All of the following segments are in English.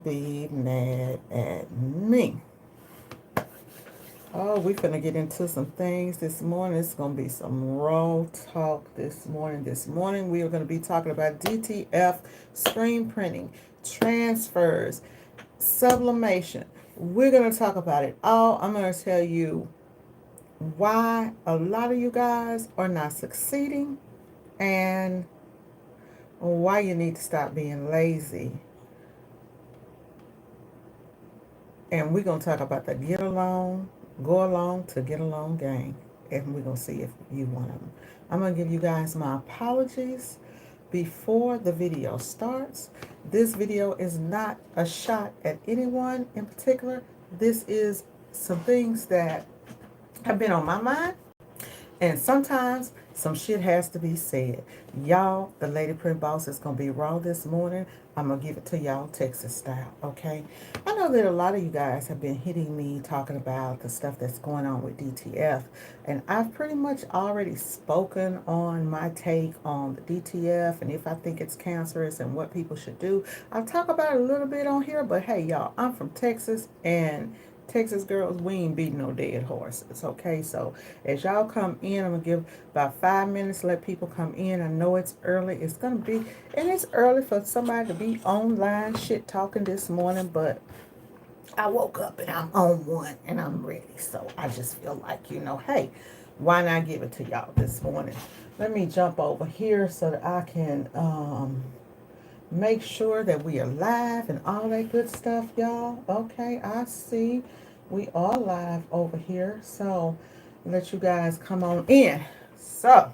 Be mad at me. Oh, we finna get into some things this morning. It's gonna be some raw talk this morning. This morning we are gonna be talking about DTF, screen printing, transfers, sublimation. We're gonna talk about it all. I'm gonna tell you why a lot of you guys are not succeeding and why you need to stop being lazy. And we're going to talk about the get along, go along to get along gang. And we're going to see if you want them. I'm going to give you guys my apologies before the video starts. This video is not a shot at anyone in particular. This is some things that have been on my mind. And sometimes some shit has to be said. Y'all, the Lady Print Boss is going to be raw this morning. I'm going to give it to y'all Texas style, okay? I know that a lot of you guys have been hitting me talking about the stuff that's going on with DTF. And I've pretty much already spoken on my take on the DTF and if I think it's cancerous and what people should do. I'll talk about it a little bit on here, but hey, y'all, I'm from Texas and Texas girls, we ain't beating no dead horses, okay? So as y'all come in, I'm going to give about 5 minutes, let people come in. I know it's early. It's going to be, and it's early for somebody to be online shit talking this morning, but I woke up and I'm on one and I'm ready. So I just feel like, hey, why not give it to y'all this morning? Let me jump over here so that I can make sure that we are live and all that good stuff, y'all. Okay, I see we are live over here. So let you guys come on in. So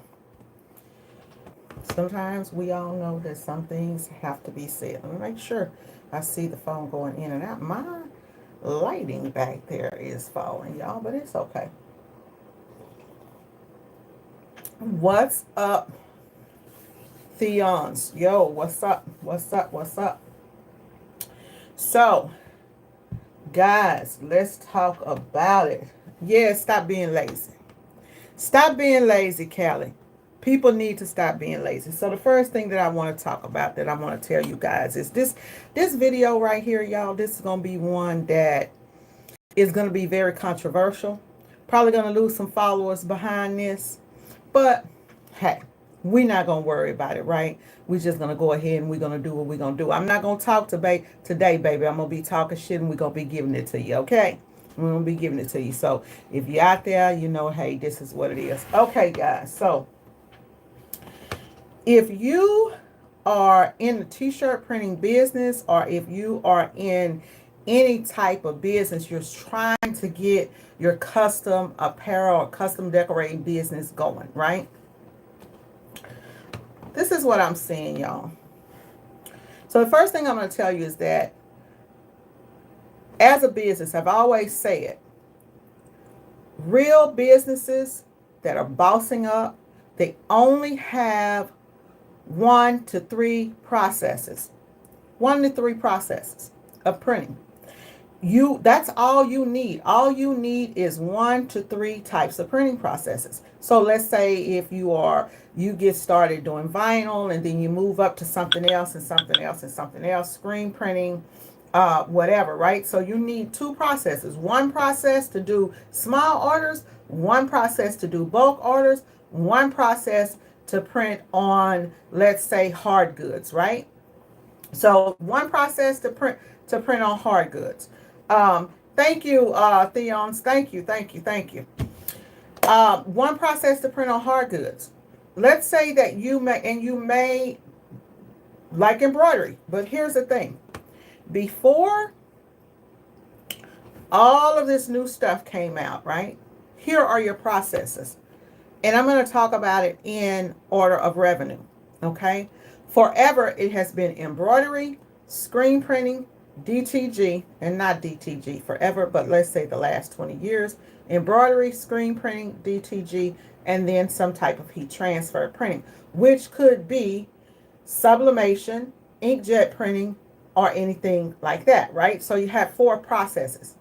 sometimes we all know that some things have to be said. Let me make sure I see the phone going in and out. My lighting back there is falling, y'all, but it's okay. What's up, Theons? Yo, what's up? What's up? What's up? So, guys, let's talk about it. Yeah, stop being lazy. Stop being lazy, Callie. People need to stop being lazy. So the first thing that I want to talk about, that I want to tell you guys, is this video right here, y'all. This is going to be one that is going to be very controversial. Probably going to lose some followers behind this. But, hey, we're not going to worry about it, right? We're just going to go ahead and we're going to do what we're going to do. I'm not going to talk today, baby. I'm going to be talking shit and we're going to be giving it to you, okay? We're going to be giving it to you. So if you're out there, hey, this is what it is. Okay, guys. So if you are in the t-shirt printing business, or if you are in any type of business, you're trying to get your custom apparel or custom decorating business going, right? This is what I'm seeing, y'all. So the first thing I'm going to tell you is that as a business, I've always said, real businesses that are bossing up, they only have 1 to 3 processes. 1 to 3 processes of printing. That's all you need. All you need is 1 to 3 types of printing processes. So let's say if you get started doing vinyl and then you move up to something else and something else and something else, screen printing, whatever, right? So you need 2 processes. 1 process to do small orders, 1 process to do bulk orders, 1 process to print on, let's say, hard goods, right? So 1 process to print on hard goods. Thank you, Theons. Thank you. 1 process to print on hard goods. Let's say that you may like embroidery, but here's the thing. Before all of this new stuff came out, right? Here are your processes. And I'm going to talk about it in order of revenue, okay? Forever, it has been embroidery, screen printing, DTG, and not DTG forever, but let's say the last 20 years, embroidery, screen printing, DTG, and then some type of heat transfer printing, which could be sublimation, inkjet printing, or anything like that, right? So you have 4 processes.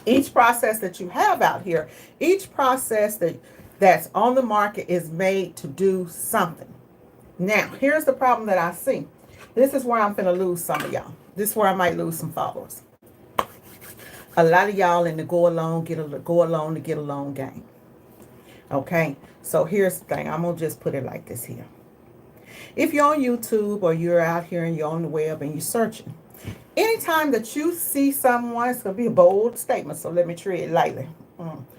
Each process that you have out here, each process that's on the market is made to do something. Now, here's the problem that I see. This is where I'm going to lose some of y'all. This is where I might lose some followers. A lot of y'all in the go along to get along game. Okay, so here's the thing. I'm gonna just put it like this here. If you're on YouTube or you're out here and you're on the web and you're searching, anytime that you see someone, it's gonna be a bold statement, so let me tread lightly.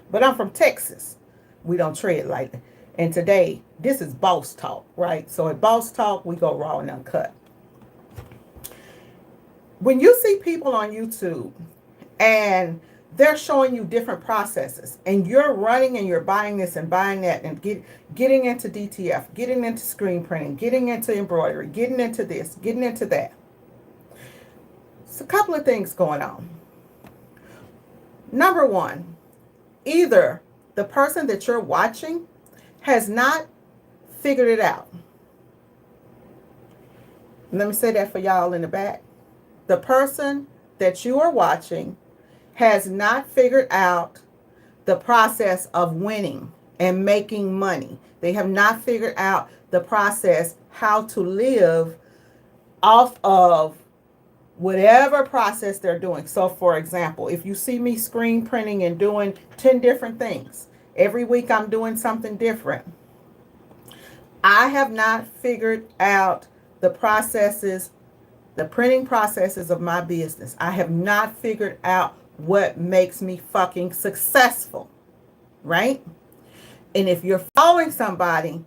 But I'm from Texas. We don't tread lightly. And today, this is boss talk, right? So at boss talk, we go raw and uncut. When you see people on YouTube and they're showing you different processes and you're running and you're buying this and buying that and getting into DTF, getting into screen printing, getting into embroidery, getting into this, getting into that. It's a couple of things going on. Number one, either the person that you're watching has not figured it out. Let me say that for y'all in the back. The person that you are watching has not figured out the process of winning and making money. They have not figured out the process how to live off of whatever process they're doing. So for example, if you see me screen printing and doing 10 different things, every week I'm doing something different. I have not figured out the processes, the printing processes of my business. I have not figured out what makes me fucking successful, right? And if you're following somebody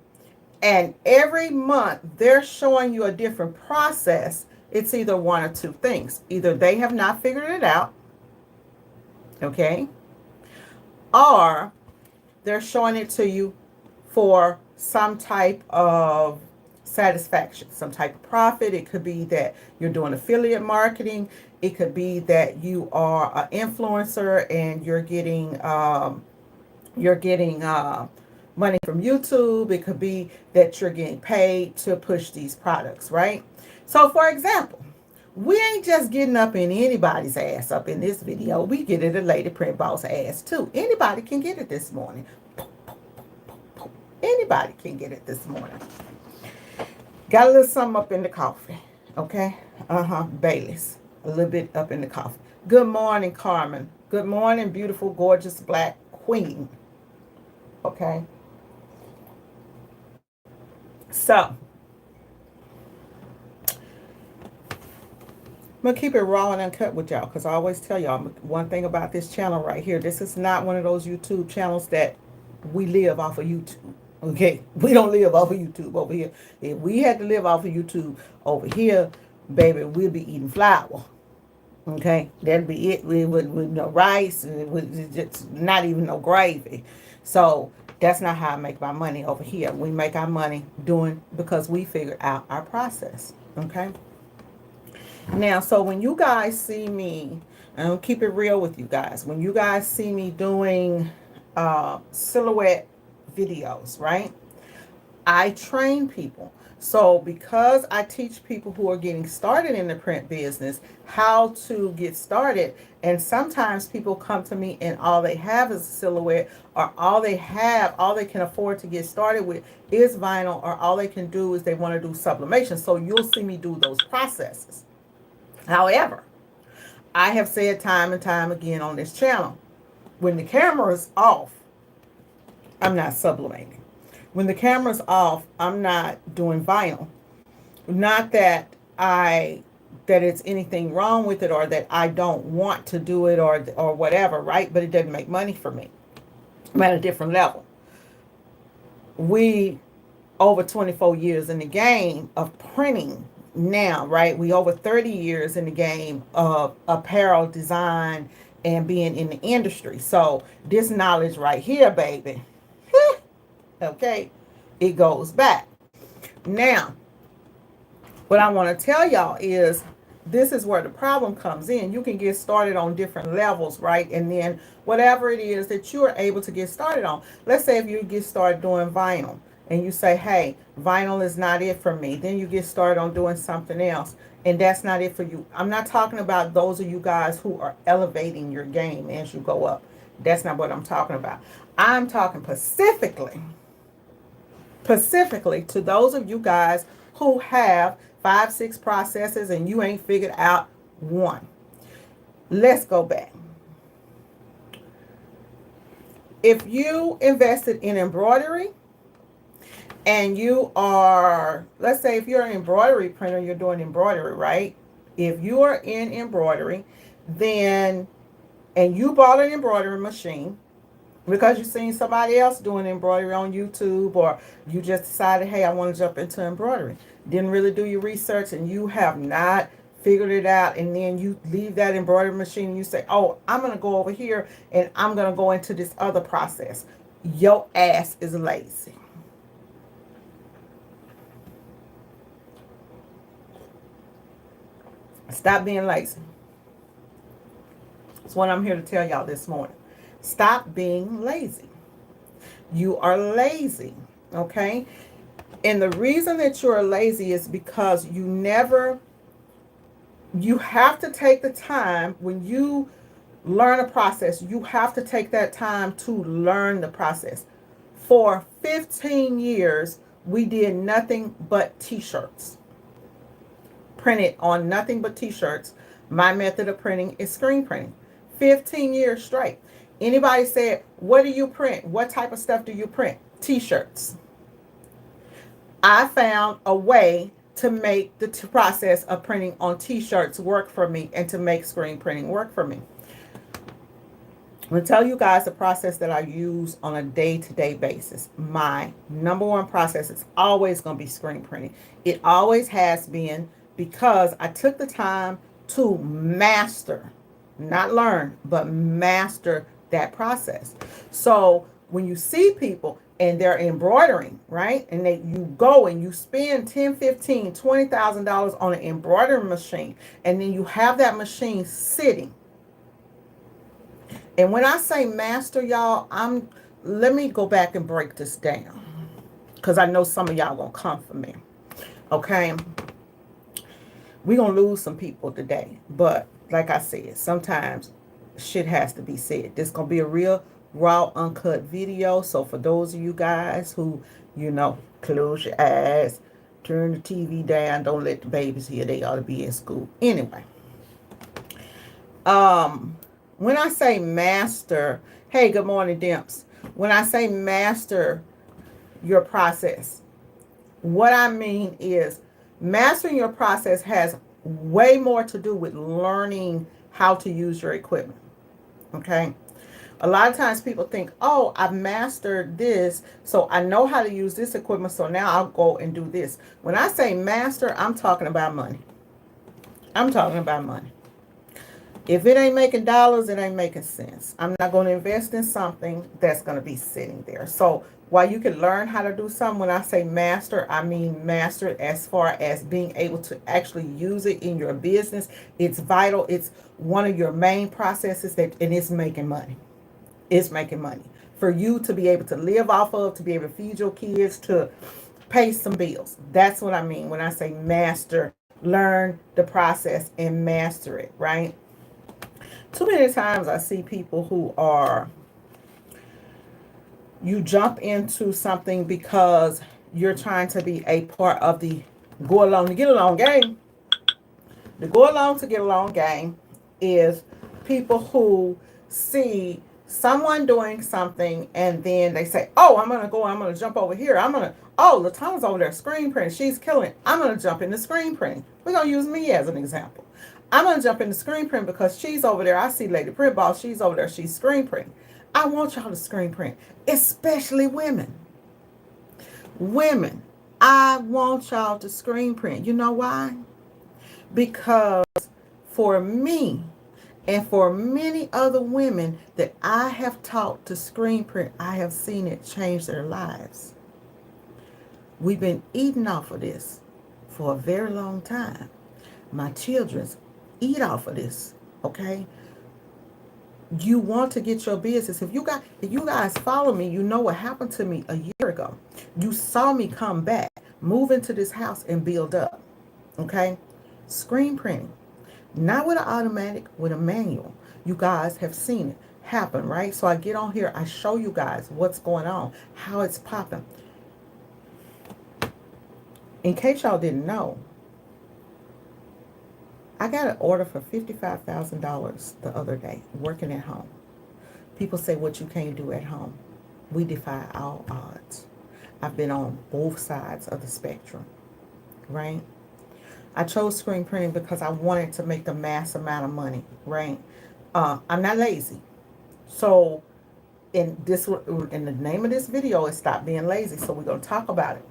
and every month they're showing you a different process, it's either one or two things. Either they have not figured it out, okay? Or they're showing it to you for some type of satisfaction, some type of profit. It could be that you're doing affiliate marketing. It could be that you are an influencer and you're getting money from YouTube. It could be that you're getting paid to push these products, right? So for example, we ain't just getting up in anybody's ass up in this video. We get it a Lady Print Boss ass too. Anybody can get it this morning. Anybody can get it this morning. Got a little something up in the coffee. Okay? Bailey's. A little bit up in the coffee. Good morning, Carmen. Good morning, beautiful, gorgeous black queen. Okay? So, I'm going to keep it raw and uncut with y'all because I always tell y'all one thing about this channel right here. This is not one of those YouTube channels that we live off of YouTube. Okay? We don't live off of YouTube over here. If we had to live off of YouTube over here, baby, we'll be eating flour. Okay? That'd be it. We would with no rice. And it would just not even no gravy. So that's not how I make my money over here. We make our money because we figured out our process. Okay? Now, so when you guys see me, and I'll keep it real with you guys, when you guys see me doing silhouette videos, right? I train people. So because I teach people who are getting started in the print business how to get started, and sometimes people come to me and all they have is a silhouette, or all they can afford to get started with is vinyl, or all they can do is they want to do sublimation. So you'll see me do those processes. However, I have said time and time again on this channel, when the camera is off, I'm not sublimating. When the camera's off, I'm not doing vinyl. Not that it's anything wrong with it or that I don't want to do it or whatever, right? But it doesn't make money for me. I'm at a different level. We over 24 years in the game of printing now, right? We over 30 years in the game of apparel design and being in the industry. So this knowledge right here, baby, okay, it goes back. Now, what I want to tell y'all is this is where the problem comes in. You can get started on different levels, right? And then whatever it is that you are able to get started on. Let's say if you get started doing vinyl and you say, hey, vinyl is not it for me. Then you get started on doing something else and that's not it for you. I'm not talking about those of you guys who are elevating your game as you go up. That's not what I'm talking about. I'm talking specifically to those of you guys who have 5-6 processes and you ain't figured out one. Let's go back. If you invested in embroidery and you are, let's say if you're an embroidery printer, you're doing embroidery, right? If you are in embroidery, then, and you bought an embroidery machine because you've seen somebody else doing embroidery on YouTube, or you just decided, hey, I want to jump into embroidery. Didn't really do your research and you have not figured it out, and then you leave that embroidery machine and you say, oh, I'm going to go over here and I'm going to go into this other process. Your ass is lazy. Stop being lazy. That's what I'm here to tell y'all this morning. Stop being lazy. You are lazy, okay? And the reason that you're lazy is because you have to take the time when you learn a process, you have to take that time to learn the process. For 15 years, we did nothing but t-shirts. Printed on nothing but t-shirts. My method of printing is screen printing. 15 years straight. Anybody said, what do you print? What type of stuff do you print? T-shirts. I found a way to make the process of printing on t-shirts work for me and to make screen printing work for me. I'm going to tell you guys the process that I use on a day-to-day basis. My number one process is always going to be screen printing. It always has been, because I took the time to master, not learn, but master that process. So when you see people and they're embroidering, right? And you go and you spend $10, $15, $20,000 on an embroidery machine, and then you have that machine sitting. And when I say master, y'all, let me go back and break this down, because I know some of y'all gonna come for me. Okay, we're gonna lose some people today, but like I said, sometimes shit has to be said. This gonna be a real raw, uncut video. So for those of you guys who, close your eyes, turn the TV down, don't let the babies hear, they ought to be in school. Anyway, when I say master, hey, good morning, Dimps. When I say master your process, what I mean is mastering your process has way more to do with learning how to use your equipment. Okay? A lot of times people think, oh, I've mastered this, so I know how to use this equipment, so now I'll go and do this. When I say master, I'm talking about money. I'm talking about money. If it ain't making dollars, it ain't making sense. I'm not going to invest in something that's going to be sitting there. So while you can learn how to do something, when I say master, I mean master it as far as being able to actually use it in your business. It's vital. It's one of your main processes and it's making money. It's making money for you to be able to live off of, to be able to feed your kids, to pay some bills. That's what I mean when I say master. Learn the process and master it, right? Too many times I see people who you jump into something because you're trying to be a part of the go along to get along game. The go along to get along game is people who see someone doing something and then they say, oh, I'm going to jump over here. LaTona's over there screen printing. She's killing it. I'm going to jump into screen printing. We're going to use me as an example. I'm going to jump into screen print because she's over there. I see Lady Print Ball. She's over there. She's screen printing. I want y'all to screen print, especially women. Women, I want y'all to screen print. You know why? Because for me and for many other women that I have taught to screen print, I have seen it change their lives. We've been eating off of this for a very long time. My children's eat off of this, okay? You want to get your business. If you guys follow me, you know what happened to me a year ago. You saw me come back, move into this house and build up, okay? Screen printing, not with an automatic, with a manual. You guys have seen it happen, right? So I get on here, I show you guys what's going on, how it's popping. In case y'all didn't know, I got an order for $55,000 the other day, working at home. People say what you can't do at home. We defy all odds. I've been on both sides of the spectrum, right? I chose screen printing because I wanted to make the mass amount of money, right? I'm not lazy. So, in the name of this video is Stop Being Lazy. So, we're going to talk about it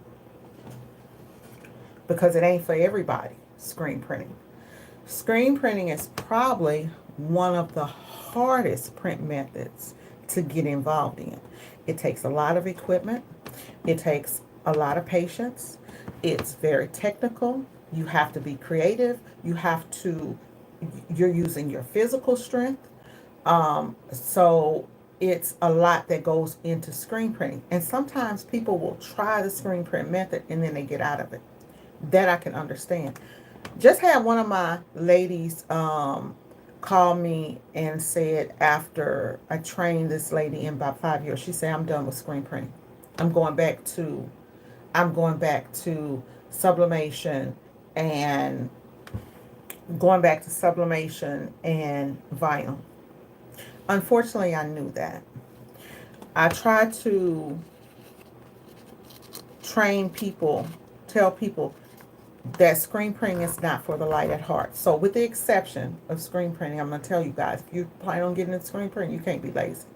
because it ain't for everybody, screen printing. Screen printing is probably one of the hardest print methods to get involved in. It takes a lot of equipment. It takes a lot of patience. It's very technical. You have to be creative. You're using your physical strength. So it's a lot that goes into screen printing. And sometimes people will try the screen print method and then they get out of it. That I can understand. Just had one of my ladies call me and said after I trained this lady in about 5 years, she said, I'm done with screen printing. I'm going back to sublimation and vinyl. Unfortunately, I knew that. I tried to tell people that screen printing is not for the light at heart. So with the exception of screen printing, I'm going to tell you guys, if you plan on getting into screen printing, you can't be lazy.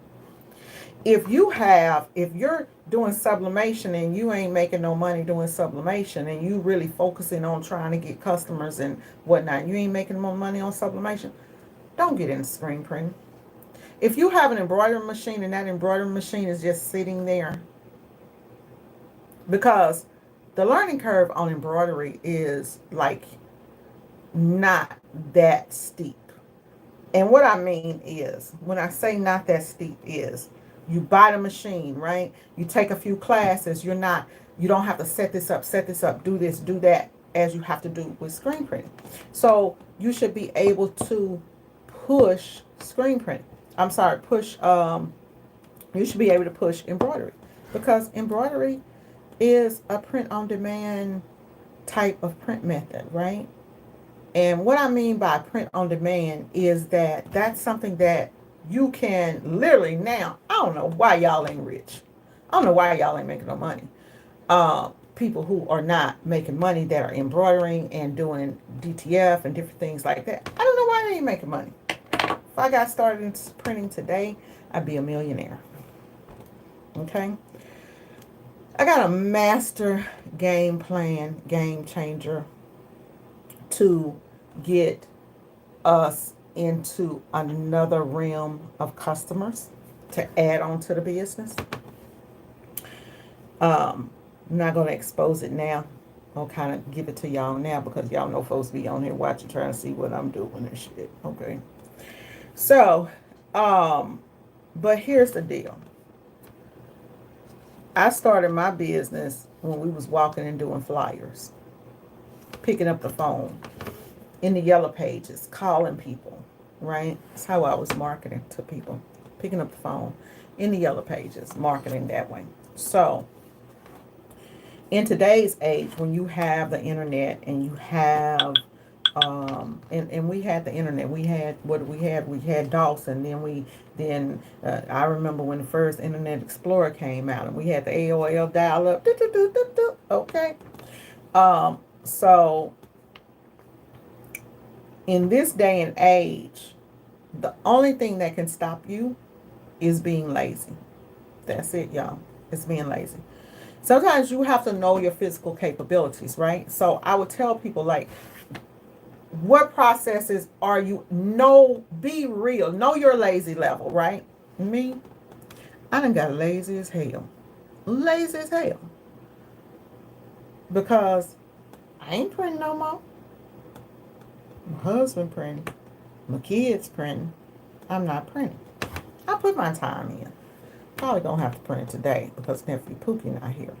If you're doing sublimation and you ain't making no money doing sublimation and you really focusing on trying to get customers and whatnot, you ain't making more money on sublimation, don't get into screen printing. If you have an embroidery machine and that embroidery machine is just sitting there, because the learning curve on embroidery is like not that steep. And what I mean is, when I say not that steep is, you buy the machine, right? You take a few classes. You don't have to set this up, do this, do that, as you have to do with screen printing. So you should be able to push screen printing. You should be able to push embroidery, because embroidery is a print on demand type of print method, right? And what I mean by print on demand is that that's something that you can literally now. I don't know why y'all ain't rich. I don't know why y'all ain't making no money. People who are not making money that are embroidering and doing DTF and different things like that. I don't know why they ain't making money. If I got started in printing today, I'd be a millionaire. Okay? I got a master game plan, game changer to get us into another realm of customers to add on to the business. I'm not going to expose it now. I'll kind of give it to y'all now because y'all know folks be on here watching, trying to see what I'm doing and shit. Okay. So, but here's the deal. I started my business when we was walking and doing flyers, picking up the phone in the yellow pages, calling people, right? That's how I was marketing to people, picking up the phone in the yellow pages, marketing that way. So in today's age, when you have the internet and you have and we had the internet. We had we had Dawson. Then I remember when the first Internet Explorer came out, and we had the AOL dial up. Okay. So in this day and age, the only thing that can stop you is being lazy. That's it, y'all. It's being lazy. Sometimes you have to know your physical capabilities, right? So I would tell people, like, what processes are you? Be real. Know your lazy level, right? Me, I done got lazy as hell. Lazy as hell. Because I ain't printing no more. My husband printing. My kids printing. I'm not printing. I put my time in. Probably gonna have to print it today because nephew Pookie not here.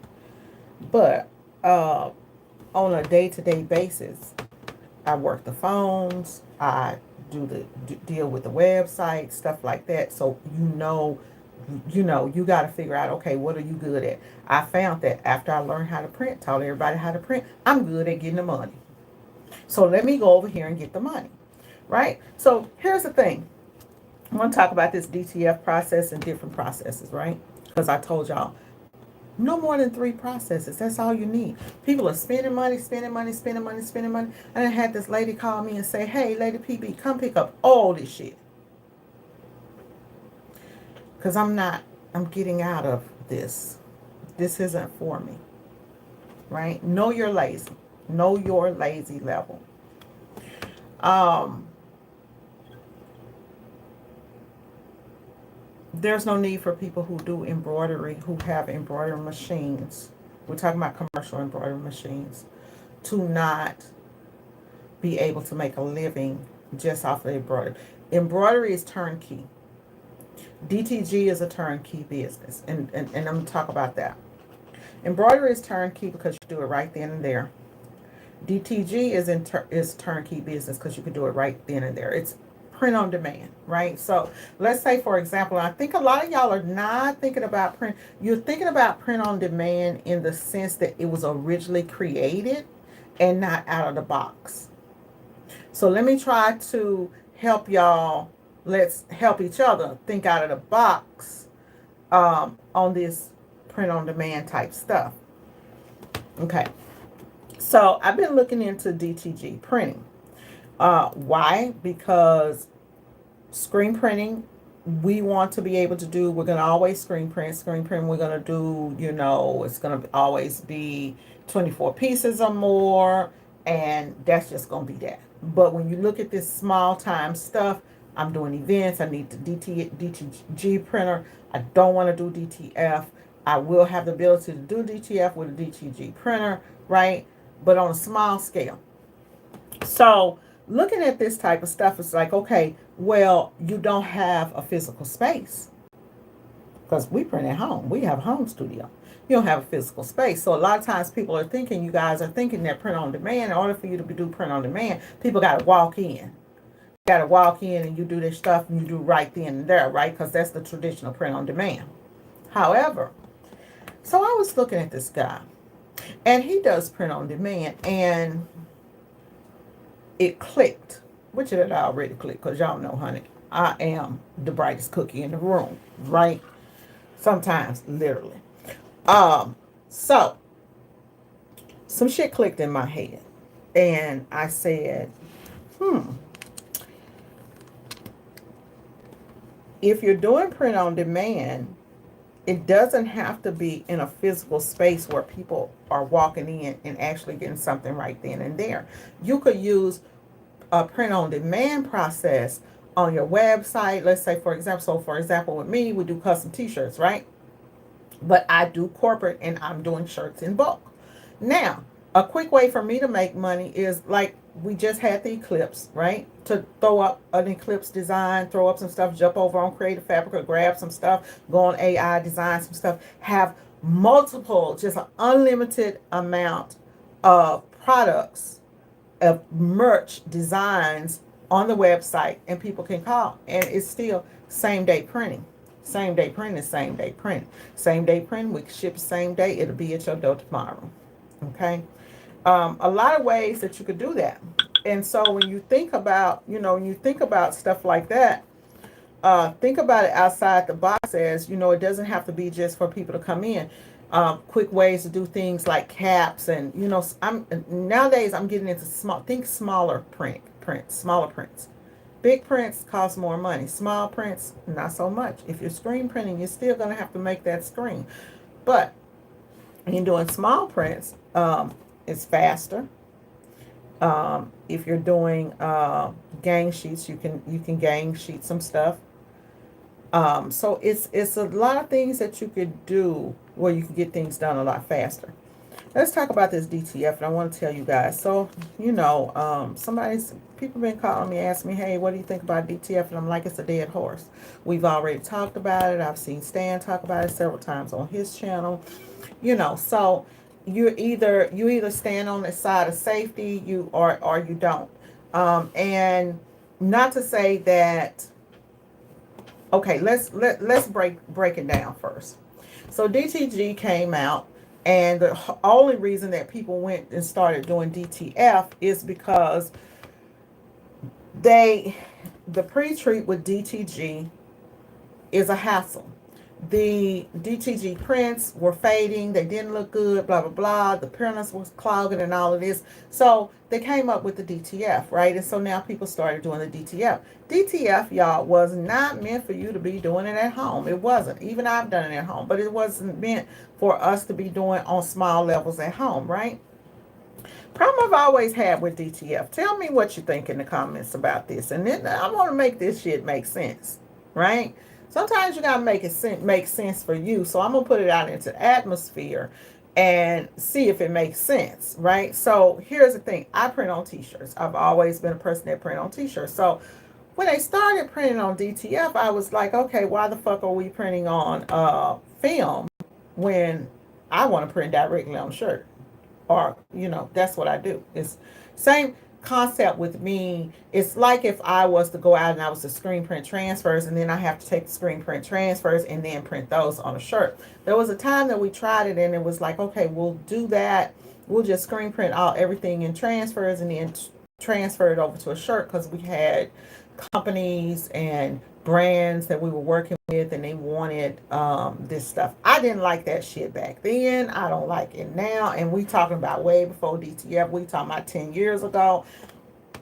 But on a day-to-day basis, I work the phones. I deal with the website, stuff like that. So you got to figure out, okay, what are you good at? I found that after I learned how to print, taught everybody how to print, I'm good at getting the money. So let me go over here and get the money, right? So here's the thing. I'm going to talk about this DTF process and different processes, right? Because I told y'all, no more than 3 processes. That's all you need. People are spending money, spending money, spending money, spending money. And I had this lady call me and say, hey, Lady PB, come pick up all this shit. Because I'm getting out of this. This isn't for me, right? Know you're lazy. Know your lazy level. There's no need for people who do embroidery, who have embroidery machines. We're talking about commercial embroidery machines, to not be able to make a living just off of embroidery. Embroidery is turnkey. DTG is a turnkey business, and I'm going to talk about that. Embroidery is turnkey because you do it right then and there. DTG is turnkey business because you can do it right then and there. It's print on demand, right? So let's say, for example, I think a lot of y'all are not thinking about print. You're thinking about print on demand in the sense that it was originally created and not out of the box. So let me try to help y'all. Let's help each other think out of the box on this print on demand type stuff. Okay. So I've been looking into DTG printing. Why? Because screen printing, we want to be able to do, we're going to always screen print. Screen print, we're going to do, it's going to always be 24 pieces or more, and that's just going to be that. But when you look at this small time stuff, I'm doing events, I need the DTG printer. I don't want to do DTF. I will have the ability to do DTF with a DTG printer, right? But on a small scale. So looking at this type of stuff, it's like, okay, well, you don't have a physical space because we print at home. We have a home studio. You don't have a physical space. So a lot of times people are thinking, you guys are thinking that print on demand, in order for you to do print on demand, people got to walk in. You got to walk in and you do this stuff and you do right then and there, right? Because that's the traditional print on demand. However, so I was looking at this guy and he does print on demand, and it clicked, which it had already clicked, because y'all know, honey, I am the brightest cookie in the room, right? Sometimes, literally. So some shit clicked in my head, and I said, if you're doing print on demand, it doesn't have to be in a physical space where people are walking in and actually getting something right then and there. You could use a print on demand process on your website. Let's say, for example, with me, we do custom t-shirts, right? But I do corporate and I'm doing shirts in bulk. Now, a quick way for me to make money is like we just had the eclipse, right? To throw up an eclipse design, throw up some stuff, jump over on Creative Fabric or grab some stuff, go on AI, design some stuff, have multiple, just an unlimited amount of products, of merch designs on the website, and people can call, and it's still same day printing. Same day printing is same day print. Same day print, we ship the same day, it'll be at your door tomorrow. Okay? A lot of ways that you could do that. And so when you think about, when you think about stuff like that, think about it outside the box as, it doesn't have to be just for people to come in. Quick ways to do things like caps and, nowadays I'm getting into smaller smaller prints. Big prints cost more money. Small prints, not so much. If you're screen printing, you're still going to have to make that screen. But when you're doing small prints, it's faster. If you're doing gang sheets, you can gang sheet some stuff. So it's a lot of things that you could do where you can get things done a lot faster. Let's talk about this DTF, and I want to tell you guys. So, people been calling me, asking me, hey, what do you think about DTF? And I'm like, it's a dead horse. We've already talked about it. I've seen Stan talk about it several times on his channel. So you either stand on the side of safety, or you don't. And not to say that. Okay, let's break it down first. So DTG came out And the only reason that people went and started doing DTF is because they the pre-treat with DTG is a hassle. The DTG prints were fading, they didn't look good, blah blah blah. The printers was clogging and all of this. So they came up with the DTF, right? And so now people started doing the DTF. DTF, y'all, was not meant for you to be doing it at home. It wasn't. Even I've done it at home, but it wasn't meant for us to be doing on small levels at home, right? Problem I've always had with DTF. Tell me what you think in the comments about this. And then I want to make this shit make sense, right? Sometimes you gotta make it make sense for you. So I'm gonna put it out into the atmosphere and see if it makes sense, right? So here's the thing: I print on T-shirts. I've always been a person that print on T-shirts. So when they started printing on DTF, I was like, okay, why the fuck are we printing on film when I want to print directly on shirt? Or that's what I do. It's same concept with me. It's like if I was to go out and I was to screen print transfers, and then I have to take the screen print transfers and then print those on a shirt. There was a time that we tried it and it was like, okay, we'll do that. We'll just screen print everything in transfers and then transfer it over to a shirt, because we had companies and brands that we were working with and they wanted this stuff. I didn't like that shit back then. I don't like it now. And we talking about way before DTF. We talking about 10 years ago.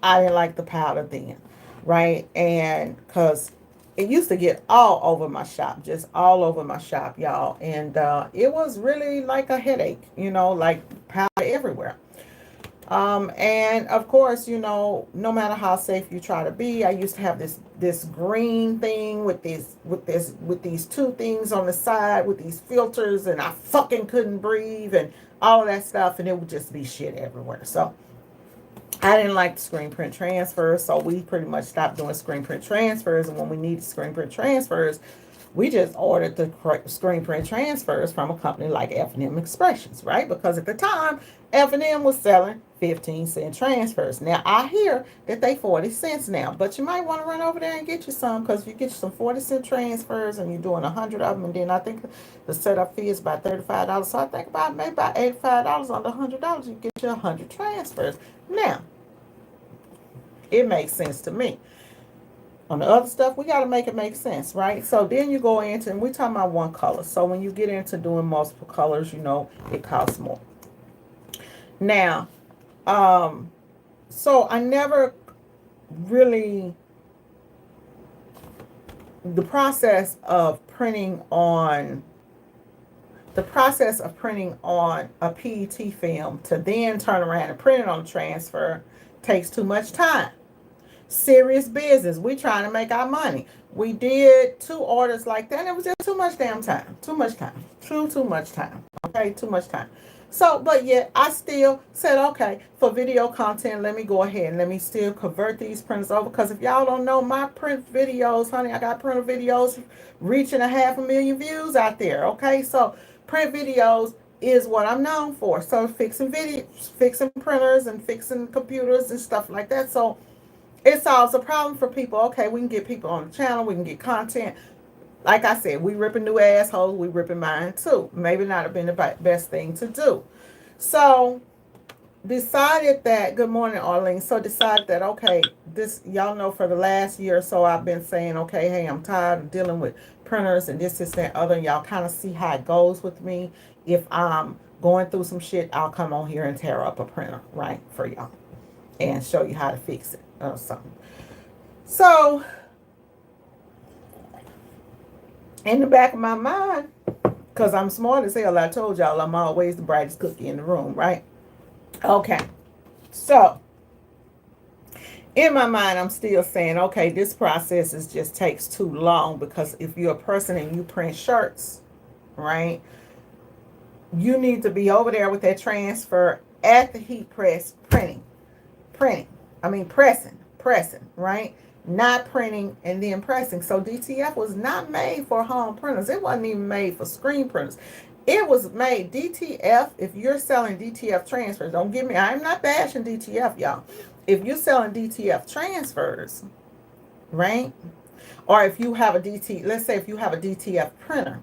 I didn't like the powder then, right? And because it used to get all over my shop, just all over my shop, y'all. And it was really like a headache, like powder everywhere. And of course, no matter how safe you try to be, I used to have this green thing with these two things on the side with these filters, and I fucking couldn't breathe and all of that stuff, and it would just be shit everywhere. So I didn't like the screen print transfers, so we pretty much stopped doing screen print transfers. And when we needed screen print transfers, we just ordered the screen print transfers from a company like F&M Expressions, right? Because at the time, F&M was selling 15-cent transfers. Now, I hear that they 40 cents now, but you might want to run over there and get you some, because if you get you some 40-cent transfers and you're doing 100 of them, and then I think the setup fee is about $35. So I think maybe about $85 on the $100, you get you 100 transfers. Now, it makes sense to me. On the other stuff, we got to make it make sense, right? So then you go into, and we're talking about one color. So when you get into doing multiple colors, it costs more. Now, so I never really, the process of printing on a PET film to then turn around and print it on transfer takes too much time. Serious business. We trying to make our money. We did 2 orders like that, and it was just too much damn time. Too much time. Too much time. Okay, too much time. So, but yet I still said, okay, for video content, let me go ahead and let me still convert these printers over. Because if y'all don't know, my print videos, honey, I got printer videos reaching 500,000 views out there. Okay, so print videos is what I'm known for. So fixing printers and fixing computers and stuff like that. So it solves a problem for people. Okay, we can get people on the channel. We can get content. Like I said, we ripping new assholes. We ripping mine too. Maybe not have been the best thing to do. So decided that, good morning, Arlene. So decided that, okay, y'all know for the last year or so, I've been saying, okay, hey, I'm tired of dealing with printers and this, that, other. And y'all kind of see how it goes with me. If I'm going through some shit, I'll come on here and tear up a printer, right, for y'all and show you how to fix it or something. So in the back of my mind, because I'm smart as hell, I told y'all I'm always the brightest cookie in the room, right? Okay. So in my mind, I'm still saying, okay, this process just takes too long, because if you're a person and you print shirts, right, you need to be over there with that transfer at the heat press pressing, right? Not printing and then pressing. So DTF was not made for home printers. It wasn't even made for screen printers. It was made DTF. If you're selling DTF transfers, don't get me, I'm not bashing DTF, y'all. If you're selling DTF transfers, right? Or if you have let's say if you have a DTF printer,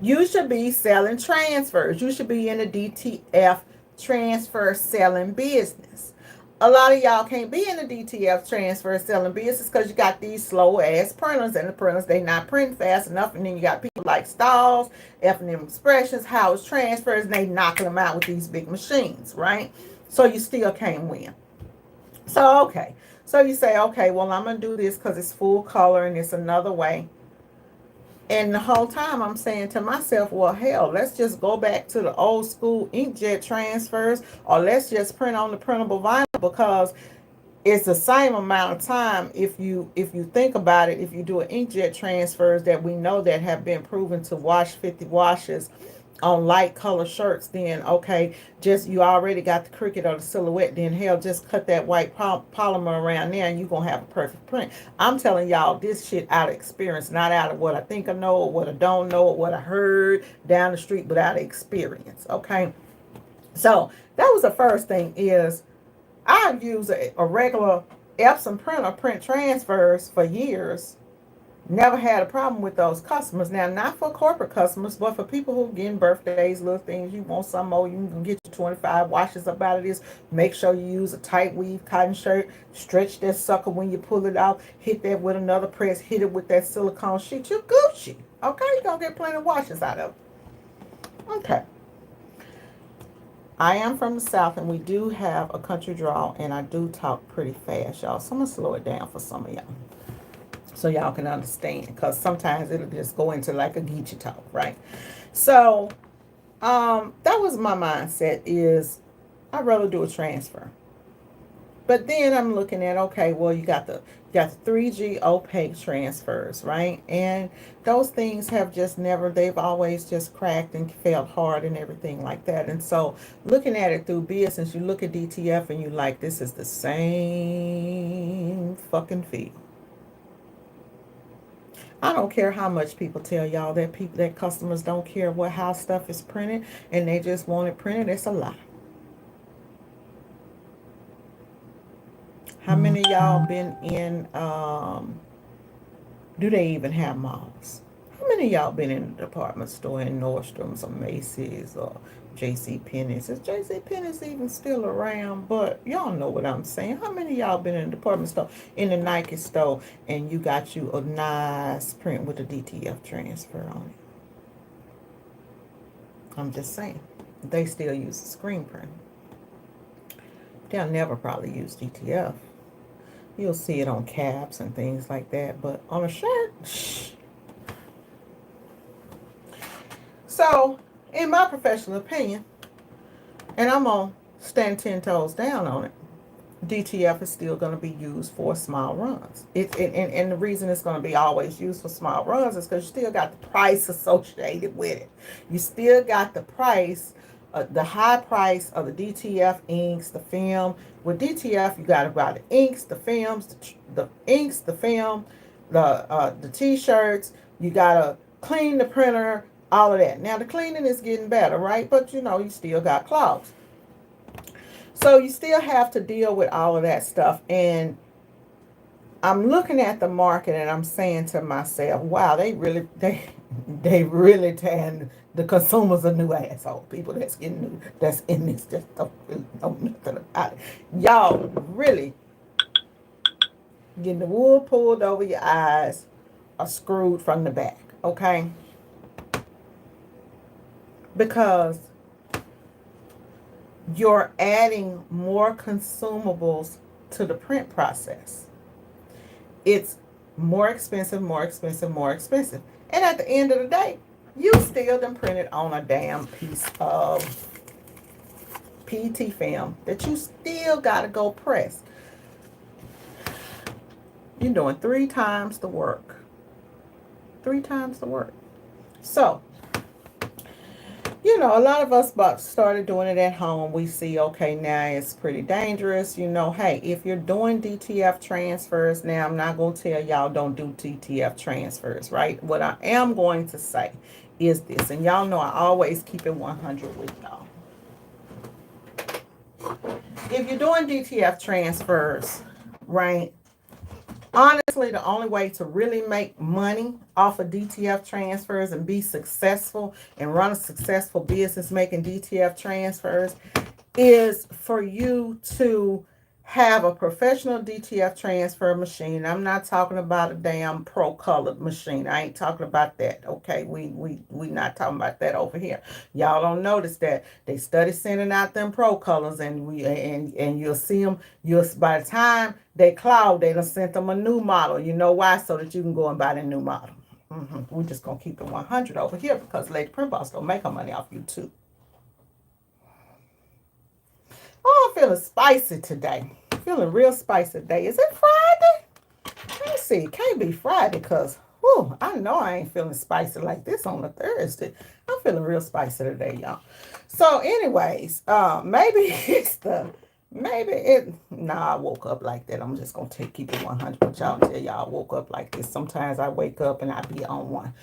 You should be selling transfers. You should be in the DTF transfer selling business. A lot of y'all can't be in the DTF transfer selling business because you got these slow ass printers, and the printers they not printing fast enough, and then you got people like Stalls, F&M Expressions, Howard's Transfers, and they knocking them out with these big machines, right? So you still can't win. So okay, so you say, okay, well I'm gonna do this because it's full color and it's another way. And the whole time I'm saying to myself, well, hell, let's just go back to the old school inkjet transfers, or let's just print on the printable vinyl, because it's the same amount of time. If you think about it, if you do an inkjet transfers that we know that have been proven to wash 50 washes on light color shirts, then okay, just you already got the cricket or the silhouette, then hell, just cut that white polymer around there and you're gonna have a perfect print. I'm telling y'all this shit out of experience, not out of what I think I know or what I don't know or what I heard down the street, but out of experience. Okay, so that was the first thing. Is I've used a regular Epson printer, print transfers for years. Never had a problem with those customers. Now, not for corporate customers, but for people who are getting birthdays, little things, you want some more, you can get your 25 washes up out of this. Make sure you use a tight weave cotton shirt. Stretch that sucker when you pull it out. Hit that with another press. Hit it with that silicone sheet. You're Gucci. Okay? You're going to get plenty of washes out of it. Okay. I am from the South, and we do have a country drawl, and I do talk pretty fast, y'all. So I'm going to slow it down for some of y'all, so y'all can understand, because sometimes it'll just go into like a geeky talk, right? So that was my mindset, is I'd rather do a transfer. But then I'm looking at, okay, well, you got the 3G opaque transfers, right? And those things have just never, they've always just cracked and felt hard and everything like that. And so looking at it through business, you look at DTF and you like, this is the same fucking feel. I don't care how much people tell y'all that customers don't care how stuff is printed and they just want it printed. It's a lie. How many of y'all been in, do they even have malls? How many of y'all been in a department store in Nordstrom's or Macy's or J.C. Penney's? Is J.C. Penney's even still around? But y'all know what I'm saying. How many of y'all been in a department store, in the Nike store, and you got you a nice print with a DTF transfer on it? I'm just saying. They still use a screen print. They'll never probably use DTF. You'll see it on caps and things like that, but on a shirt, shh. So, in my professional opinion, and I'm going to stand 10 toes down on it, DTF is still going to be used for small runs. And the reason it's going to be always used for small runs is because you still got the price associated with it. You still got the price, the high price of the DTF inks, the film. With DTF, you got to buy the inks, the films, the inks, the film, the t-shirts. You got to clean the printer, all of that. Now, the cleaning is getting better, right? But, you know, you still got clogs. So you still have to deal with all of that stuff. And I'm looking at the market and I'm saying to myself, wow, they really tearing the consumers a new asshole. People that's getting new, that's in this, just don't really know nothing about it. Y'all really getting the wool pulled over your eyes or screwed from the back, okay? Because you're adding more consumables to the print process. It's more expensive, more expensive, more expensive. And at the end of the day, you still done printed on a damn piece of PET film that you still got to go press. You're doing 3 times the work. 3 times the work. So, you know, a lot of us started doing it at home. We see, okay, now it's pretty dangerous. You know, hey, if you're doing DTF transfers, now I'm not going to tell y'all don't do DTF transfers, right? What I am going to say is this, and y'all know I always keep it 100 with y'all. If you're doing DTF transfers, right, Honestly, the only way to really make money off of DTF transfers and be successful and run a successful business making DTF transfers is for you to have a professional DTF transfer machine. I'm not talking about a damn pro colored machine. I ain't talking about that. Okay, we not talking about that over here. Y'all don't notice that they study sending out them pro colors, and you'll see them. You'll by the time they cloud, they done sent them a new model. You know why? So that you can go and buy the new model. We're just gonna keep it 100 over here because Lady Print Boss don't make her money off you too. Oh, I'm feeling spicy today. Feeling real spicy today. Is it Friday? Let me see. It can't be Friday because, whew, I know I ain't feeling spicy like this on a Thursday. I'm feeling real spicy today, y'all. So, anyways, maybe it's I woke up like that. I'm just going to keep it 100 with y'all and tell y'all I woke up like this. Sometimes I wake up and I be on one.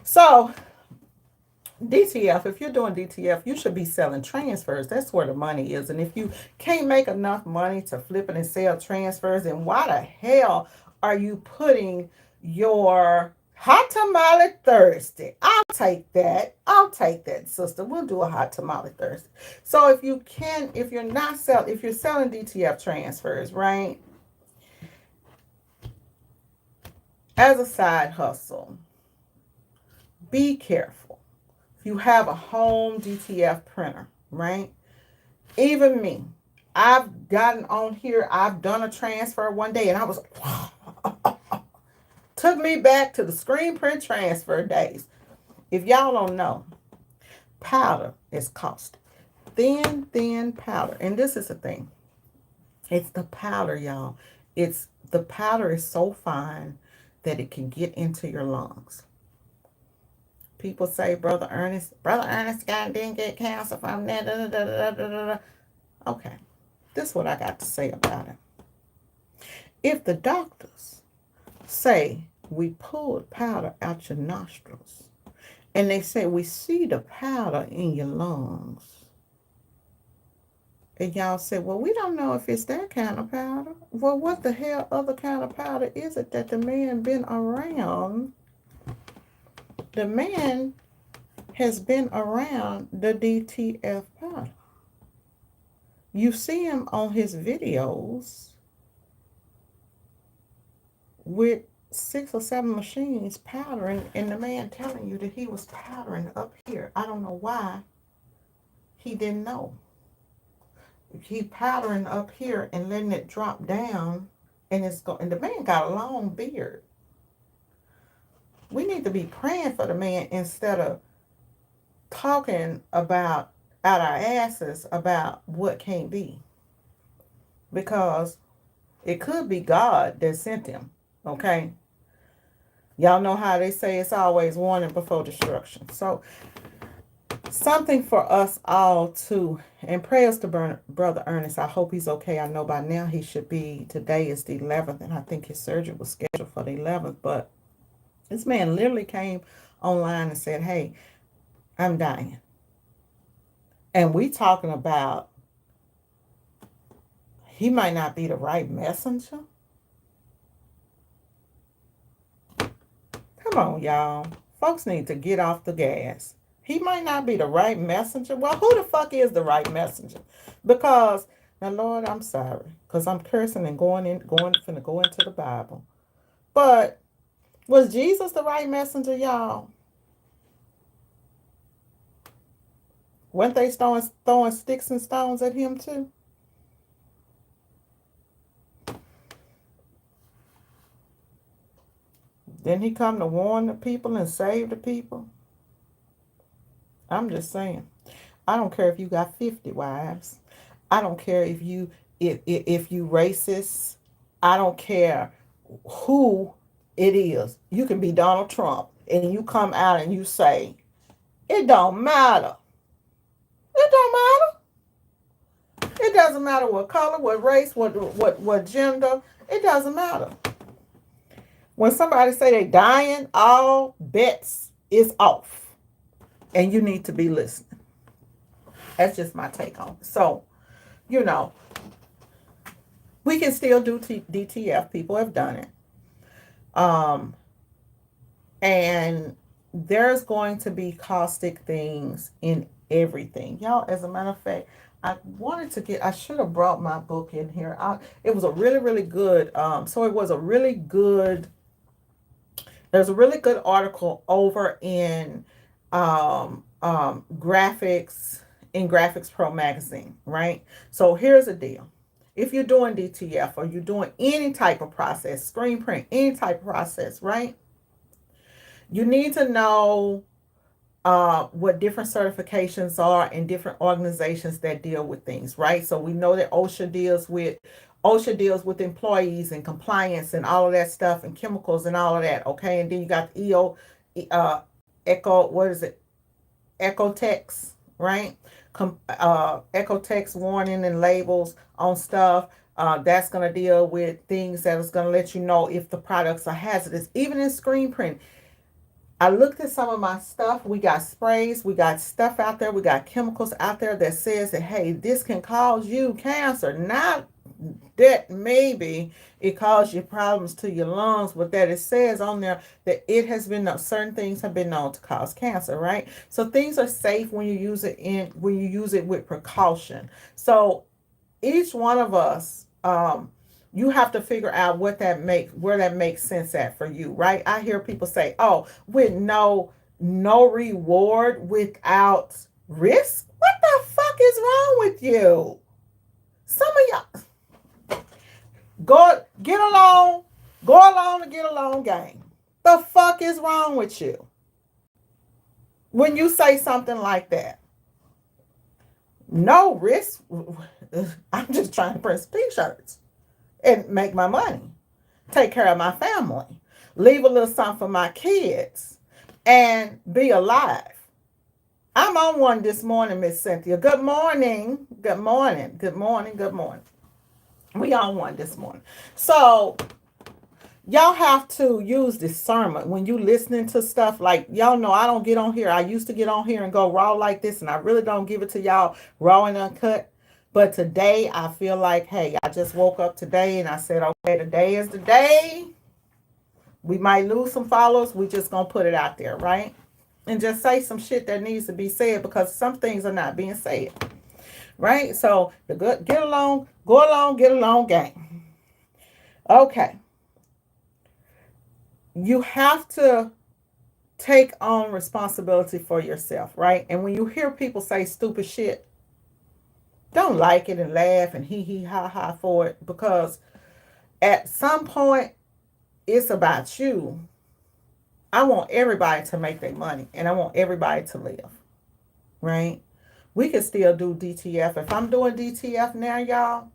So, DTF, if you're doing DTF, you should be selling transfers. That's where the money is. And if you can't make enough money to flip it and sell transfers, then why the hell are you putting your hot tamale Thursday? I'll take that. I'll take that, sister. We'll do a hot tamale Thursday. So if you're selling DTF transfers, right? As a side hustle, be careful. You have a home DTF printer, right? Even me, I've gotten on here, I've done a transfer one day and I was like, took me back to the screen print transfer days. If y'all don't know, powder is costly. Thin powder. And this is the thing. It's the powder, y'all. The powder is so fine that it can get into your lungs. People say, Brother Ernest didn't get cancer from that. Da, da, da. Okay, this is what I got to say about it. If the doctors say we pulled powder out your nostrils, and they say we see the powder in your lungs, and y'all say, well, we don't know if it's that kind of powder. Well, what the hell other kind of powder is it that the man been around? The man has been around the DTF powder. You see him on his videos with 6 or 7 machines powdering, and the man telling you that he was powdering up here. I don't know why he didn't know. He powdering up here and letting it drop down, and the man got a long beard. We need to be praying for the man instead of talking about out our asses about what can't be. Because it could be God that sent him. Okay? Y'all know how they say it's always warning before destruction. So, something for us all to, and prayers to Brother Ernest. I hope he's okay. I know by now he should be, today is the 11th, and I think his surgery was scheduled for the 11th, but this man literally came online and said, hey, I'm dying. And we talking about he might not be the right messenger. Come on, y'all. Folks need to get off the gas. He might not be the right messenger. Well, who the fuck is the right messenger? Because, now, Lord, I'm sorry. Because I'm cursing and going into the Bible. But was Jesus the right messenger, y'all? Weren't they throwing sticks and stones at him too? Didn't he come to warn the people and save the people? I'm just saying. I don't care if you got 50 wives. I don't care if you racist. I don't care who it is. You can be Donald Trump and you come out and you say, it don't matter. It don't matter. It doesn't matter what color, what race, what gender. It doesn't matter. When somebody say they dying, all bets is off. And you need to be listening. That's just my take on it. So, we can still do DTF. People have done it. Um, and there's going to be caustic things in everything. Y'all, as a matter of fact, I should have brought my book in here. It was a really, really good, so it was a really good, there's a really good article over graphics, in Graphics Pro magazine, right? So here's the deal. If you're doing DTF or you're doing any type of process, screen print, any type of process, right? You need to know what different certifications are and different organizations that deal with things, right? So we know that OSHA deals with employees and compliance and all of that stuff and chemicals and all of that, okay? And then you got the Eco, what is it? Ecotex, right? Ecotex warning and labels on stuff. That's going to deal with things that is going to let you know if the products are hazardous. Even in screen print, I looked at some of my stuff. We got sprays, we got stuff out there, we got chemicals out there that says that, hey, this can cause you cancer. Not that maybe it caused you problems to your lungs, but that it says on there that it has been known, certain things have been known to cause cancer, right? So things are safe when you use it with precaution. So each one of us, you have to figure out where that makes sense at for you, right? I hear people say, oh, with no reward without risk. What the fuck is wrong with you? Some of y'all go along to get along game. The fuck is wrong with you when you say something like that? No risk. I'm just trying to print t-shirts and make my money, take care of my family, leave a little something for my kids, and be alive. I'm on one this morning, Miss Cynthia. Good morning. Good morning. Good morning. Good morning. We on one this morning. So y'all have to use discernment when you listening to stuff. Like, y'all know I don't get on here. I used to get on here and go raw like this, and I really don't give it to y'all raw and uncut. But today I feel like, hey, I just woke up today and I said, okay, today is the day. We might lose some followers. We just gonna put it out there, right? And just say some shit that needs to be said, because some things are not being said, right? So the good get along, go along, get along game. Okay. You have to take on responsibility for yourself, right? And when you hear people say stupid shit, don't like it and laugh and hee hee ha ha for it, because at some point it's about you. I want everybody to make their money and I want everybody to live, right? We can still do DTF. If I'm doing DTF now, y'all,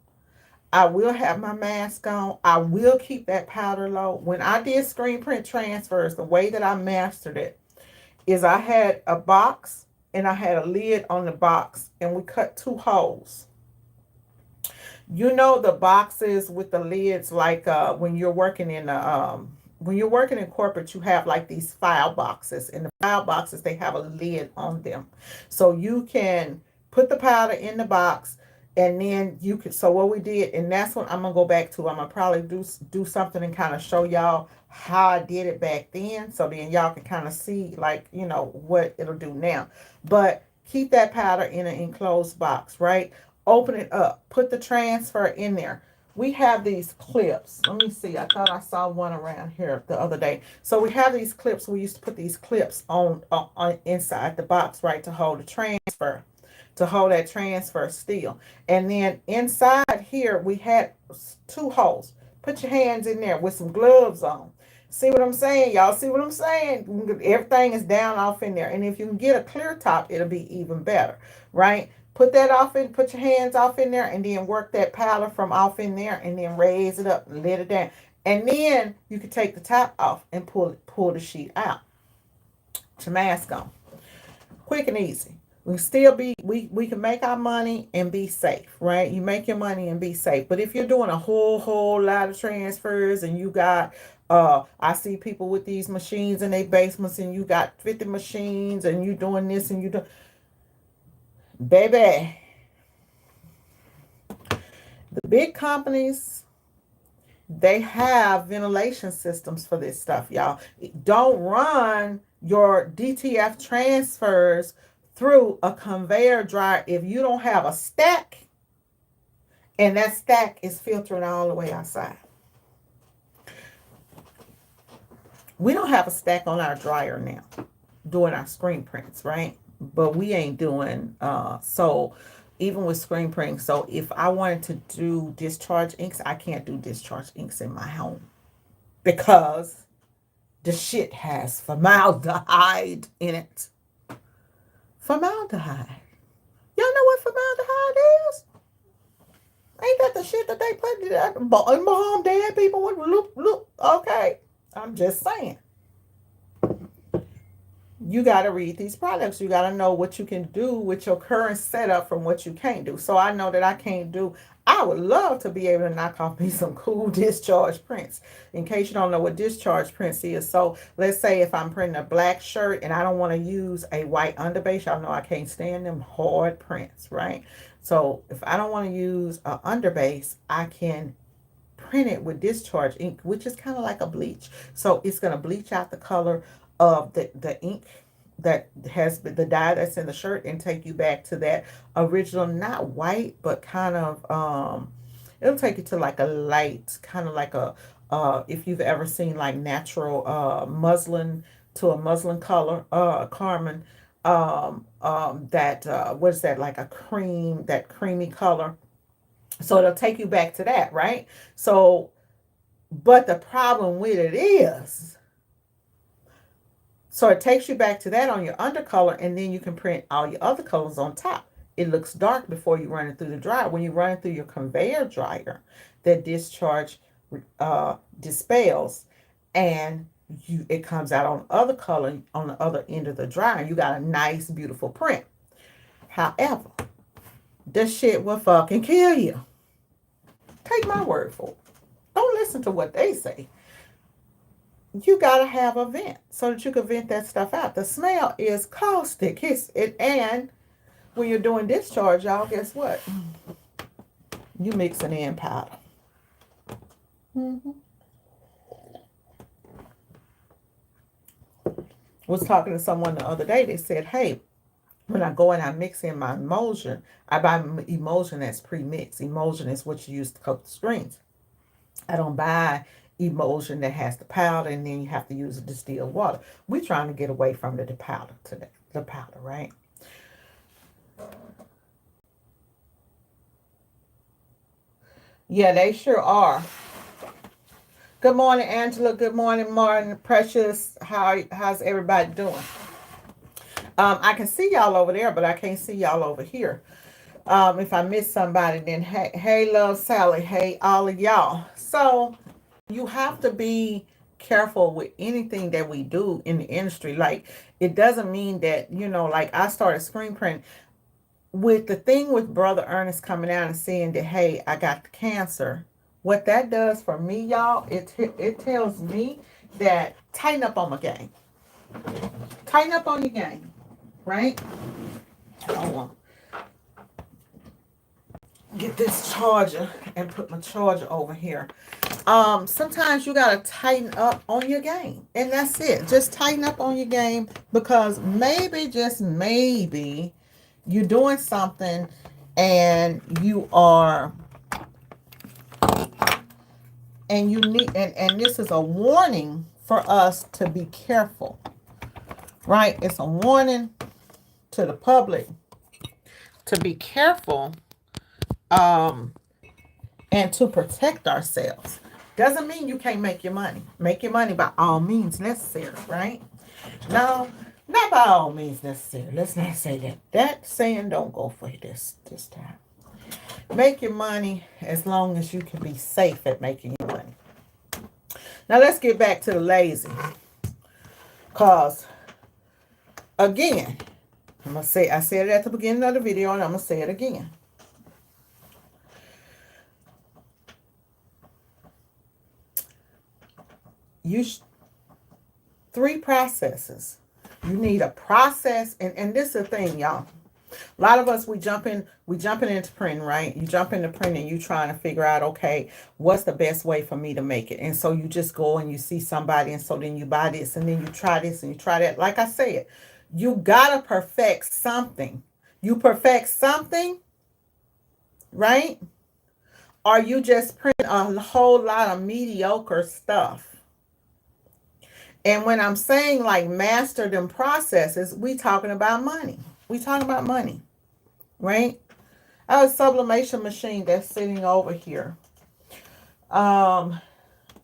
I will have my mask on. I will keep that powder low. When I did screen print transfers, the way that I mastered it is I had a box and I had a lid on the box, and we cut 2 holes. You know the boxes with the lids, like when you're working in corporate, you have like these file boxes. In the file boxes, they have a lid on them, so you can put the powder in the box, and then you can. So what we did, and that's what I'm gonna go back to. I'm gonna probably do something and kind of show y'all how I did it back then, so then y'all can kind of see, like, you know, what it'll do now. But keep that powder in an enclosed box, right? Open it up, put the transfer in there. We have these clips. Let me see. I thought I saw one around here the other day. So we have these clips. We used to put these clips on inside the box, right, to hold the transfer, to hold that transfer still. And then inside here, we had 2 holes. Put your hands in there with some gloves on. See what I'm saying? Y'all see what I'm saying? Everything is down off in there. And if you can get a clear top, it'll be even better, right? Put that off in, put your hands off in there, and then work that powder from off in there, and then raise it up and let it down. And then you can take the top off and pull the sheet out. Put your mask on. Quick and easy. We still be we can make our money and be safe, right? You make your money and be safe. But if you're doing a whole lot of transfers, and you got I see people with these machines in their basements, and you got 50 machines, and you doing this and you do, baby, the big companies, They have ventilation systems for this stuff, y'all. Don't run your DTF transfers through a conveyor dryer if you don't have a stack and that stack is filtering all the way outside. We don't have a stack on our dryer now doing our screen prints, right? But we ain't doing so even with screen printing. So if I wanted to do discharge inks, I can't do discharge inks in my home because the shit has formaldehyde in it. Formaldehyde. Y'all know what formaldehyde is? Ain't that the shit that they put in mom, dad, people with loop? Okay. I'm just saying. You got to read these products. You got to know what you can do with your current setup from what you can't do. So I know that I can't do. I would love to be able to knock off me some cool discharge prints. In case you don't know what discharge prints is. So let's say if I'm printing a black shirt and I don't want to use a white underbase. Y'all know I can't stand them hard prints, right? So if I don't want to use an underbase, I can print it with discharge ink, which is kind of like a bleach. So it's going to bleach out the color of the ink that has the dye that's in the shirt and take you back to that original, not white, but kind of it'll take you to like a light, kind of like a if you've ever seen like natural muslin to a muslin color, carmine, that what is that, like a cream, that creamy color. So it'll take you back to that, right? So, but the problem with it is, so it takes you back to that on your undercolor, and then you can print all your other colors on top. It looks dark before you run it through the dryer. When you run it through your conveyor dryer, that discharge dispels, and it comes out on other color on the other end of the dryer. You got a nice, beautiful print. However, this shit will fucking kill you. Take my word for it. Don't listen to what they say. You gotta have a vent so that you can vent that stuff out. The smell is caustic. And when you're doing discharge, y'all, guess what? You mixing in powder. Was talking to someone the other day. They said, "Hey, when I go and I mix in my emulsion, I buy emulsion that's pre-mixed. Emulsion is what you use to coat the screens. I don't buy emulsion that has the powder and then you have to use the distilled water. We're trying to get away from the powder today. The powder, right? Yeah, they sure are. Good morning, Angela. Good morning, Martin. Precious. How's everybody doing? I can see y'all over there, but I can't see y'all over here. If I miss somebody, then hey, love Sally. Hey, all of y'all. So you have to be careful with anything that we do in the industry. Like, it doesn't mean that, like I started screen print with the thing with Brother Ernest coming out and saying that, hey, I got the cancer. What that does for me, y'all, it tells me that tighten up on my game. Tighten up on your game, right? Hold on. Get this charger and put my charger over here. Sometimes you gotta tighten up on your game, and that's it. Just tighten up on your game, because maybe, just maybe, you're doing something and you are, and you need, and this is a warning for us to be careful, right? It's a warning to the public to be careful, and to protect ourselves. Doesn't mean you can't make your money. Make your money by all means necessary, right? No, not by all means necessary. Let's not say that. That saying don't go for this time. Make your money as long as you can be safe at making your money. Now let's get back to the lazy. Cause again, I said it at the beginning of the video, and I'm gonna say it again. Three processes. You need a process, and this is the thing, y'all. A lot of us, we jumping into printing, right? You jump into printing, you trying to figure out, okay, what's the best way for me to make it? And so you just go and you see somebody, and so then you buy this, and then you try this and you try that. Like I said, you gotta perfect something. You perfect something, right? Or you just print a whole lot of mediocre stuff. And when I'm saying like master them processes, we talking about money. We talking about money, right? I have a sublimation machine that's sitting over here.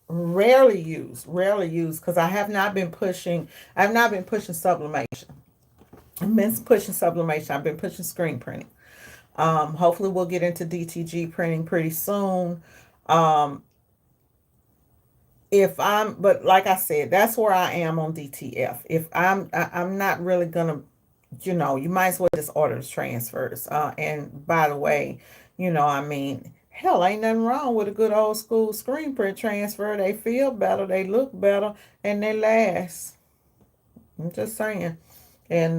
Rarely used because I've not been pushing sublimation. I've been pushing sublimation. I've been pushing screen printing. Hopefully we'll get into DTG printing pretty soon. But like I said, that's where I am on DTF. I'm not really gonna, you might as well just order the transfers. And by the way, I mean, hell, ain't nothing wrong with a good old school screen print transfer. They feel better, they look better, and they last. I'm just saying. And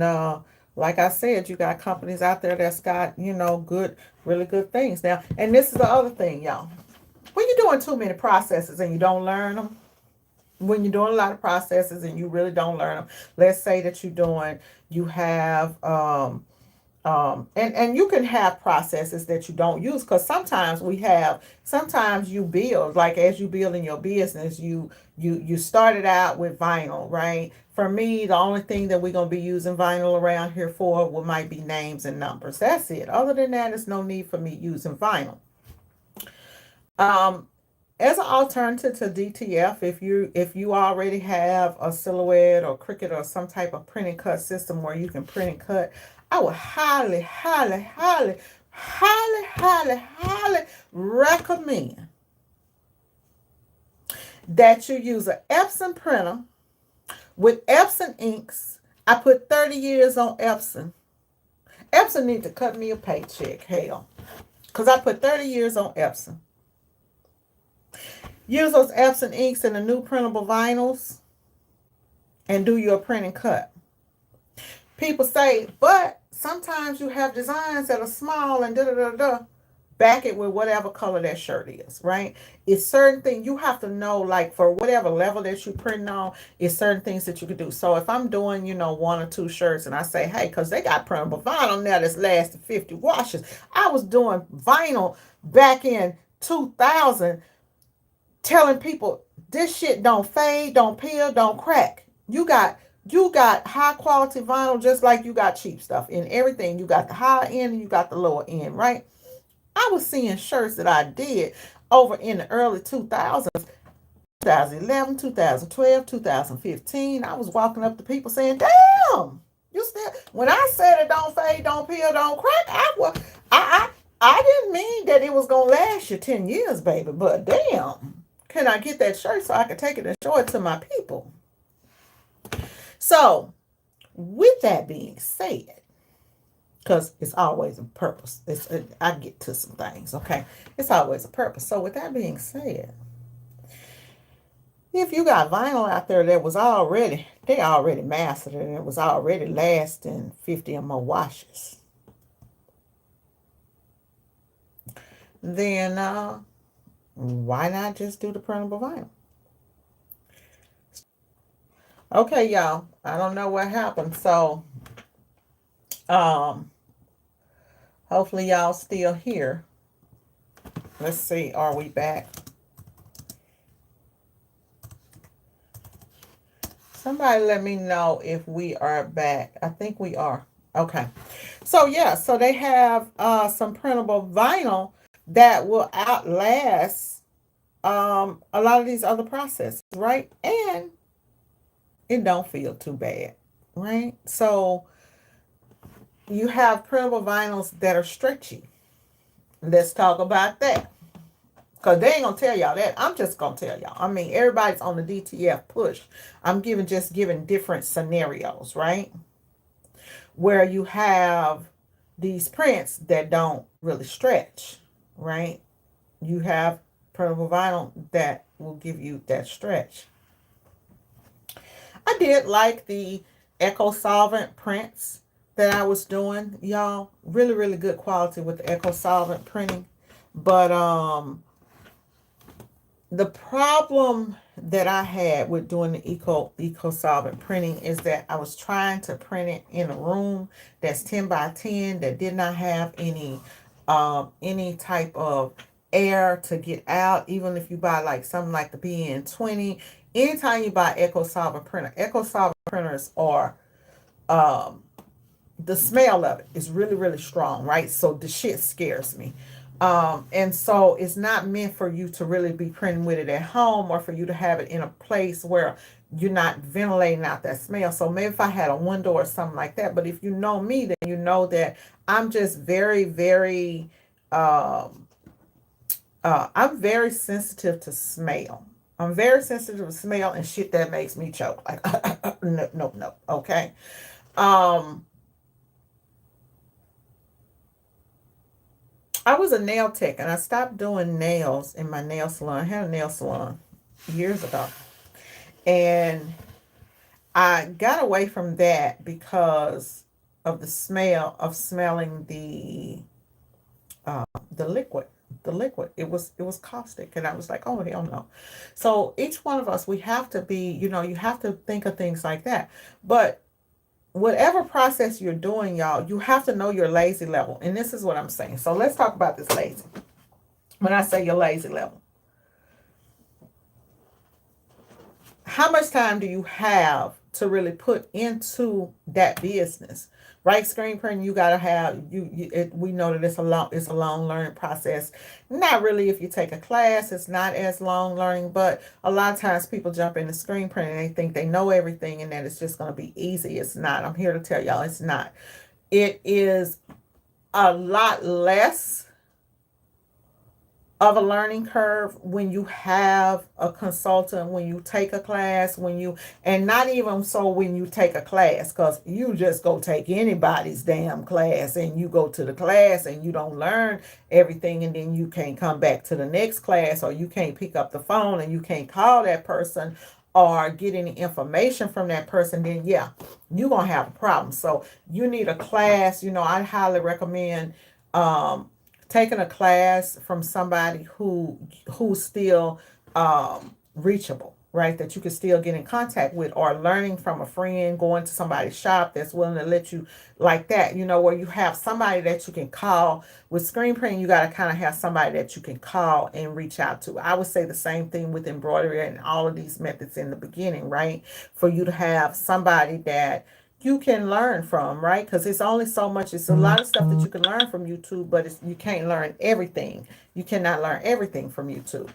like I said, you got companies out there that's got, really good things now. And this is the other thing, y'all. When you're doing too many processes and you don't learn them, when you're doing a lot of processes and you really don't learn them, let's say that you have, and you can have processes that you don't use, because sometimes you build, like as you build in your business, you started out with vinyl, right? For me, the only thing that we're going to be using vinyl around here for might be names and numbers. That's it. Other than that, there's no need for me using vinyl. As an alternative to DTF, if you already have a Silhouette or Cricut or some type of print and cut system where you can print and cut, I would highly, highly, highly, highly, highly, highly recommend that you use an Epson printer with Epson inks. I put 30 years on Epson. Epson need to cut me a paycheck, hell, because I put 30 years on Epson. Use those Epson inks and the new printable vinyls and do your print and cut. People say, but sometimes you have designs that are small and da-da-da-da. Back it with whatever color that shirt is, right? It's certain things you have to know, like for whatever level that you print on, it's certain things that you can do. So if I'm doing, one or two shirts and I say, hey, because they got printable vinyl now that's lasted 50 washes. I was doing vinyl back in 2000 telling people this shit don't fade, don't peel, don't crack. You got high quality vinyl just like you got cheap stuff in everything. You got the high end and you got the lower end, right? I was seeing shirts that I did over in the early 2000s, 2011, 2012, 2015. I was walking up to people saying, damn, you still, when I said it don't fade, don't peel, don't crack, I didn't mean that it was going to last you 10 years, baby, but damn, can I get that shirt so I can take it and show it to my people? So, with that being said, because it's always a purpose. I get to some things, okay? It's always a purpose. So with that being said, if you got vinyl out there that they already mastered it and it was already lasting 50 or more washes, then why not just do the printable vinyl? Okay, y'all. I don't know what happened. So, hopefully y'all still here. Let's see. Are we back? Somebody let me know if we are back. I think we are. Okay. So, yeah. So, they have some printable vinyl that will outlast a lot of these other processes, right? And it don't feel too bad, right? So, you have printable vinyls that are stretchy. Let's talk about that. Because they ain't going to tell y'all that. I'm just going to tell y'all. I mean, everybody's on the DTF push. I'm just giving different scenarios, right? Where you have these prints that don't really stretch, right? You have printable vinyl that will give you that stretch. I did like the Eco Solvent prints that I was doing, y'all. Really, really good quality with the Eco Solvent printing. But the problem that I had with doing the eco solvent printing is that I was trying to print it in a room that's 10 by 10 that did not have any type of air to get out. Even if you buy like something like the BN20, anytime you buy eco solvent printers are um the smell of it is really, really strong, right? So the shit scares me. And so it's not meant for you to really be printing with it at home or for you to have it in a place where you're not ventilating out that smell. So maybe if I had a window or something like that, but if you know me, then you know that I'm just very, very, um, I'm very sensitive to smell. I'm very sensitive to smell and shit that makes me choke. Like, no, no, no. Okay. Um, I was a nail tech and I stopped doing nails in my nail salon. I had a nail salon years ago. And I got away from that because of the smell of smelling uh, the liquid. The liquid. It was caustic. And I was like, oh hell no. So each one of us, we have to be, you have to think of things like that. But whatever process you're doing, y'all, you have to know your lazy level. And this is what I'm saying. So let's talk about this lazy. When I say your lazy level, how much time do you have to really put into that business? Right, screen printing, you gotta have we know that it's a long learning process. Not really if you take a class, it's not as long learning, but a lot of times people jump into screen printing and they think they know everything and that it's just gonna be easy. It's not. I'm here to tell y'all it's not. It is a lot less of a learning curve when you have a consultant, when you take a class, and not even so when you take a class, because you just go take anybody's damn class and you go to the class and you don't learn everything, and then you can't come back to the next class, or you can't pick up the phone and you can't call that person or get any information from that person, then yeah, you're going to have a problem. So you need a class. I highly recommend um, taking a class from somebody who's still reachable, right? That you can still get in contact with, or learning from a friend, going to somebody's shop that's willing to let you, like that, where you have somebody that you can call. With screen printing, you got to kind of have somebody that you can call and reach out to. I would say the same thing with embroidery and all of these methods in the beginning, right? For you to have somebody that you can learn from, right? Because it's only so much. It's a lot of stuff that you can learn from YouTube, but you can't learn everything. You cannot learn everything from YouTube,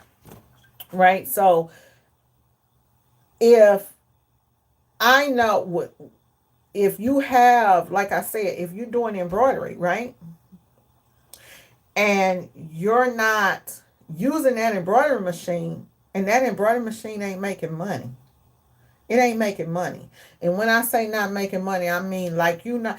right? So if I know what, if you have, like I said, if you're doing embroidery, right, and you're not using that embroidery machine, and that embroidery machine ain't making money, it ain't making money. And when I say not making money, I mean like you not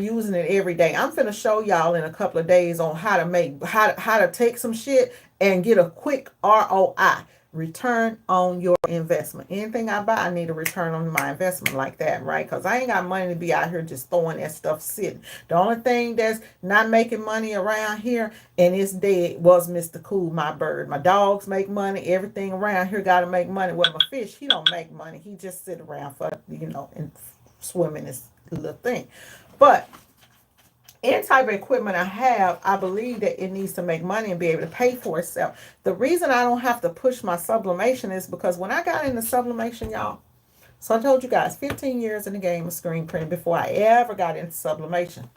using it every day. I'm finna show y'all in a couple of days on how to take some shit and get a quick ROI, return on your investment. Anything I buy, I need a return on my investment like that, right? Because I ain't got money to be out here just throwing that stuff sitting. The only thing that's not making money around here and it's dead was Mr. Cool, my bird. My dogs make money. Everything around here got to make money. Well, my fish, he don't make money. He just sit around for, and swim in this little thing. But any type of equipment I have, I believe that it needs to make money and be able to pay for itself. The reason I don't have to push my sublimation is because when I got into sublimation, y'all, so I told you guys, 15 years in the game of screen printing before I ever got into sublimation.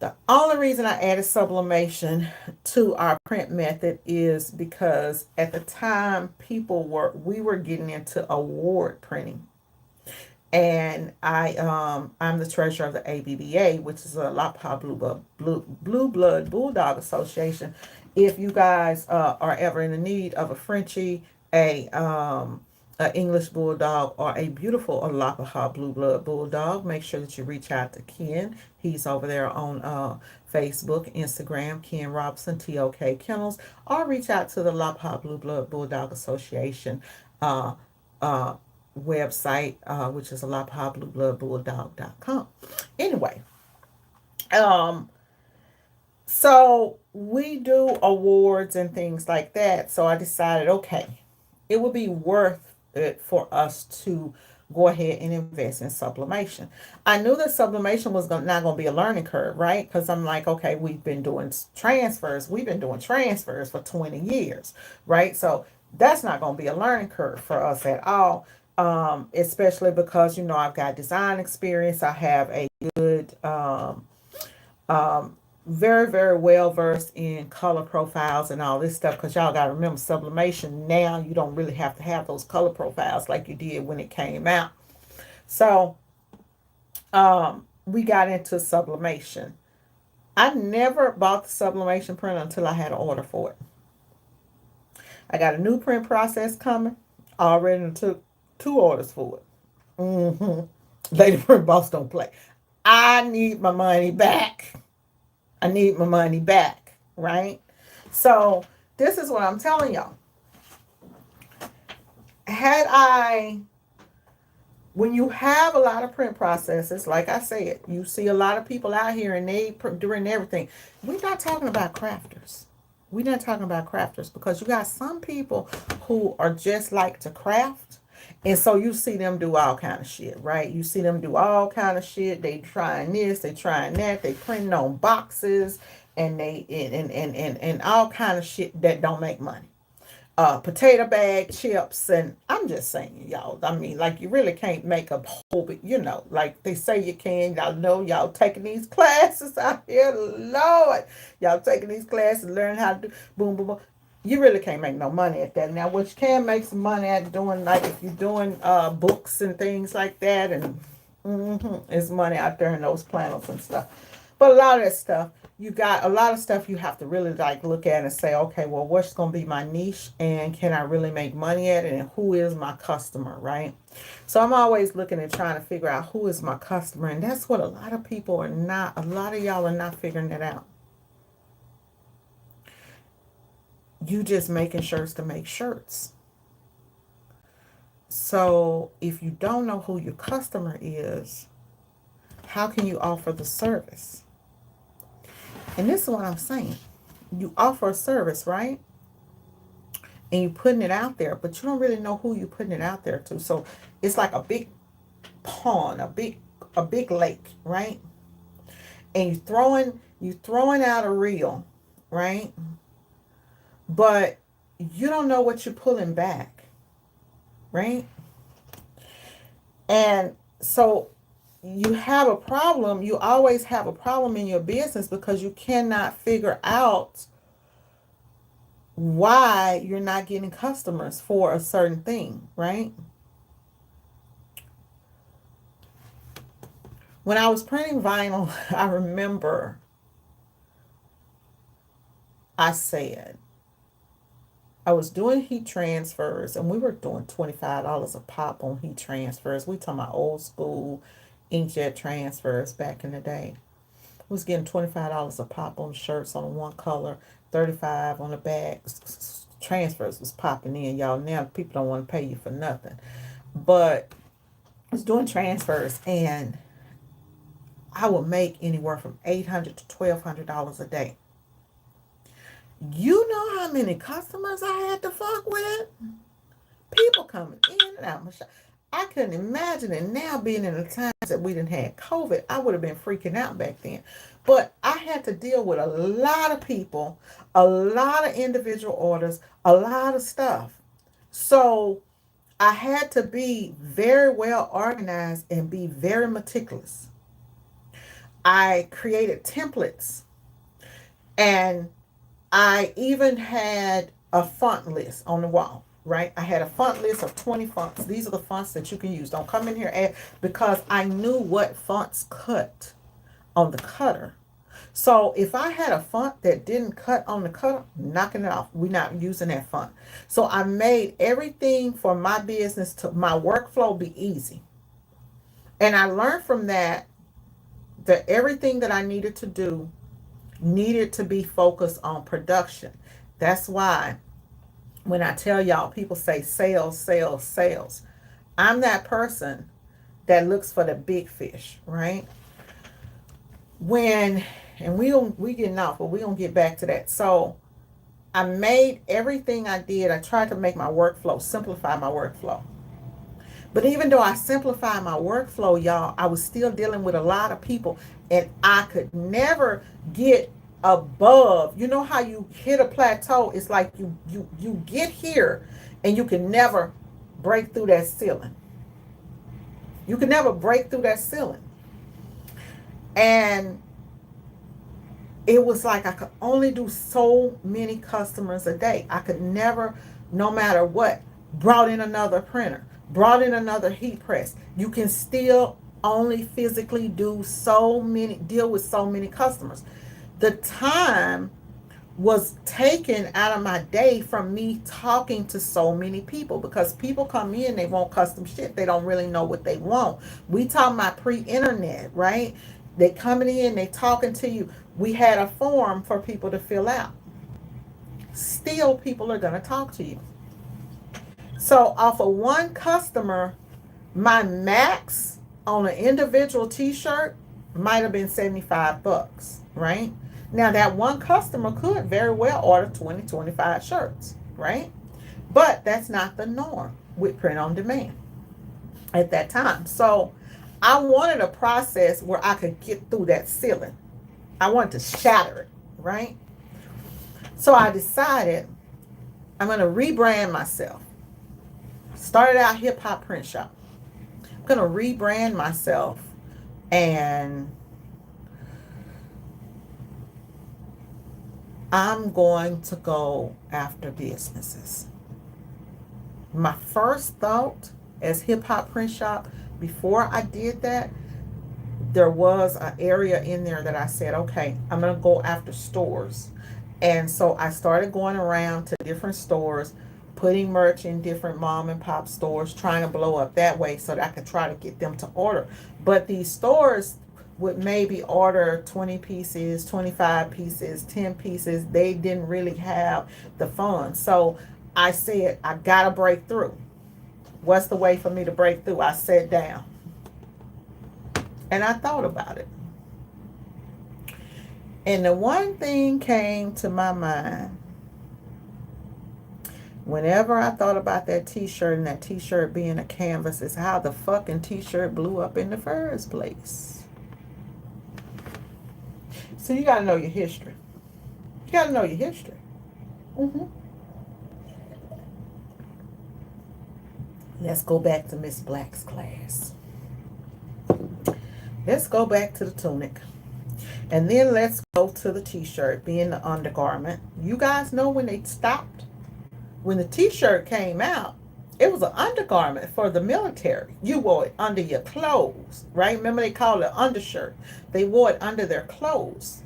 The only reason I added sublimation to our print method is because at the time we were getting into award printing. And I'm the treasurer of the ABBA, which is a Lapa Blue Blood Bulldog Association. If you guys are ever in the need of a Frenchie, a English Bulldog, or a beautiful Lapa Blue Blood Bulldog, make sure that you reach out to Ken. He's over there on Facebook, Instagram, Ken Robinson, TOK Kennels, or reach out to the Lapa Blue Blood Bulldog Association. Uh, uh, website, which is alapahbluebloodbulldog.com. Anyway, um, so we do awards and things like that. So I decided, okay, it would be worth it for us to go ahead and invest in sublimation. I knew that sublimation was not going to be a learning curve, right? Because I'm like, okay, we've been doing transfers. We've been doing transfers for 20 years, right? So that's not going to be a learning curve for us at all. Especially because, I've got design experience. I have a good, um, very, very well versed in color profiles and all this stuff, because y'all got to remember, sublimation now, you don't really have to have those color profiles like you did when it came out. So we got into sublimation. I never bought the sublimation printer until I had an order for it. I got a new print process coming. I already took 2 orders for it. Lady Print Boss don't play. I need my money back. I need my money back, right? So this is what I'm telling y'all. When you have a lot of print processes, like I said, you see a lot of people out here and they doing everything. We're not talking about crafters. We're not talking about crafters, because you got some people who are just like to craft. And so you see them do all kind of shit, right? You see them do all kind of shit. They trying this, they trying that, they printing on boxes, and they and all kind of shit that don't make money. Potato bag chips, and I'm just saying, y'all, I mean, like, you really can't make a whole, like they say you can. Y'all know, y'all taking these classes out here, Lord, y'all taking these classes, learning how to do boom, boom, boom. You really can't make no money at that. Now, what you can make some money at doing, like if you're doing books and things like that, and there's money out there in those planners and stuff. But a lot of that stuff, you got a lot of stuff you have to really like look at and say, okay, well, what's going to be my niche, and can I really make money at it, and who is my customer, right? So I'm always looking and trying to figure out who is my customer, and that's what a lot of people are not, a lot of y'all are not figuring it out. You just making shirts to make shirts. So if you don't know who your customer is, how can you offer the service? And this is what I'm saying. You offer a service, right? And you're putting it out there, but you don't really know who you're putting it out there to. So it's like a big pond, a big lake, right? And you throwing out a reel, right? But you don't know what you're pulling back, right? And so you have a problem. You always have a problem in your business because you cannot figure out why you're not getting customers for a certain thing, right? When I was printing vinyl, I remember I said, I was doing heat transfers, and we were doing $25 a pop on heat transfers. We talking about old school inkjet transfers back in the day. We was getting $25 a pop on shirts on one color, 35 on the back. Transfers was popping in, y'all. Now people don't want to pay you for nothing. But I was doing transfers, and I would make anywhere from $800 to $1,200 a day. You know how many customers I had to fuck with? People coming in and out my shop. I couldn't imagine it now, being in the times that we didn't have COVID. I would have been freaking out back then. But I had to deal with a lot of people, a lot of individual orders, a lot of stuff. So I had to be very well organized and be very meticulous. I created templates, and I even had a font list on the wall, right? I had a font list of 20 fonts. These are the fonts that you can use. Don't come in here because I knew what fonts cut on the cutter. So if I had a font that didn't cut on the cutter, knocking it off. We're not using that font. So I made everything for my business to my workflow be easy. And I learned from that everything that I needed to do needed to be focused on production. That's why when I tell y'all, people say sales, sales, sales. I'm that person that looks for the big fish, right? When, and we getting off, but we gonna get back to that. So I made everything I did. I tried to make my workflow, simplify my workflow. But even though I simplified my workflow, y'all, I was still dealing with a lot of people, and I could never get above. You know how you hit a plateau? It's like you get here, and you can never break through that ceiling. You can never break through that ceiling. And it was like I could only do so many customers a day. I could never, no matter what, brought in another printer, brought in another heat press. You can still only physically do so many, deal with so many customers. The time was taken out of my day from me talking to so many people, because people come in, they want custom shit. They don't really know what they want. We talking about pre-internet, right? They coming in, they talking to you. We had a form for people to fill out. Still, people are going to talk to you. So off of one customer, my max on an individual t-shirt might have been $75, right? Now that one customer could very well order 20, 25 shirts, right? But that's not the norm with print on demand at that time. So I wanted a process where I could get through that ceiling. I wanted to shatter it, right? So I decided I'm going to rebrand myself. Started out Hip Hop Print Shop. I'm going to rebrand myself, and I'm going to go after businesses. My first thought as Hip Hop Print Shop, before I did that, there was an area in there that I said, okay, I'm going to go after stores. And so I started going around to different stores, putting merch in different mom and pop stores, trying to blow up that way so that I could try to get them to order. But these stores would maybe order 20 pieces, 25 pieces, 10 pieces. They didn't really have the funds. So I said, I got to break through. What's the way for me to break through? I sat down and I thought about it. And the one thing came to my mind whenever I thought about that t-shirt, and that t-shirt being a canvas, is how the fucking t-shirt blew up in the first place. So you got to know your history. You got to know your history. Let's go back to Miss Black's class. Let's go back to the tunic. And then let's go to the t-shirt being the undergarment. You guys know when they stopped? When the t-shirt came out, it was an undergarment for the military. You wore it under your clothes, right? Remember, they called it undershirt. They wore it under their clothes.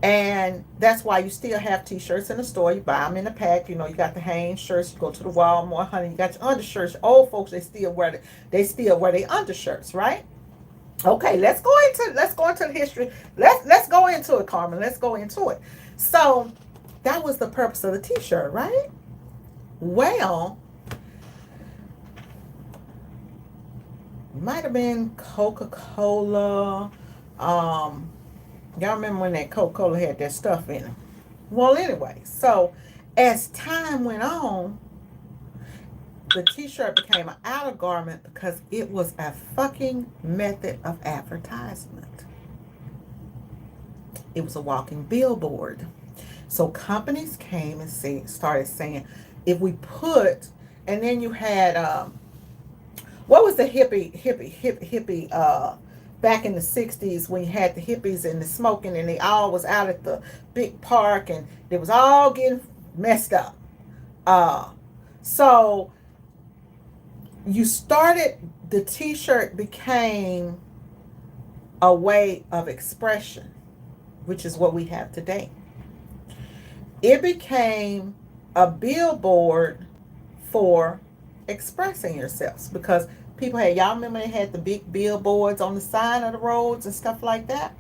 And that's why you still have t-shirts in the store. You buy them in a pack. You know, you got the Hanes shirts. You go to the Walmart, honey. You got your undershirts. Old folks, they still wear their undershirts, right? Okay, let's go into the history. Let's go into it, Carmen. Let's go into it. So that was the purpose of the t-shirt, right? Well, might have been Coca-Cola. Y'all remember when that Coca-Cola had that stuff in it? Well, anyway, so as time went on, the t-shirt became an outer garment because it was a fucking method of advertisement. It was a walking billboard. So companies came and started saying, if we put, and then you had, what was the hippie, back in the 60s when you had the hippies and the smoking and they all was out at the big park and they was all getting messed up. So you started, the t-shirt became a way of expression, which is what we have today. It became a billboard for expressing yourselves, because people had, y'all remember they had the big billboards on the side of the roads and stuff like that?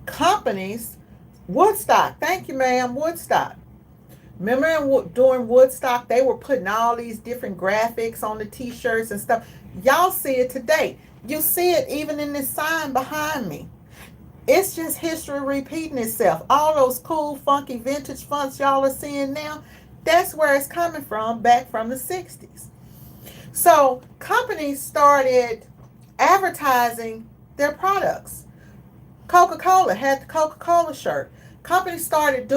Companies, Woodstock, thank you, ma'am, Woodstock. Remember during Woodstock, they were putting all these different graphics on the t-shirts and stuff. Y'all see it today. You see it even in this sign behind me. It's just history repeating itself. All those cool, funky, vintage fonts y'all are seeing now, that's where it's coming from, back from the 60s. So companies started advertising their products. Coca-Cola had the Coca-Cola shirt. Companies started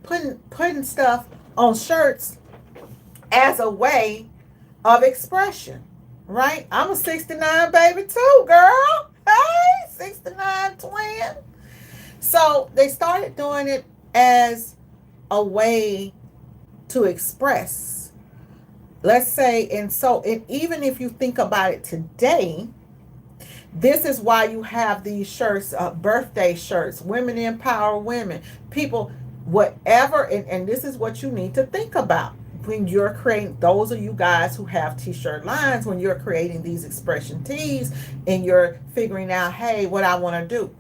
putting stuff on shirts as a way of expression, right? I'm a 69 baby too, girl. Hey, 69 twin. So they started doing it as a way to express. Let's say, and even if you think about it today, this is why you have these shirts, birthday shirts, women empower women, people, whatever. And this is what you need to think about when you're creating, those of you guys who have t-shirt lines, when you're creating these expression tees and you're figuring out, hey, what I want to do.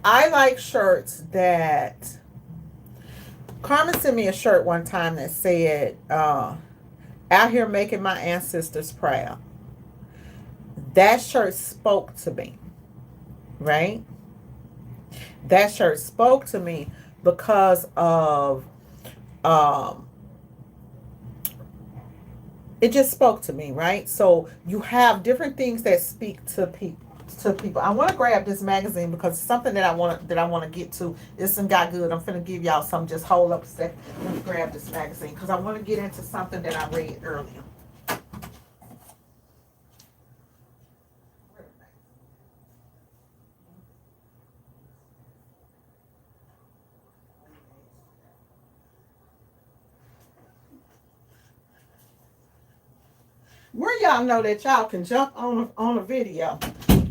I like shirts that, Carmen sent me a shirt one time that said, out here making my ancestors proud. That shirt spoke to me, right? That shirt spoke to me because of, it just spoke to me, right? So you have different things that speak to people. I want to grab this magazine because it's something that I want to get to. This one got good. I'm finna give y'all some. Just hold up a second. Let me grab this magazine because I want to get into something that I read earlier. Where y'all know that y'all can jump on a video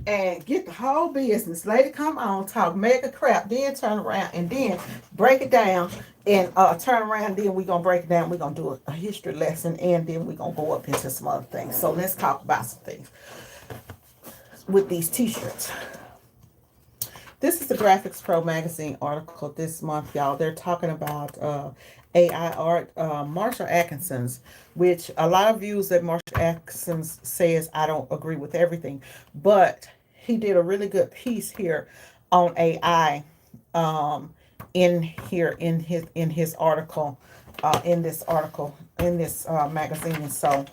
and get the whole business. Lady, come on, talk mega crap, then turn around and then break it down and turn around. Then we're going to break it down. We're going to do a history lesson and then we're going to go up into some other things. So let's talk about some things with these t-shirts. This is the Graphics Pro magazine article this month, y'all. They're talking about AI art. Marshall Atkinson's, which a lot of views that Marshall Atkinson says I don't agree with everything, but he did a really good piece here on AI in his article, in this magazine. So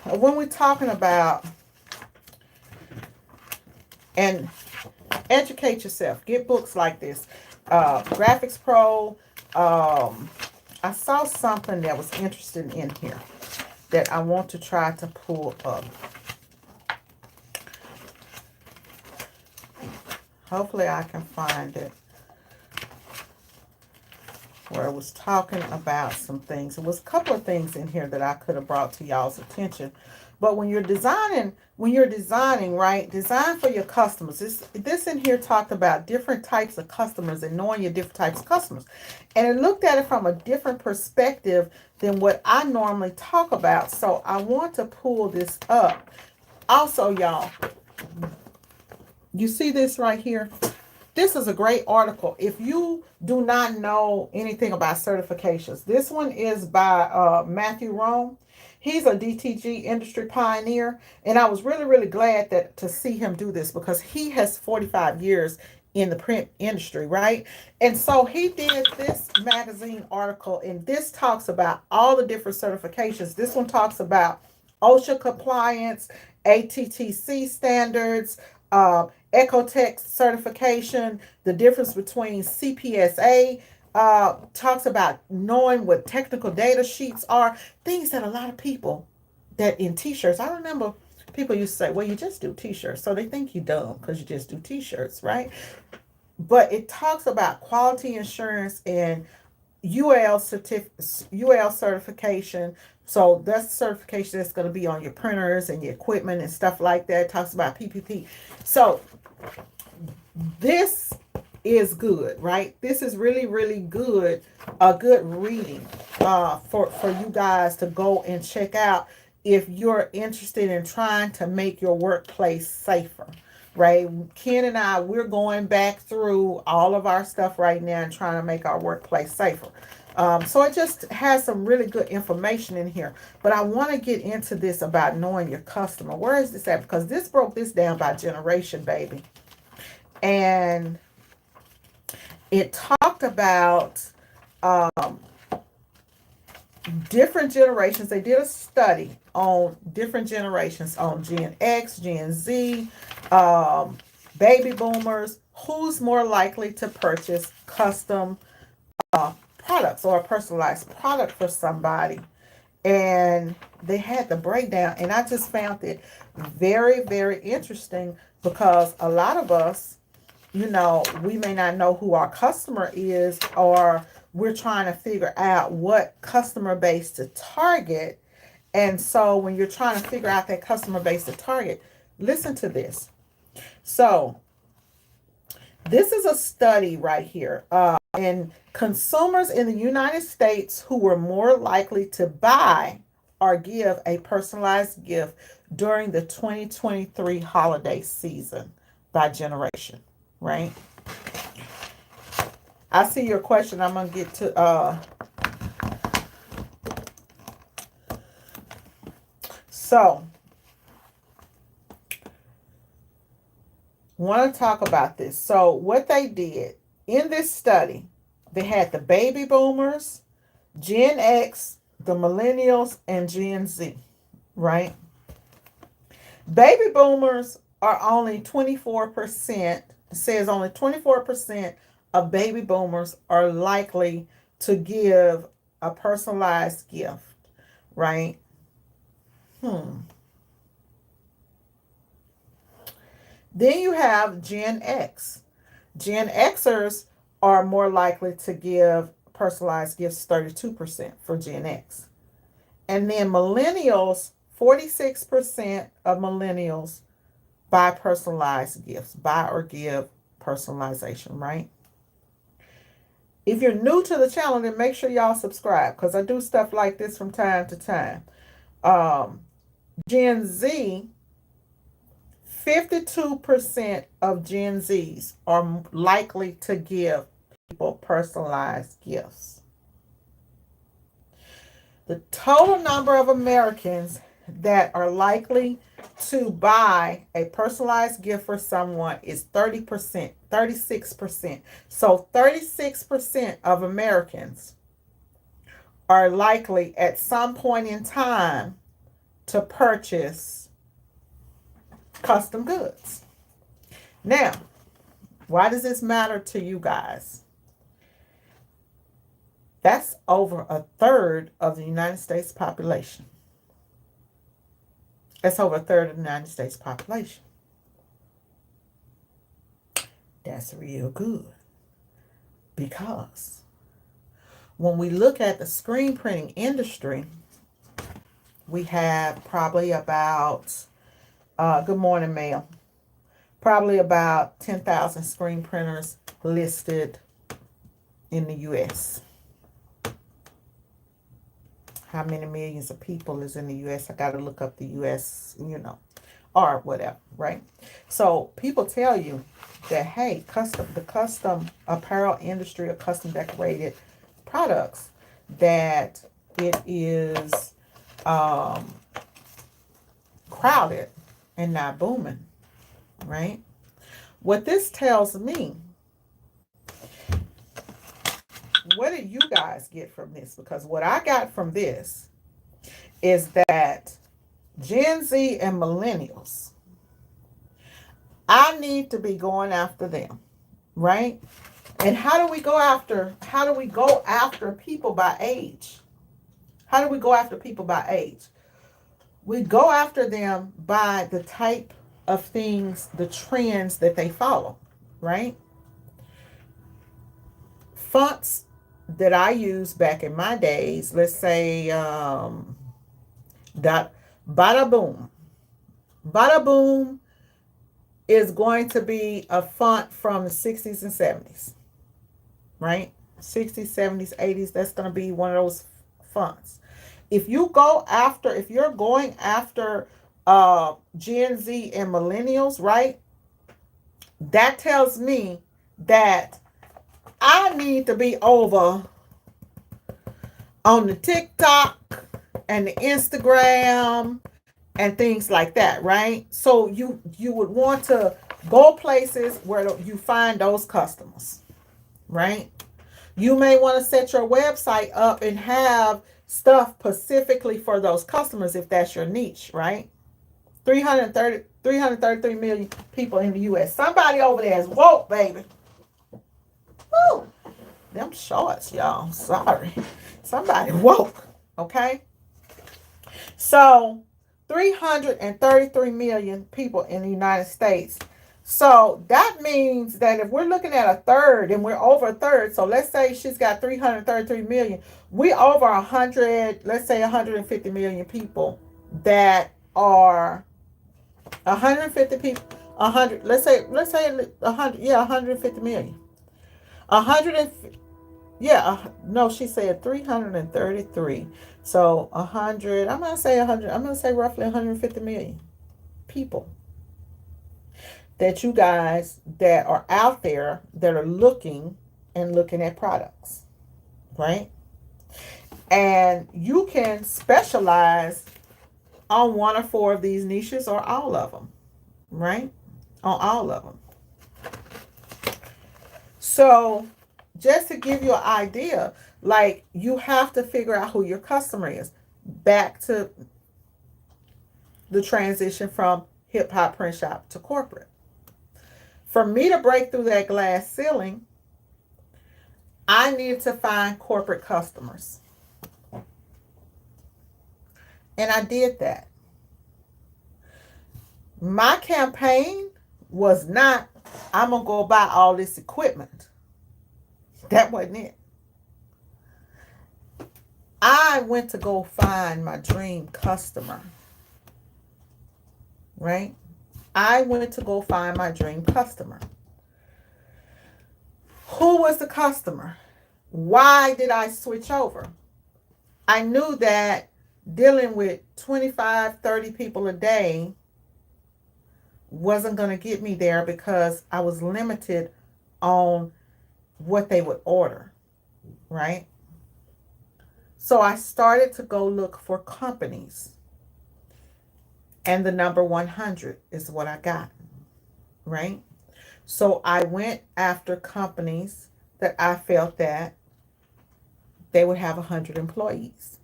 when we're talking about, and educate yourself, get books like this, Graphics Pro. I saw something that was interesting in here that I want to try to pull up. Hopefully I can find it, where it was talking about some things. It was a couple of things in here that I could have brought to y'all's attention. But when you're designing, right, design for your customers. This in here talked about different types of customers and knowing your different types of customers. And it looked at it from a different perspective than what I normally talk about. So I want to pull this up. Also, y'all, you see this right here? This is a great article. If you do not know anything about certifications, this one is by Matthew Rome. He's a DTG industry pioneer, and I was really, really glad to see him do this because he has 45 years in the print industry, right? And so he did this magazine article, and this talks about all the different certifications. This one talks about OSHA compliance, ATTC standards, Ecotech certification, the difference between CPSA, talks about knowing what technical data sheets are, things that a lot of people that in t-shirts, I remember people used to say, well, you just do t-shirts. So they think you dumb because you just do t-shirts, right? But it talks about quality assurance and UL certification. So that's certification that's going to be on your printers and your equipment and stuff like that. It talks about PPP. So this is good, right? This is really, really good, a good reading for you guys to go and check out if you're interested in trying to make your workplace safer. right? Ken and I, we're going back through all of our stuff right now and trying to make our workplace safer. So it just has some really good information in here. But I want to get into this about knowing your customer. Where is this at? Because this broke this down by generation, baby. And it talked about different generations. They did a study on different generations, on Gen X, Gen Z, baby boomers, who's more likely to purchase custom products or a personalized product for somebody. And they had the breakdown, and I just found it very, very interesting, because a lot of us, we may not know who our customer is, or we're trying to figure out what customer base to target. And so when you're trying to figure out that customer base to target, listen to this. So this is a study right here. And consumers in the United States who were more likely to buy or give a personalized gift during the 2023 holiday season by generation, right? I see your question. I'm going to get to so want to talk about this. So what they did in this study, they had the baby boomers, Gen X, the millennials, and Gen Z, right? Baby boomers are only 24%, says only 24% of baby boomers are likely to give a personalized gift, right? Then you have Gen X. Gen Xers are more likely to give personalized gifts, 32% for Gen X. And then millennials, 46% of millennials buy personalized gifts, buy or give personalization, right? If you're new to the channel, then make sure y'all subscribe, because I do stuff like this from time to time. Gen Z, 52% of Gen Zs are likely to give people personalized gifts. The total number of Americans that are likely to buy a personalized gift for someone is 30%, 36%. So 36% of Americans are likely at some point in time to purchase custom goods. Now, why does this matter to you guys? That's over a third of the United States population. That's over a third of the United States population. That's real good. Because when we look at the screen printing industry, we have probably about, good morning, Mail, probably about 10,000 screen printers listed in the U.S. How many millions of people is in the U.S.? I got to look up the U.S., or whatever, right? So people tell you that, hey, the custom apparel industry or custom decorated products, that it is crowded and not booming, right? What this tells me, what did you guys get from this? Because what I got from this is that Gen Z and millennials, I need to be going after them, right? And how do we go after people by age? How do we go after people by age? We go after them by the type of things, the trends that they follow, right? Fonts that I used back in my days, let's say Bada Boom. Bada Boom is going to be a font from the 60s and 70s, right? 60s, 70s, 80s, that's going to be one of those fonts. If you're going after Gen Z and millennials, right? that tells me that I need to be over on the TikTok and the Instagram and things like that, right? So you would want to go places where you find those customers, right? You may want to set your website up and have stuff specifically for those customers if that's your niche, right? 333 million people in the US. Somebody over there is woke, baby. Woo! Them shorts, y'all. Sorry. Somebody woke. Okay? So 333 million people in the United States. So that means that if we're looking at a third and we're over a third, so let's say she's got 333 million, we over 100, let's say 150 million people that are 150 people, 100, let's say 100, yeah, 150 million. 100, yeah, no, she said 333. So 100, I'm going to say 100, I'm going to say roughly 150 million people that you guys that are out there that are looking and looking at products, right? And you can specialize on one or four of these niches or all of them, right? On all of them. So just to give you an idea, like you have to figure out who your customer is. Back to the transition from hip hop print shop to corporate. For me to break through that glass ceiling, I needed to find corporate customers. And I did that. My campaign was not, I'm going to go buy all this equipment. That wasn't it. I went to go find my dream customer. Right? I went to go find my dream customer. Who was the customer? Why did I switch over? I knew that dealing with 25, 30 people a day wasn't going to get me there because I was limited on what they would order, right? So I started to go look for companies. And the number 100 is what I got, right? So I went after companies that I felt that they would have 100 employees.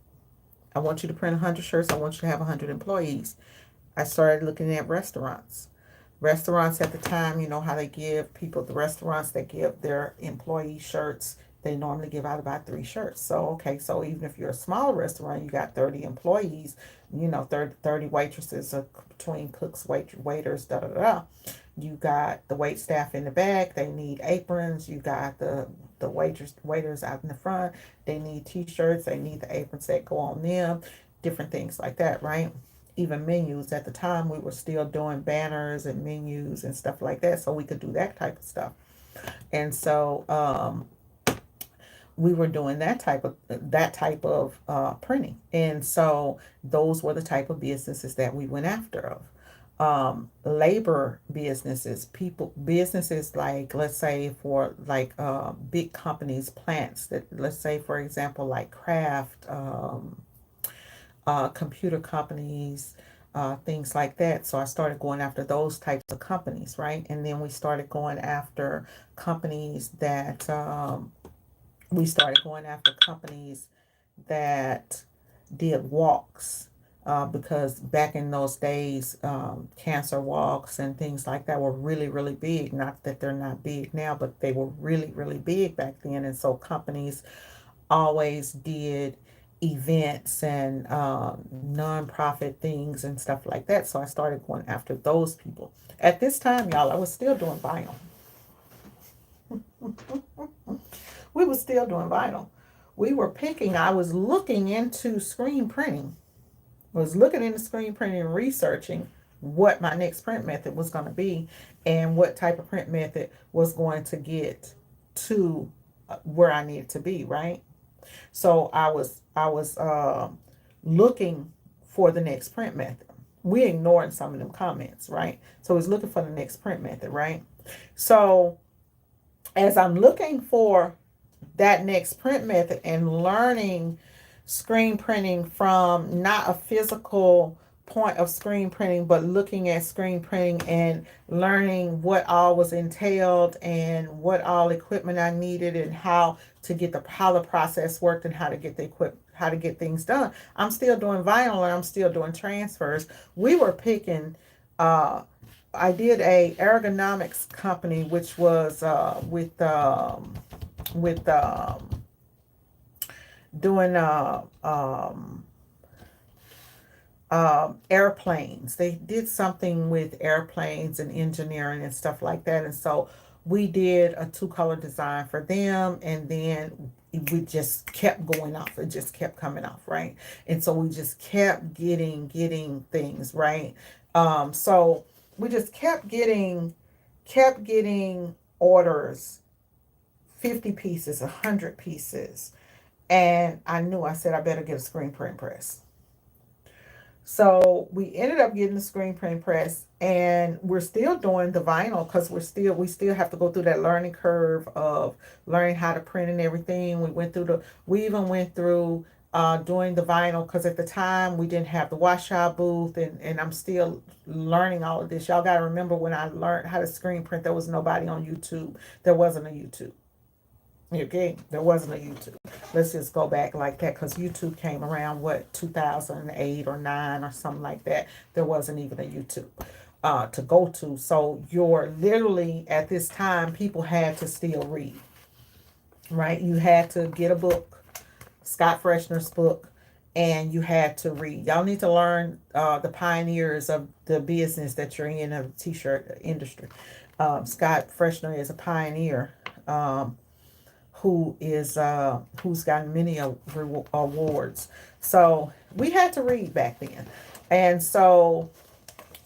I want you to print 100 shirts. I want you to have 100 employees. I started looking at restaurants. Restaurants at the time, you know how they give people, the restaurants that give their employee shirts, they normally give out about 3 shirts. So, okay, so even if you're a small restaurant, you got 30 employees, 30 waitresses between cooks, waiters, da da da. You got the wait staff in the back. They need aprons. You got the waiters out in the front. They need t-shirts. They need the aprons that go on them. Different things like that, right? Even menus. At the time, we were still doing banners and menus and stuff like that, so we could do that type of stuff. And so we were doing that type of printing, and so those were the type of businesses that we went after. Labor businesses, businesses like, let's say for like big companies, plants that, let's say for example, like craft, computer companies, things like that. So I started going after those types of companies, right? And then we started going after companies that did walks, because back in those days, cancer walks and things like that were really, really big. Not that they're not big now, but they were really, really big back then. And so companies always did events and nonprofit things and stuff like that. So I started going after those people. At this time, y'all, I was still doing vinyl. We were still doing vinyl. We were picking, I was looking into screen printing. Was looking into screen printing and researching what my next print method was going to be and what type of print method was going to get to where I needed to be, right? So I was looking for the next print method. We ignored some of them comments, right? So I was looking for the next print method, right? So as I'm looking for that next print method and learning screen printing from not a physical point of screen printing, but looking at screen printing and learning what all was entailed and what all equipment I needed and how the process worked and how to get the how to get things done. I'm still doing vinyl and I'm still doing transfers. We were picking uh I did a ergonomics company, which was with doing airplanes. They did something with airplanes and engineering and stuff like that. And so we did a two-color design for them, and then we just kept going off. It just kept coming off, right? And so we just kept getting things, right? So we just kept getting orders, 50 pieces, 100 pieces. And I said, I better get a screen print press. So we ended up getting the screen print press, and we're still doing the vinyl because we still have to go through that learning curve of learning how to print and everything. We even went through doing the vinyl because at the time we didn't have the washout booth, and I'm still learning all of this. Y'all got to remember, when I learned how to screen print, there was nobody on YouTube. There wasn't a YouTube. Okay, there wasn't a YouTube. Let's just go back like that because YouTube came around, what, 2008 or 9 or something like that. There wasn't even a YouTube to go to. So you're literally, at this time, people had to still read, right? You had to get a book, Scott Freshner's book, and you had to read. Y'all need to learn the pioneers of the business that you're in, of the t-shirt industry. Scott Freshner is a pioneer. Who's gotten many awards. So we had to read back then. And so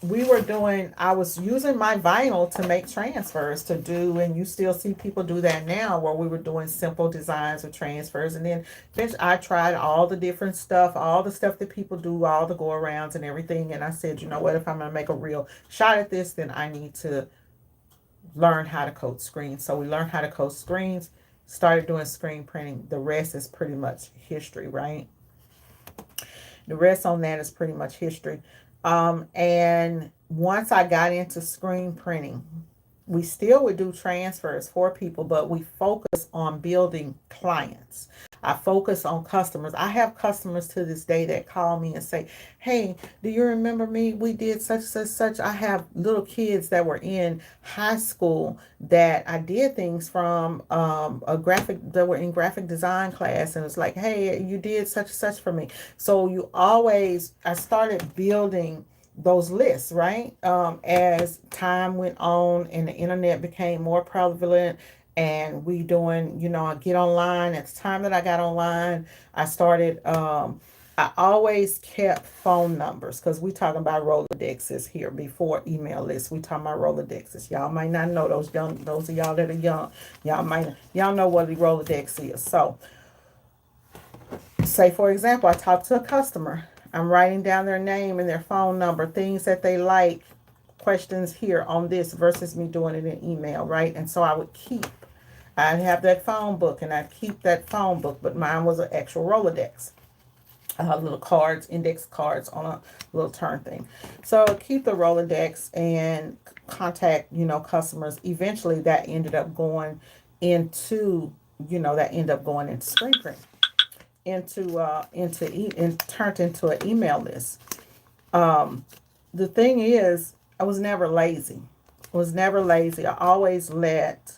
I was using my vinyl to make transfers to do, and you still see people do that now, where we were doing simple designs of transfers. And then eventually I tried all the different stuff, all the stuff that people do, all the go arounds and everything. And I said, you know what, if I'm going to make a real shot at this, then I need to learn how to coat screens. So we learned how to coat screens, started doing screen printing. The rest is pretty much history, right? The rest on that is pretty much history. And once I got into screen printing, we still would do transfers for people, but we focus on building clients. I focus on customers. I have customers to this day that call me and say, hey, do you remember me? We did such, such, such. I have little kids that were in high school that I did things from, that were in graphic design class. And it's like, hey, you did such, such for me. So I started building those lists, right? As time went on and the internet became more prevalent, and we doing, I get online. At the time that I got online, I always kept phone numbers, because we talking about Rolodexes here before email lists. We talking about Rolodexes. Y'all might not know, those of y'all that are young, y'all know what the Rolodex is. So say, for example, I talk to a customer. I'm writing down their name and their phone number, things that they like, questions here on this, versus me doing it in email, right? And so I'd have that phone book, and I'd keep that phone book, but mine was an actual Rolodex. Little cards, index cards on a little turn thing. So keep the Rolodex and contact, customers. Eventually that ended up going into, screen print, and turned into an email list. The thing is, I was never lazy. I always let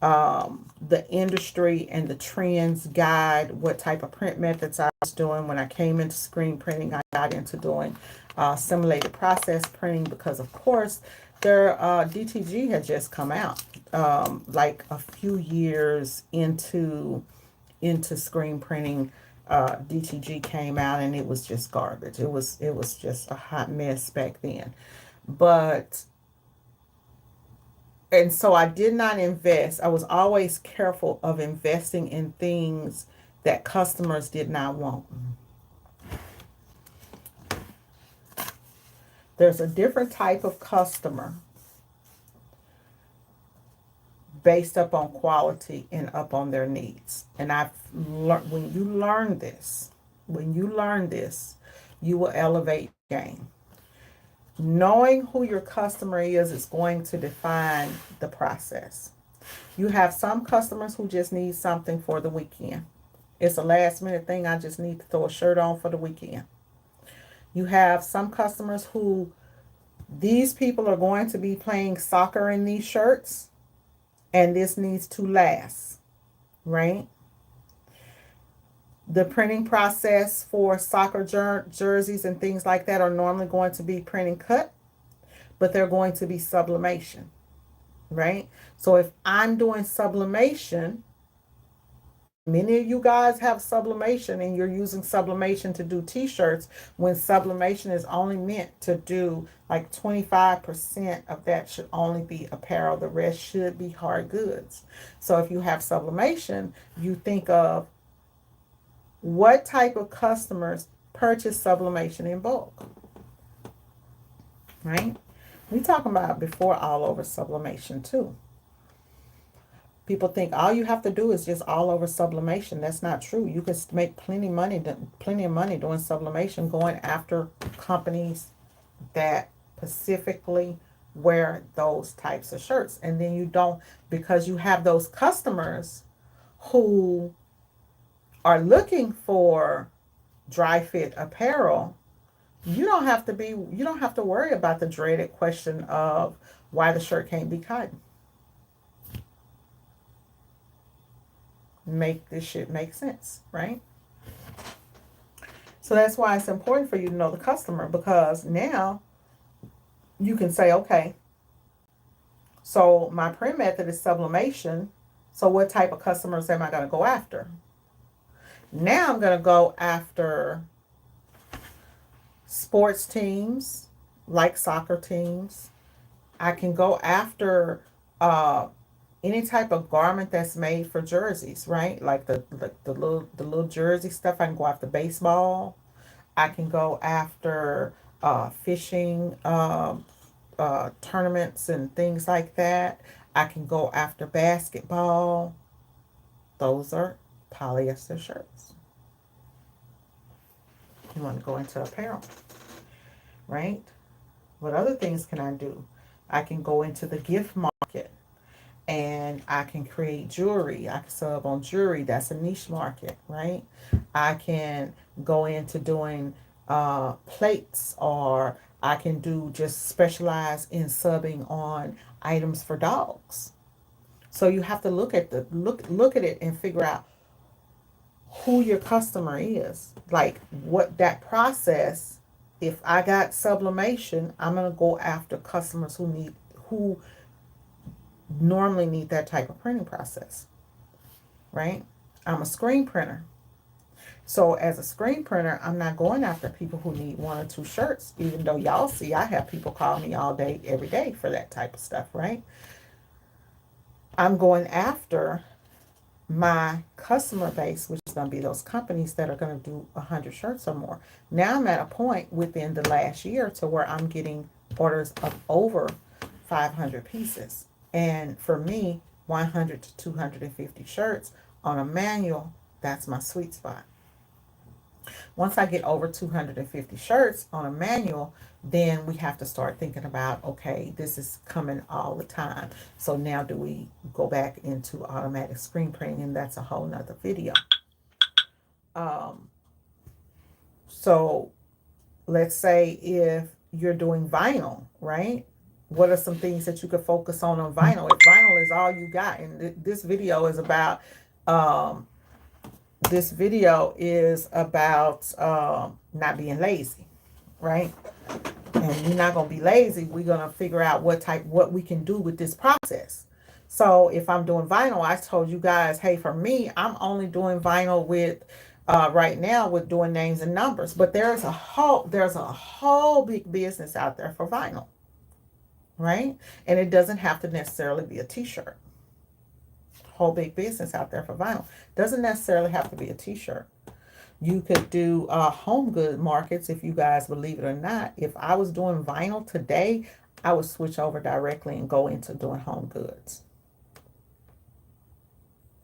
the industry and the trends guide what type of print methods I was doing. When I came into screen printing, I got into doing simulated process printing, because of course their DTG had just come out, like a few years into screen printing. DTG came out, and it was just garbage. It was just a hot mess back then. But and so I did not invest. I was always careful of investing in things that customers did not want. There's a different type of customer based up on quality and up on their needs. And I've learned, when you learn this, you will elevate your game. Knowing who your customer is going to define the process. You have some customers who just need something for the weekend. It's a last minute thing. I just need to throw a shirt on for the weekend. You have some customers who, these people are going to be playing soccer in these shirts, and this needs to last, right? The printing process for soccer jerseys and things like that are normally going to be print and cut, but they're going to be sublimation, right? So if I'm doing sublimation, many of you guys have sublimation and you're using sublimation to do t-shirts, when sublimation is only meant to do like 25% of that should only be apparel. The rest should be hard goods. So if you have sublimation, you think of what type of customers purchase sublimation in bulk, right? We talking about before all over sublimation too. People think all you have to do is just all over sublimation. That's not true. You can make plenty of money doing sublimation, going after companies that specifically wear those types of shirts. And then you don't, because you have those customers who are looking for dry fit apparel, you don't have to worry about the dreaded question of why the shirt can't be cotton. Make this shit make sense, right? So that's why it's important for you to know the customer, because now you can say, okay, so my print method is sublimation. So what type of customers am I going to go after? Now I'm going to go after sports teams, like soccer teams. I can go after any type of garment that's made for jerseys, right? Like the little jersey stuff. I can go after baseball. I can go after fishing tournaments and things like that. I can go after basketball. Those are polyester shirts. You want to go into apparel, right? What other things can I do? I can go into the gift market. And I can create jewelry. I can sub on jewelry. That's a niche market, right? I can go into doing plates, or I can do just specialize in subbing on items for dogs. So you have to look at it and figure out who your customer is. Like what that process. If I got sublimation, I'm gonna go after customers who normally need that type of printing process, right? I'm a screen printer. So as a screen printer, I'm not going after people who need one or two shirts, even though y'all see I have people call me all day, every day for that type of stuff, right? I'm going after my customer base, which is going to be those companies that are going to do 100 shirts or more. Now I'm at a point within the last year to where I'm getting orders of over 500 pieces. And for me, 100 to 250 shirts on a manual, that's my sweet spot. Once I get over 250 shirts on a manual, then we have to start thinking about, okay, this is coming all the time. So now do we go back into automatic screen printing? And that's a whole nother video. So let's say if you're doing vinyl, right? What are some things that you could focus on vinyl? If vinyl is all you got, and this video is about not being lazy, right? And we're not going to be lazy. We're going to figure out what we can do with this process. So if I'm doing vinyl, I told you guys, hey, for me, I'm only doing vinyl with right now with doing names and numbers. But there's a whole big business out there for vinyl, right? And it doesn't have to necessarily be a t-shirt. Whole big business out there for vinyl. Doesn't necessarily have to be a t-shirt. You could do home good markets, if you guys believe it or not. If I was doing vinyl today, I would switch over directly and go into doing home goods.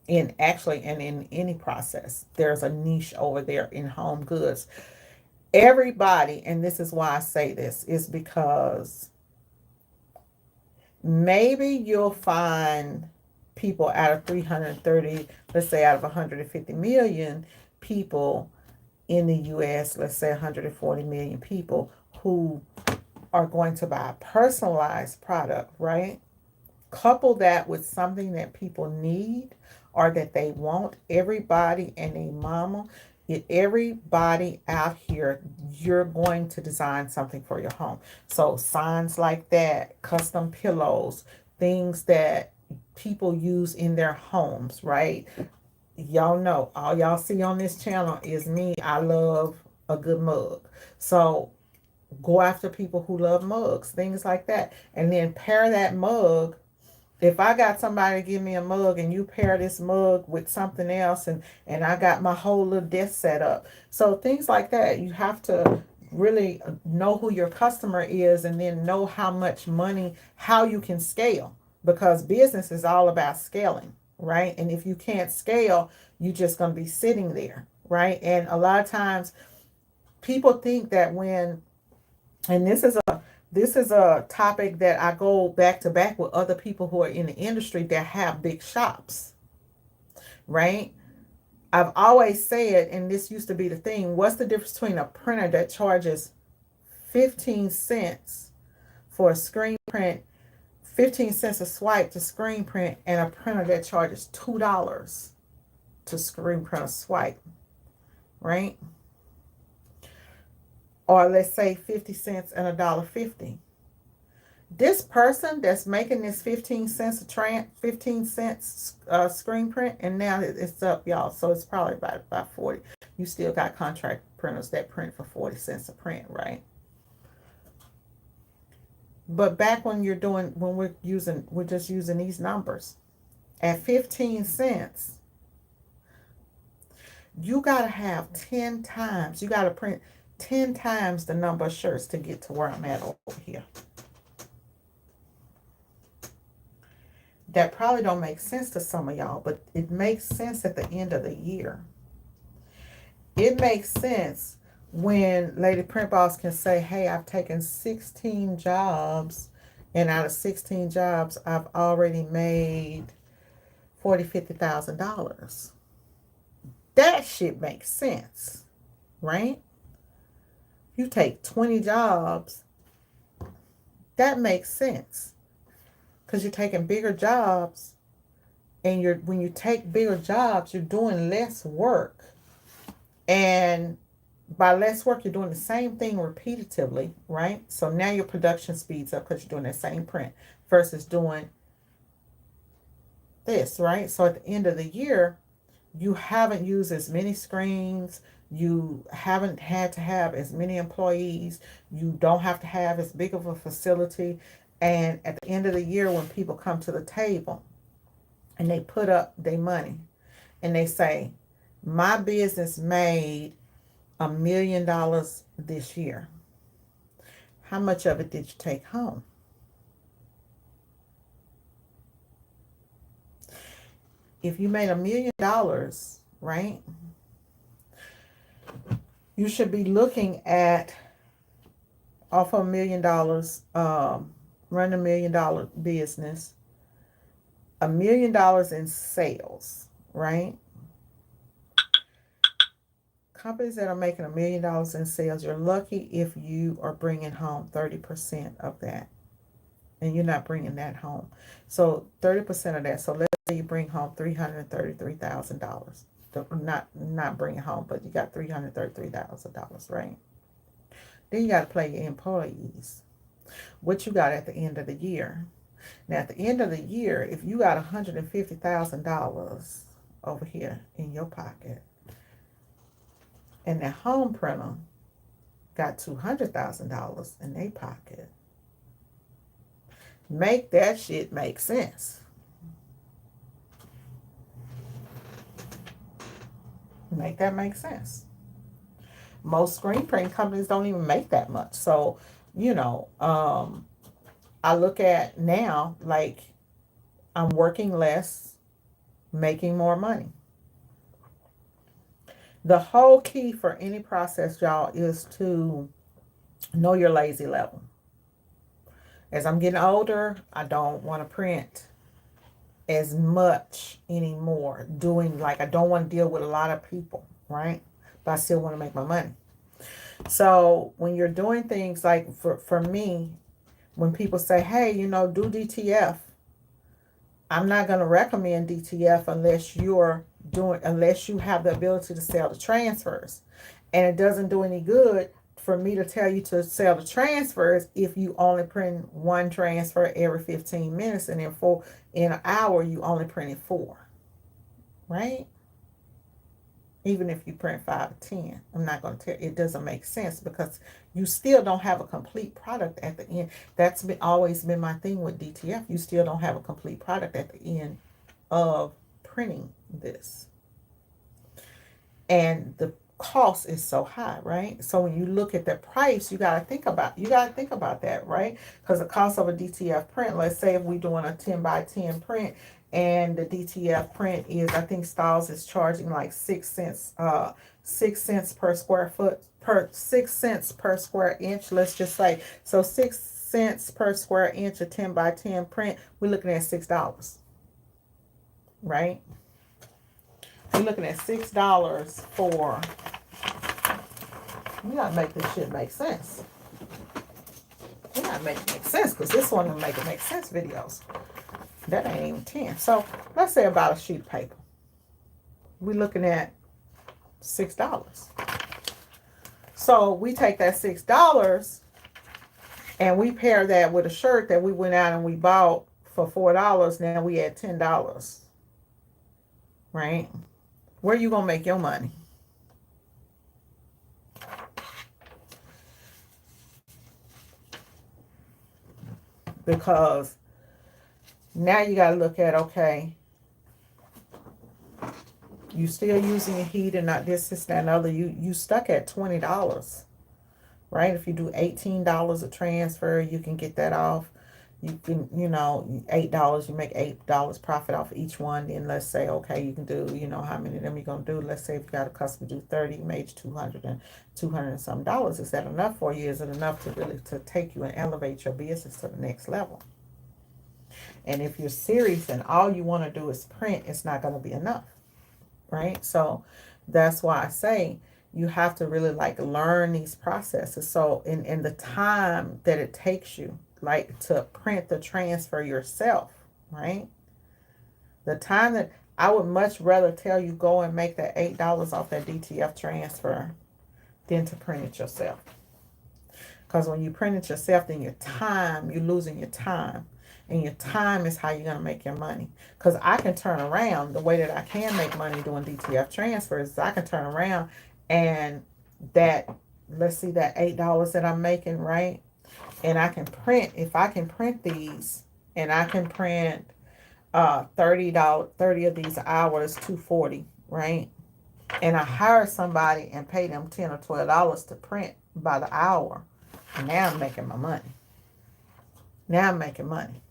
And in any process, there's a niche over there in home goods. Everybody, and this is why I say this, is because maybe you'll find people out of 330, let's say out of 150 million people in the US, let's say 140 million people who are going to buy a personalized product, right? Couple that with something that people need or that they want. Everybody and a mama, everybody out here, you're going to design something for your home. So signs like that, custom pillows, things that people use in their homes, right? Y'all know, all y'all see on this channel is me. I love a good mug. So go after people who love mugs, things like that. And then pair that mug. If I got somebody to give me a mug and you pair this mug with something else, and I got my whole little desk set up. So things like that, you have to really know who your customer is and then know how much money, how you can scale, because business is all about scaling, right? And if you can't scale, you're just going to be sitting there, right? And a lot of times people think that when, and this is a topic that I go back to back with other people who are in the industry that have big shops, right? I've always said, and this used to be the thing, what's the difference between a printer that charges 15 cents for a screen print, 15 cents a swipe to screen print, and a printer that charges $2 to screen print a swipe, right? Or let's say 50 cents and $1.50. This person that's making this 15 cents 15 cents screen print, and now it's up, y'all. So it's probably about 40. You still got contract printers that print for 40 cents a print, right? But back when we're just using these numbers at 15 cents, you gotta have 10 times. You gotta print 10 times the number of shirts to get to where I'm at over here. That probably don't make sense to some of y'all, but it makes sense at the end of the year. It makes sense when Lady Print Boss can say, hey, I've taken 16 jobs, and out of 16 jobs, I've already made $50,000. That shit makes sense, right? You take 20 jobs, that makes sense. Because you're taking bigger jobs, and when you take bigger jobs, you're doing less work. And by less work, you're doing the same thing repetitively, right? So now your production speeds up because you're doing that same print versus doing this, right? So at the end of the year, you haven't used as many screens. You haven't had to have as many employees. You don't have to have as big of a facility. And at the end of the year, when people come to the table and they put up their money and they say, my business made $1 million this year. How much of it did you take home? If you made $1 million, right, you should be looking at, off of $1 million, run $1 million business, $1 million in sales, right? Companies that are making $1 million in sales, you're lucky if you are bringing home 30% of that, and you're not bringing that home. So 30% of that. So let's say you bring home $333,000. Not bringing home, but you got $333,000, right? Then you got to pay your employees. What you got at the end of the year? Now, at the end of the year, if you got $150,000 over here in your pocket, and that home printer got $200,000 in their pocket, make that shit make sense. Make that make sense. Most screen printing companies don't even make that much. So, I look at now, like, I'm working less. making more money. The whole key for any process, y'all, is to know your lazy level. As I'm getting older, I don't want to print as much anymore. I don't want to deal with a lot of people, right? But I still want to make my money. So when you're doing things like for me, when people say, hey, do DTF, I'm not going to recommend DTF unless you have the ability to sell the transfers. And it doesn't do any good for me to tell you to sell the transfers if you only print one transfer every 15 minutes, and in an hour you only printed 4, right? Even if you print 5 to 10, I'm not going to tell. It doesn't make sense because you still don't have a complete product at the end. That's always been my thing with DTF. You still don't have a complete product at the end of printing this. And the cost is so high, right? So when you look at the price, you got to think about that, right? Because the cost of a DTF print, let's say if we're doing a 10 by 10 print, and the DTF print is, I think Styles is charging like 6 cents, 6 cents per square foot, 6 cents per square inch, let's just say. So 6 cents per square inch, a 10 by 10 print, we're looking at $6, right? We're looking at $6 for, we gotta make this shit make sense. We gotta make it make sense, because this one will make it make sense videos. That ain't even 10. So let's say about a sheet of paper. We're looking at $6. So we take that $6 and we pair that with a shirt that we went out and we bought for $4. Now we at $10. Right? Where you gonna make your money? Because now you got to look at, okay, you still using your heat and not this, that, and other. You stuck at $20, right? If you do $18 a transfer, you can get that off. You can, $8, you make $8 profit off each one. Then let's say, okay, you can do, how many of them you're going to do. Let's say if you got a customer do 30, you made $200 and some dollars. Is that enough for you? Is it enough to take you and elevate your business to the next level? And if you're serious and all you want to do is print, it's not going to be enough, right? So that's why I say you have to really learn these processes. So in the time that it takes you, to print the transfer yourself, right? The time that I would much rather tell you go and make that $8 off that DTF transfer than to print it yourself. Because when you print it yourself, then you're losing your time. And your time is how you're going to make your money. Because I can turn around, the way that I can make money doing DTF transfers is I can turn around and let's see, that $8 that I'm making, right? And I can print, if I can print these, and I can print $30 of these hours, $240, right? And I hire somebody and pay them $10 or $12 to print by the hour. And now I'm making my money. Now I'm making money,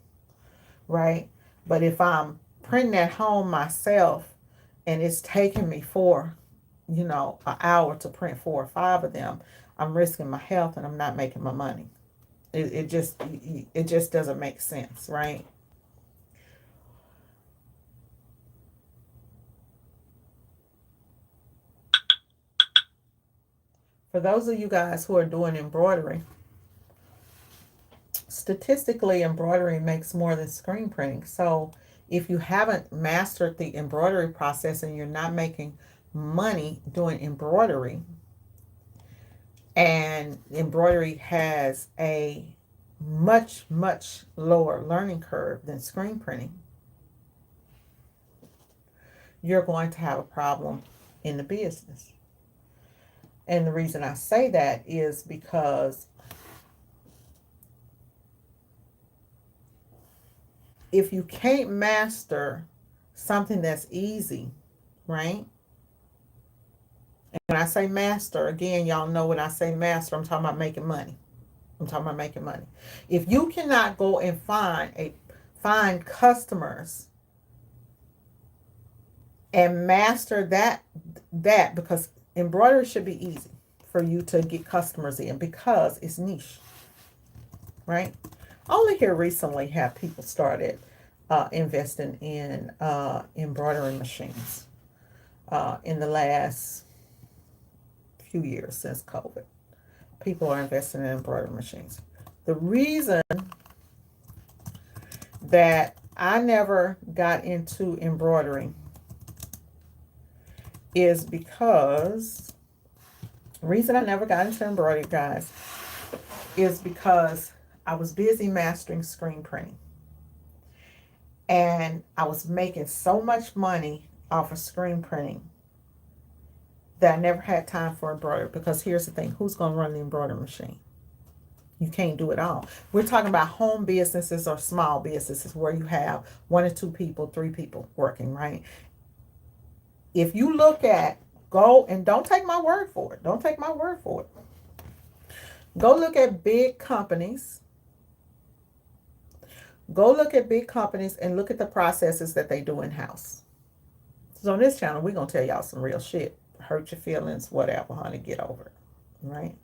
right? But if I'm printing at home myself and it's taking me an hour to print 4 or 5 of them, I'm risking my health and I'm not making my money. It just doesn't make sense, right? For those of you guys who are doing embroidery, statistically, embroidery makes more than screen printing. So if you haven't mastered the embroidery process and you're not making money doing embroidery, and embroidery has a much, much lower learning curve than screen printing, you're going to have a problem in the business. And the reason I say that is because if you can't master something that's easy, right? And when I say master, again, y'all know when I say master, I'm talking about making money. If you cannot go and find customers and master that because embroidery should be easy for you to get customers in because it's niche, right? Only here recently have people started investing in embroidery machines in the last few years since COVID. People are investing in embroidery machines. The reason that I never got into embroidery is because the reason I never got into embroidery, guys, is because I was busy mastering screen printing. And I was making so much money off of screen printing that I never had time for embroidery. Because here's the thing, who's going to run the embroidery machine? You can't do it all. We're talking about home businesses or small businesses where you have 1 or 2 people, 3 people working, right? If you look at, go and don't take my word for it. Don't take my word for it. Go look at big companies. Go look at big companies and look at the processes that they do in-house. So on this channel, we're going to tell y'all some real shit. Hurt your feelings, whatever, honey, get over it, right?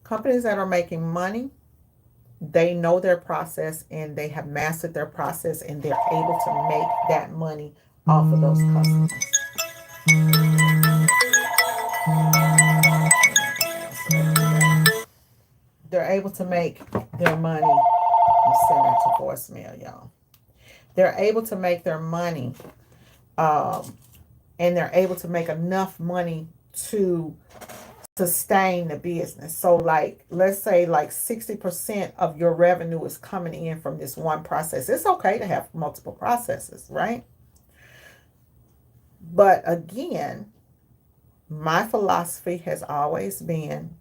Companies that are making money, they know their process and they have mastered their process and they're able to make that money off of those customers. They're able to make their money. I'm sending it to voicemail, y'all. They're able to make their money, and they're able to make enough money to sustain the business. So like, let's say like 60% of your revenue is coming in from this one process. It's okay to have multiple processes, right? But again, my philosophy has always been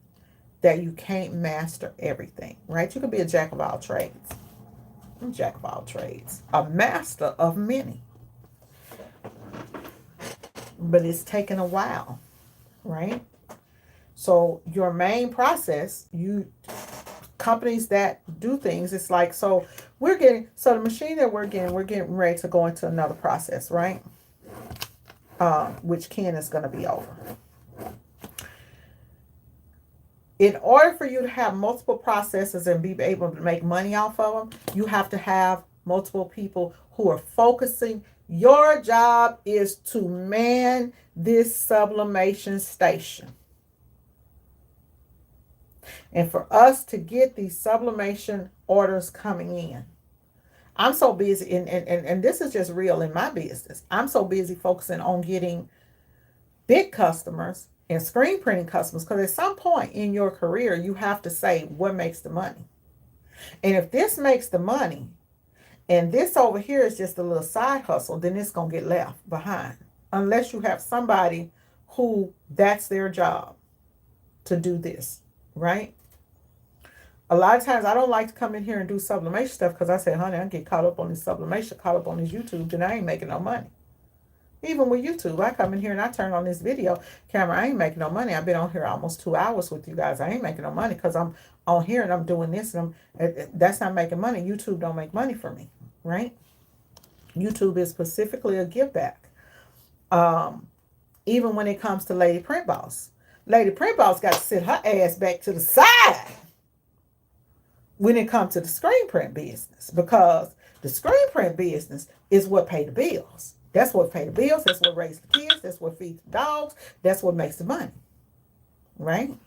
that you can't master everything, right? You can be a jack of all trades. I'm a jack of all trades, a master of many. But it's taken a while, right? So your main process, companies that do things, it's like, so the machine that we're getting ready to go into another process, right? Which Ken is going to be over. In order for you to have multiple processes and be able to make money off of them, you have to have multiple people who are focusing. Your job is to man this sublimation station. And for us to get these sublimation orders coming in, I'm so busy, and this is just real in my business. I'm so busy focusing on getting big customers and screen printing customers, because at some point in your career, you have to say what makes the money. And if this makes the money, and this over here is just a little side hustle, then it's going to get left behind. Unless you have somebody who that's their job to do this, right? A lot of times I don't like to come in here and do sublimation stuff because I say, honey, I get caught up on this sublimation, caught up on this YouTube, then I ain't making no money. Even with YouTube, I come in here and I turn on this video camera. I ain't making no money. I've been on here almost 2 hours with you guys. I ain't making no money because I'm on here and I'm doing this. And that's not making money. YouTube don't make money for me, right? YouTube is specifically a give back. Even when it comes to Lady Print Boss. Lady Print Boss got to sit her ass back to the side when it comes to the screen print business, because the screen print business is what pay the bills. That's what pay the bills. That's what raise the kids. That's what feeds the dogs. That's what makes the money, right?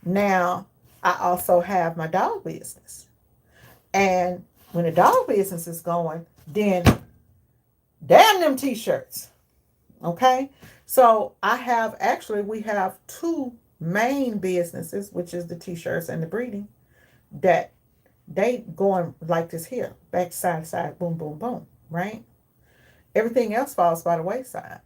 Now, I also have my dog business. And when the dog business is going, then damn them t-shirts, okay? So we have 2 main businesses, which is the t-shirts and the breeding, that they going like this here, back side to side, boom, boom, boom, right? Everything else falls by the wayside.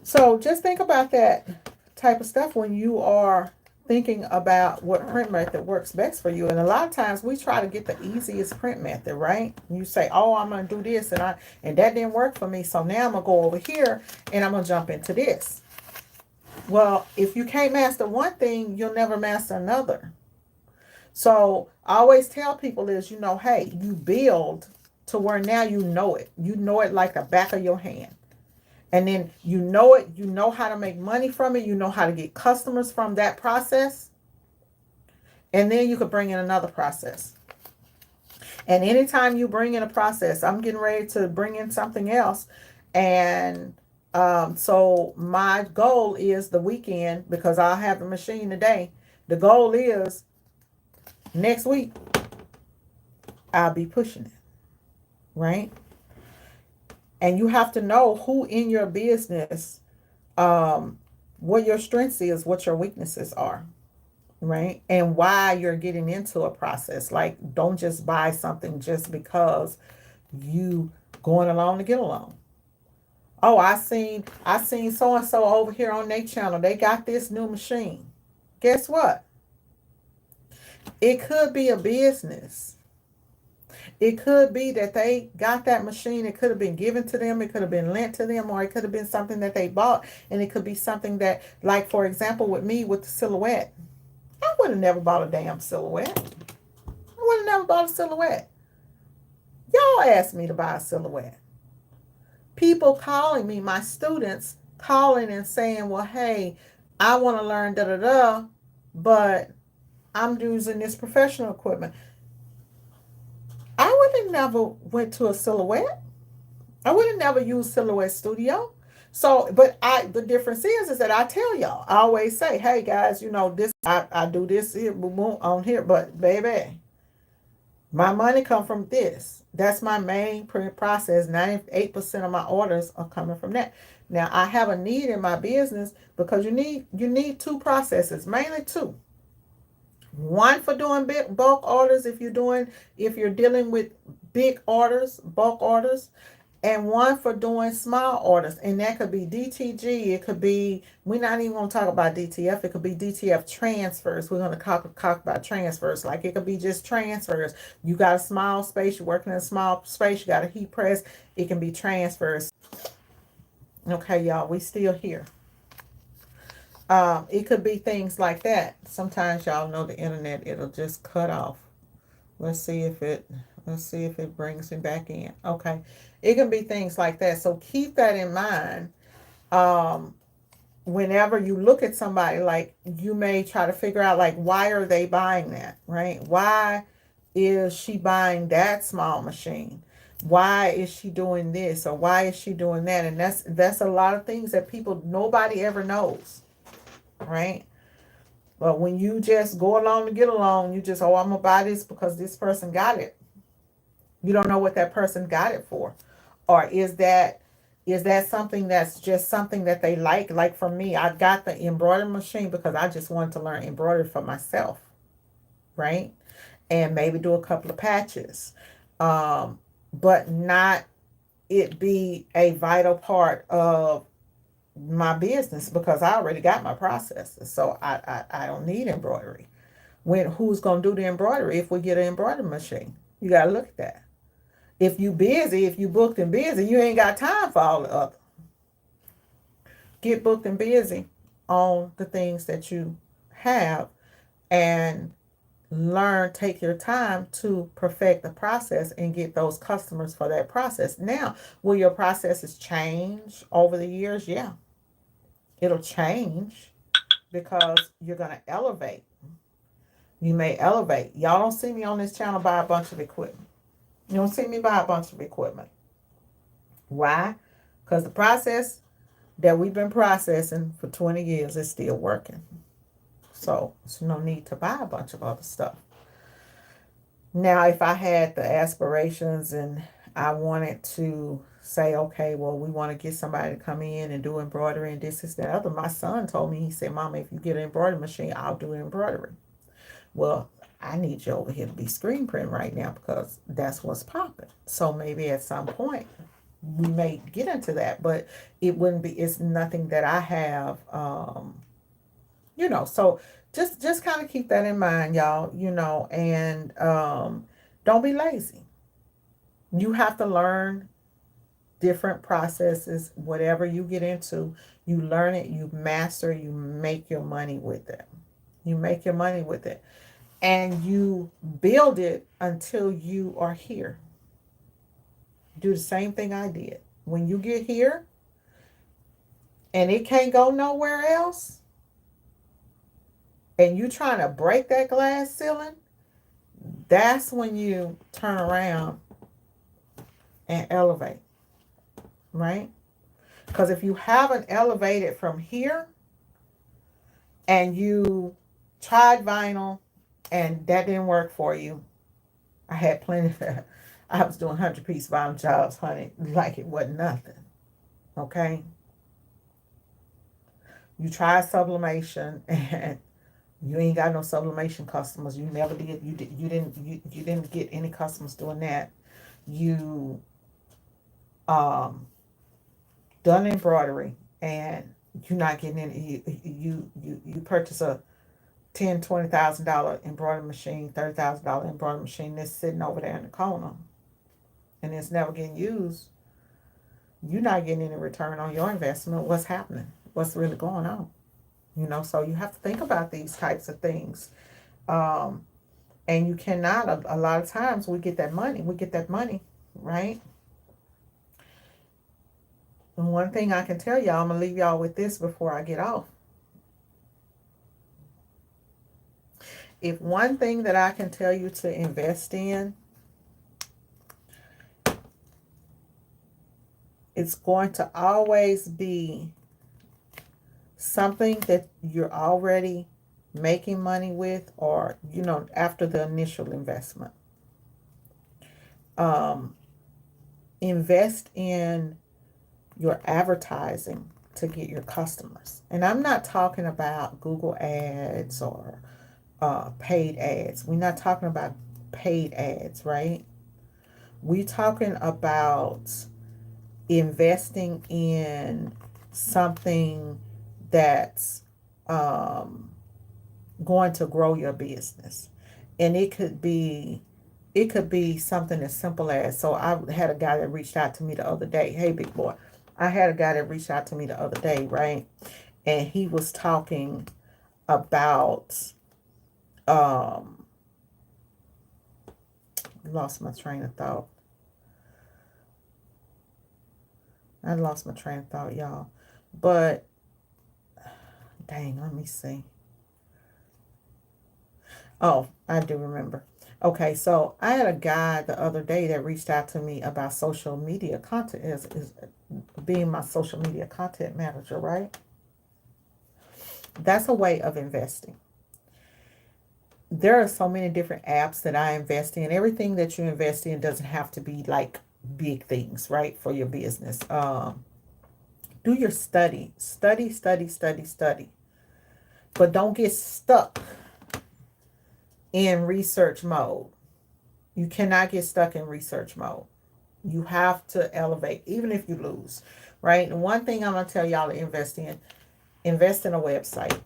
So just think about that type of stuff when you are thinking about what print method works best for you. And a lot of times we try to get the easiest print method, right? You say, oh, I'm going to do this and that didn't work for me. So now I'm going to go over here and I'm going to jump into this. Well, if you can't master one thing, you'll never master another. So I always tell people is, hey, you build to where now you know it. You know it like the back of your hand. And then you know it, you know how to make money from it, you know how to get customers from that process. And then you could bring in another process. And anytime you bring in a process, I'm getting ready to bring in something else. And so my goal is the weekend, because I'll have the machine today. The goal is next week, I'll be pushing it, right? And you have to know who in your business, um, what your strengths is, what your weaknesses are, right? And why you're getting into a process. Like, don't just buy something just because you going along to get along. Oh, I seen so and so over here on their channel. They got this new machine. Guess what? It could be a business. It could be that they got that machine. It could have been given to them. It could have been lent to them, or it could have been something that they bought. And it could be something that, like, for example, with me with the silhouette, I would have never bought a damn silhouette. I would have never bought a silhouette. Y'all asked me to buy a silhouette. People calling me, my students calling and saying, well, hey, I want to learn da da da, but I'm using this professional equipment. I would have never went to a silhouette. I would have never used Silhouette Studio. So, but the difference is that I tell y'all, I always say, hey guys, this, I do this here, boom, boom, on here, but baby, my money come from this. That's my main process. 98% of my orders are coming from that. Now I have a need in my business because you need two processes, mainly two. One for doing big bulk orders if you're dealing with big orders, bulk orders, and one for doing small orders. And that could be DTG. It could be, we're not even going to talk about DTF. It could be DTF transfers. We're going to talk about transfers. Like, it could be just transfers. You got a small space. You're working in a small space. You got a heat press. It can be transfers. Okay, y'all, we still here. It could be things like that. Sometimes y'all know the internet, it'll just cut off. Let's see if it brings me back in. Okay. It can be things like that. So keep that in mind. Um, Whenever you look at somebody, like, you may try to figure out, like, why are they buying that, right? Why is she buying that small machine? Why is she doing this, or why is she doing that? And that's a lot of things that nobody ever knows, right? But when you just go along to get along, you just, oh, I'm gonna buy this because this person got it. You don't know what that person got it for. Or is that something that's just something that they like? Like, for me, I got the embroidery machine because I just wanted to learn embroidery for myself, right? And maybe do a couple of patches. But not it be a vital part of my business, because I already got my processes. So I don't need embroidery. Who's gonna do the embroidery if we get an embroidery machine? You gotta look at that. If you booked and busy, you ain't got time for all the other. Get booked and busy on the things that you have, and take your time to perfect the process and get those customers for that process. Now, will your processes change over the years? Yeah, it'll change, because you're going to elevate. You may elevate. Y'all don't see me on this channel buy a bunch of equipment. You don't see me buy a bunch of equipment. Why? Because the process that we've been processing for 20 years is still working. So there's no need to buy a bunch of other stuff. Now, if I had the aspirations and I wanted to say, okay, well, we want to get somebody to come in and do embroidery and this, that, other. My son told me, he said, Mama, if you get an embroidery machine, I'll do embroidery. Well, I need you over here to be screen print right now, because that's what's popping. So maybe at some point we may get into that, but it's nothing that I have, so just kind of keep that in mind, y'all, and don't be lazy. You have to learn different processes. Whatever you get into, you learn it, you master, you make your money with it. You make your money with it. and you build it until you are here. Do the same thing I did. When you get here and it can't go nowhere else, and you trying to break that glass ceiling, that's when you turn around and elevate, right? Because if you haven't elevated from here and you tried vinyl and that didn't work for you, I had plenty of, I was doing 100-piece vinyl jobs, honey, like it wasn't nothing, okay? You tried sublimation and you ain't got no sublimation customers. You never did. You didn't get any customers doing that. You um done embroidery and you're not getting any. You purchase a $10,000-$20,000 embroidery machine, $30,000 embroidery machine that's sitting over there in the corner, and it's never getting used. You're not getting any return on your investment. What's happening? What's really going on? So you have to think about these types of things. Um, and you cannot, a lot of times we get that money, right? And one thing I can tell y'all, I'm going to leave y'all with this before I get off. If one thing that I can tell you to invest in, it's going to always be something that you're already making money with, or after the initial investment. Invest in your advertising to get your customers. And I'm not talking about Google ads or paid ads. We're not talking about paid ads, right? We're talking about investing in something that's going to grow your business. And it could be something as simple as, so I had a guy that reached out to me the other day. Hey, big boy. I had a guy that reached out to me the other day, right? And he was talking about, lost my train of thought. I lost my train of thought, y'all. But, dang, let me see. Oh, I do remember. Okay, so I had a guy the other day that reached out to me about social media content, is being my social media content manager, right? That's a way of investing. There are so many different apps that I invest in. Everything that you invest in doesn't have to be like big things, right, for your business. Do your study. But don't get stuck in research mode. You cannot get stuck in research mode. You have to elevate, even if you lose, right? And one thing I'm going to tell y'all to invest in a website.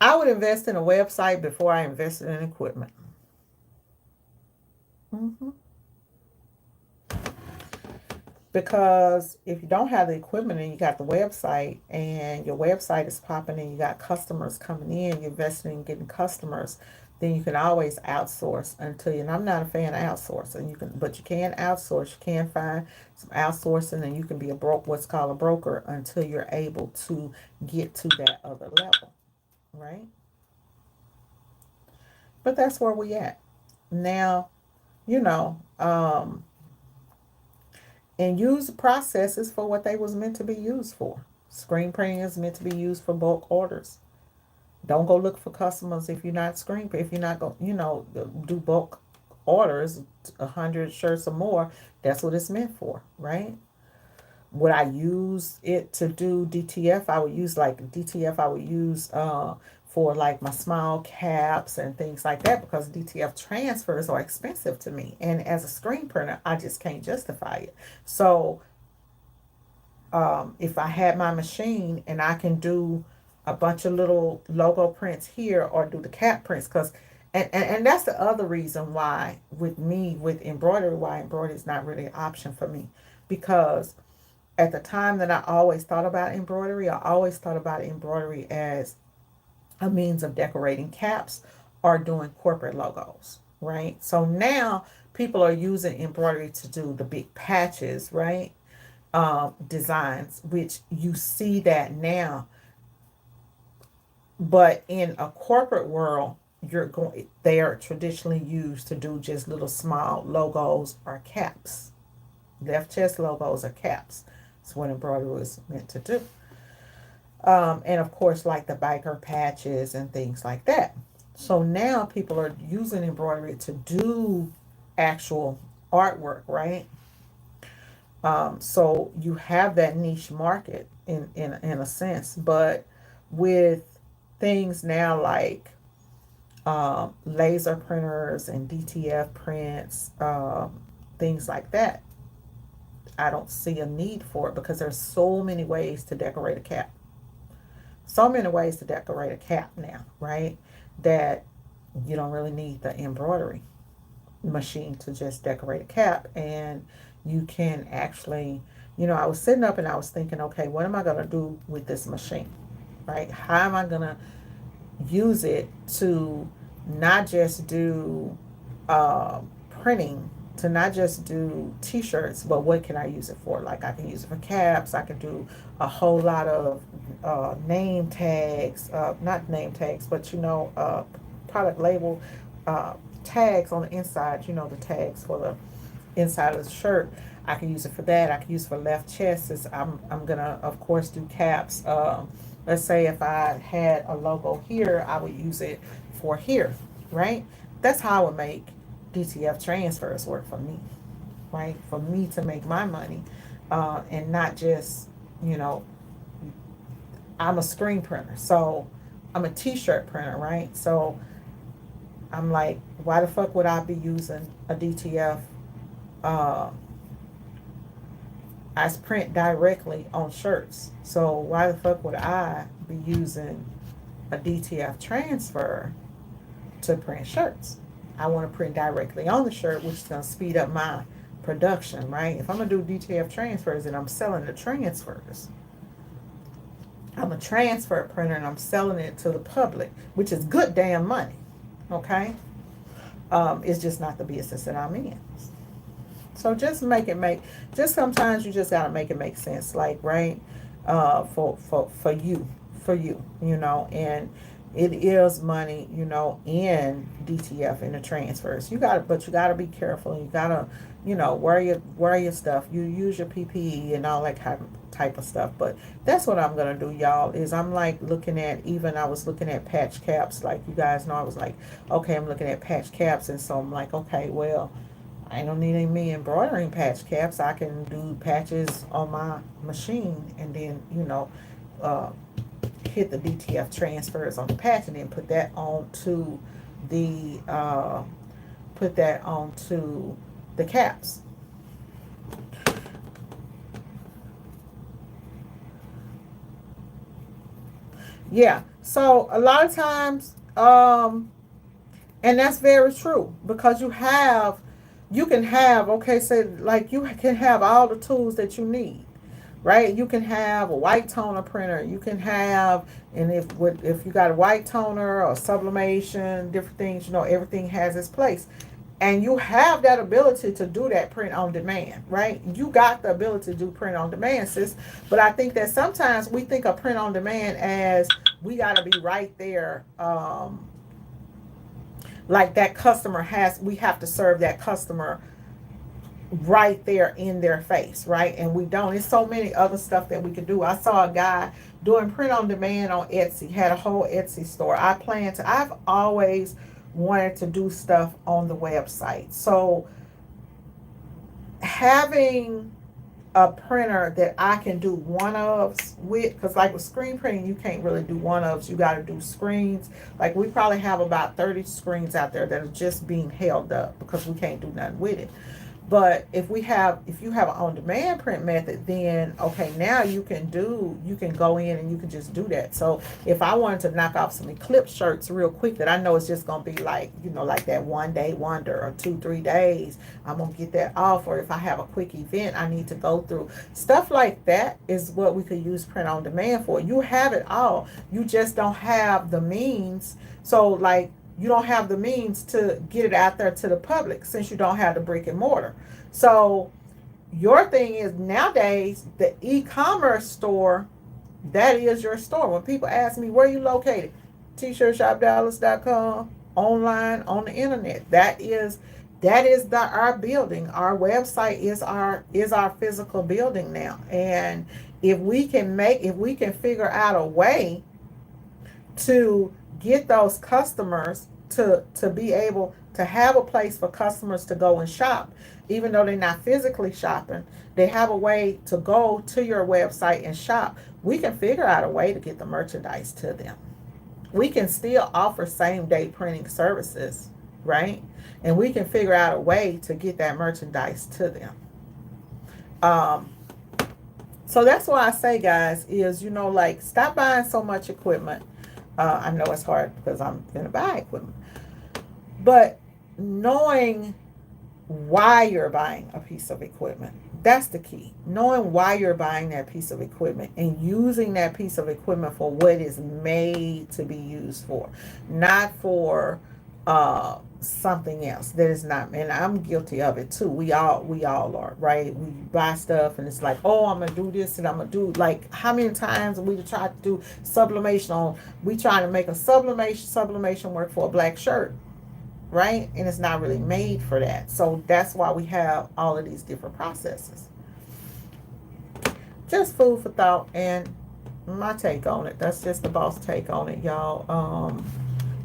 I would invest in a website before I invested in equipment. Because if you don't have the equipment and you got the website and your website is popping and you got customers coming in, you're investing in getting customers, then you can always outsource until you, and I'm not a fan of outsourcing. But you can outsource. You can find some outsourcing and you can be what's called a broker until you're able to get to that other level, right? But that's where we at. Now, you know, and use the processes for what they was meant to be used for. Screen printing is meant to be used for bulk orders. Don't go look for customers if you're not if you're not going, do bulk orders, 100 shirts or more. That's what it's meant for, right? Would I use it to do DTF? I would use for like my small caps and things like that, because DTF transfers are expensive to me. And as a screen printer, I just can't justify it. So if I had my machine and I can do a bunch of little logo prints here or do the cap prints, because and that's the other reason why with embroidery, why embroidery is not really an option for me. Because at the time that I always thought about embroidery, I always thought about embroidery as a means of decorating caps or doing corporate logos, right? So now people are using embroidery to do the big patches, right? Designs, which you see that now. But in a corporate world, they are traditionally used to do just little small logos or caps. Left chest logos or caps. That's what embroidery was meant to do. And of course, like the biker patches and things like that. So now people are using embroidery to do actual artwork, right? So you have that niche market in a sense, but with things now like laser printers and DTF prints, things like that, I don't see a need for it because there's so many ways to decorate a cap. So many ways to decorate a cap now, right? That you don't really need the embroidery machine to just decorate a cap. And you can actually, I was sitting up and I was thinking, okay, what am I going to do with this machine, right? How am I going to use it to not just do printing, to not just do t-shirts, but what can I use it for? Like I can use it for caps. I can do a whole lot of name tags, not name tags, but product label tags on the inside, the tags for the inside of the shirt. I can use it for that. I can use it for left chests. I'm gonna of course do caps. Let's say if I had a logo here, I would use it for here, right? That's how I would make DTF transfers work for me, right? For me to make my money, and not just, I'm a screen printer, so I'm a t-shirt printer, right? So I'm like, why the fuck would I be using a DTF? I print directly on shirts, so why the fuck would I be using a DTF transfer to print shirts? I want to print directly on the shirt, which is going to speed up my production, right? If I'm going to do DTF transfers and I'm selling the transfers, I'm a transfer printer and I'm selling it to the public, which is good damn money, okay? It's just not the business that I'm in. So just just sometimes you just got to make it make sense, like, right? For you, and it is money, in DTF in the transfers. But you gotta be careful. You gotta, wear your stuff. You use your PPE and all that type of stuff. But that's what I'm gonna do, y'all. Is I'm like I was looking at patch caps. Like you guys know, I was like, okay, I'm looking at patch caps, and so I'm like, okay, well, I don't need me embroidering patch caps. I can do patches on my machine, and then hit the DTF transfers on the patch, and then put that onto the caps. Yeah. So a lot of times, and that's very true, because you can have, okay, so like you can have all the tools that you need, right? You can have a white toner printer. You can have, and if you got a white toner or sublimation, different things, everything has its place. And you have that ability to do that print on demand, right? You got the ability to do print on demand, sis. But I think that sometimes we think of print on demand as we got to be right there. Like we have to serve that customer right there in their face, right? And we don't. It's so many other stuff that we could do. I saw a guy doing print on demand on Etsy, had a whole Etsy store. I've always wanted to do stuff on the website. So having a printer that I can do one-ofs with, because like with screen printing, you can't really do one-ofs. You got to do screens. Like we probably have about 30 screens out there that are just being held up because we can't do nothing with it. But if you have an on-demand print method, then okay, now you can go in and you can just do that. So if I wanted to knock off some eclipse shirts real quick that I know it's just gonna be like, like that 1 day wonder or 2-3 days, I'm gonna get that off. Or if I have a quick event I need to go through, stuff like that is what we could use print on demand for. You have it all, you just don't have the means. So like, you don't have the means to get it out there to the public since you don't have the brick and mortar. So your thing is, nowadays the e-commerce store, that is your store. When people ask me where you located, t-shirtshopdallas.com, online on the internet. That is our building. Our website is our physical building now. And if we can figure out a way to get those customers to be able to have a place for customers to go and shop, even though they're not physically shopping, they have a way to go to your website and shop. We can figure out a way to get the merchandise to them. We can still offer same day printing services, right? And we can figure out a way to get that merchandise to them. um so that's why I say, guys, is like, stop buying so much equipment. I know it's hard because I'm gonna buy equipment, but knowing why you're buying a piece of equipment, that's the key. Knowing why you're buying that piece of equipment and using that piece of equipment for what it's made to be used for, not for something else that is not. And I'm guilty of it too. We all are, right? We buy stuff and it's like, oh, I'm gonna do this and I'm gonna do, like, how many times we try to do sublimation on, we trying to make a sublimation work for a black shirt, right? And it's not really made for that. So that's why we have all of these different processes. Just food for thought and my take on it. That's just the boss take on it, y'all.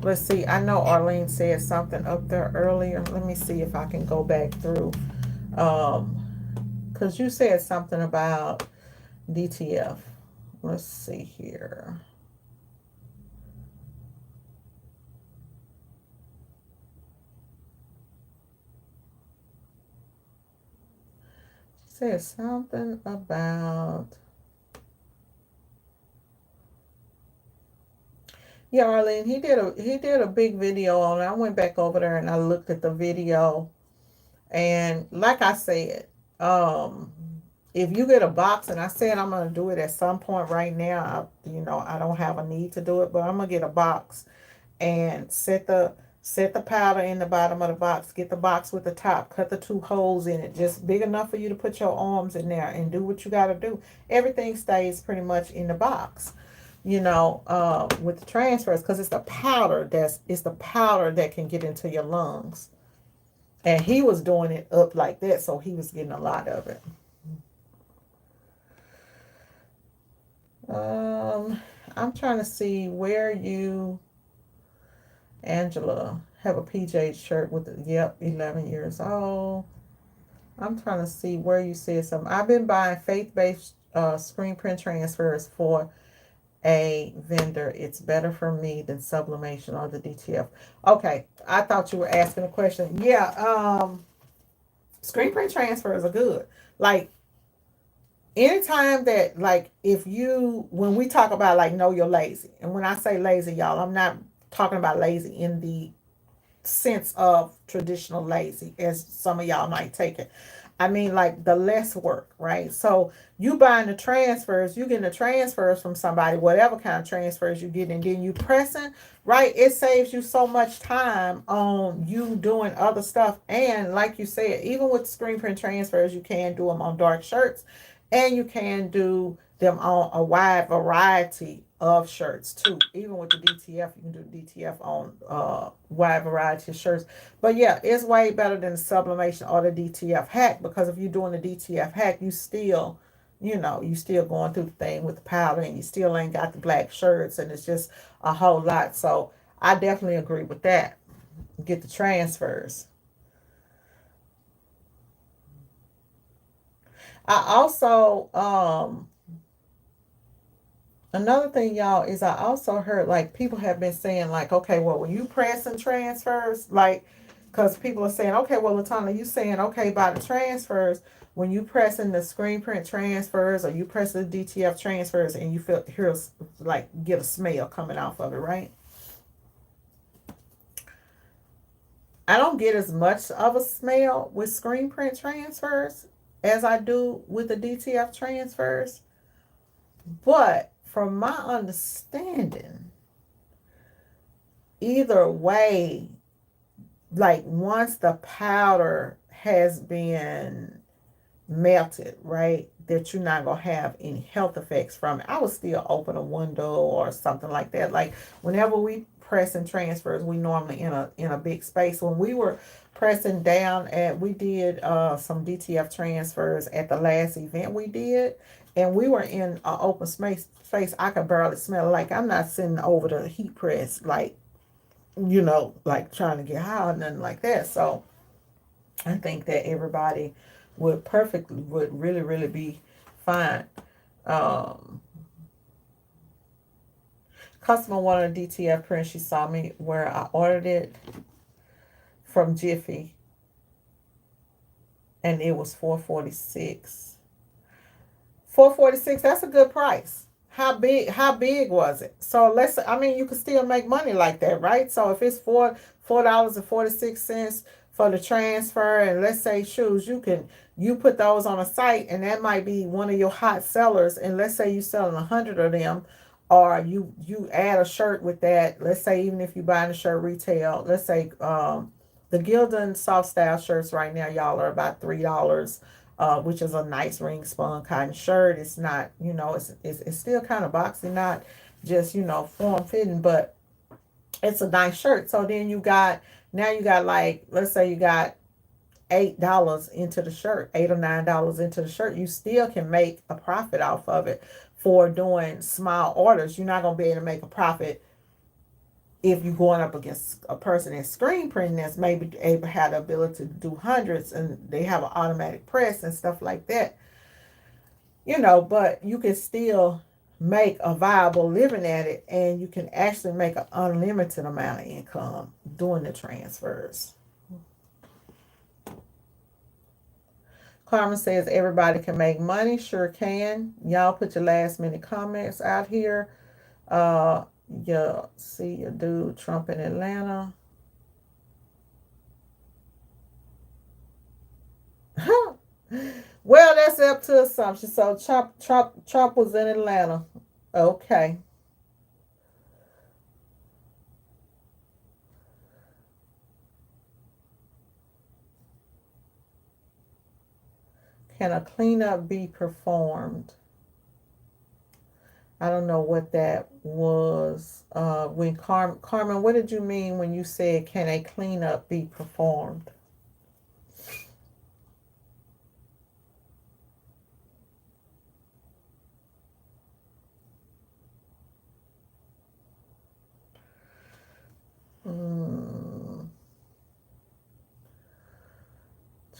Let's see. I know Arlene said something up there earlier. Let me see if I can go back through. Because you said something about DTF. Let's see here. Said something about, yeah, Arlene, he did a big video on it. I went back over there and I looked at the video, and like I said, um if you get a box, and I said I'm gonna do it at some point. Right now, I don't have a need to do it, but I'm gonna get a box and set the powder in the bottom of the box. Get the box with the top, cut the 2 holes in it, just big enough for you to put your arms in there, and do what you got to do. Everything stays pretty much in the box, with the transfers, because it's the powder that can get into your lungs. And he was doing it up like that, so he was getting a lot of it. I'm trying to see where you, Angela, have a PJ shirt with the, yep, 11 years old. I'm trying to see where you said something. I've been buying faith-based screen print transfers for a vendor. It's better for me than sublimation or the DTF. Okay, I thought you were asking a question. Yeah, screen print transfers are good. Like, anytime that, like, when we talk about, like, know you're lazy, and when I say lazy, y'all, I'm not talking about lazy in the sense of traditional lazy as some of y'all might take it. I mean, like, the less work, right? So you buying the transfers, you getting the transfers from somebody, whatever kind of transfers you get, and then you pressing, right? It saves you so much time on you doing other stuff. And like you said, even with screen print transfers, you can do them on dark shirts, and you can do them on a wide variety of shirts too. Even with the DTF, you can do DTF on wide variety of shirts. But yeah, it's way better than the sublimation or the DTF hack, because if you're doing the DTF hack, you still going through the thing with the powder, and you still ain't got the black shirts, and it's just a whole lot. So I definitely agree with that. Get the transfers. I also another thing, y'all, is I also heard, like, people have been saying, like, okay, well, when you press and transfers, like, because people are saying, okay, well, Latana, you saying, okay, by the transfers, when you press in the screen print transfers or you press the DTF transfers and you hear like get a smell coming off of it, right? I don't get as much of a smell with screen print transfers as I do with the DTF transfers. But from my understanding, either way, like once the powder has been melted, right, that you're not gonna have any health effects from it, I would still open a window or something like that. Like whenever we press and transfers, we normally in a big space. When we were pressing down at, we did some DTF transfers at the last event we did, and we were in an open space. I could barely smell it. Like I'm not sitting over the heat press, like like trying to get high or nothing like that. So I think that everybody would really, really be fine. Customer wanted a DTF print. She saw me where I ordered it from Jiffy, and it was $446. $446. That's a good price. How big was it? So you can still make money like that, right? So if it's $4.46 for the transfer, and let's say shoes, you put those on a site, and that might be one of your hot sellers, and let's say you're selling 100 of them, or you add a shirt with that. Let's say even if you buy the shirt retail, let's say the Gildan soft style shirts right now, y'all, are about $3. Which is a nice ring spun cotton shirt. It's not, it's still kind of boxy, not just, form fitting, but it's a nice shirt. So then you got like, let's say you got $8 into the shirt, $8 or $9 into the shirt. You still can make a profit off of it for doing small orders. You're not going to be able to make a profit if you're going up against a person in screen printing that's maybe able to have the ability to do hundreds, and they have an automatic press and stuff like that, but you can still make a viable living at it, and you can actually make an unlimited amount of income doing the transfers. Carmen says everybody can make money. Sure can. Y'all put your last minute comments out here. You see your dude Trump in Atlanta. Well, that's up to assumption. So Trump was in Atlanta. Okay. Can a cleanup be performed? I don't know what that was. When Carmen, what did you mean when you said, can a cleanup be performed?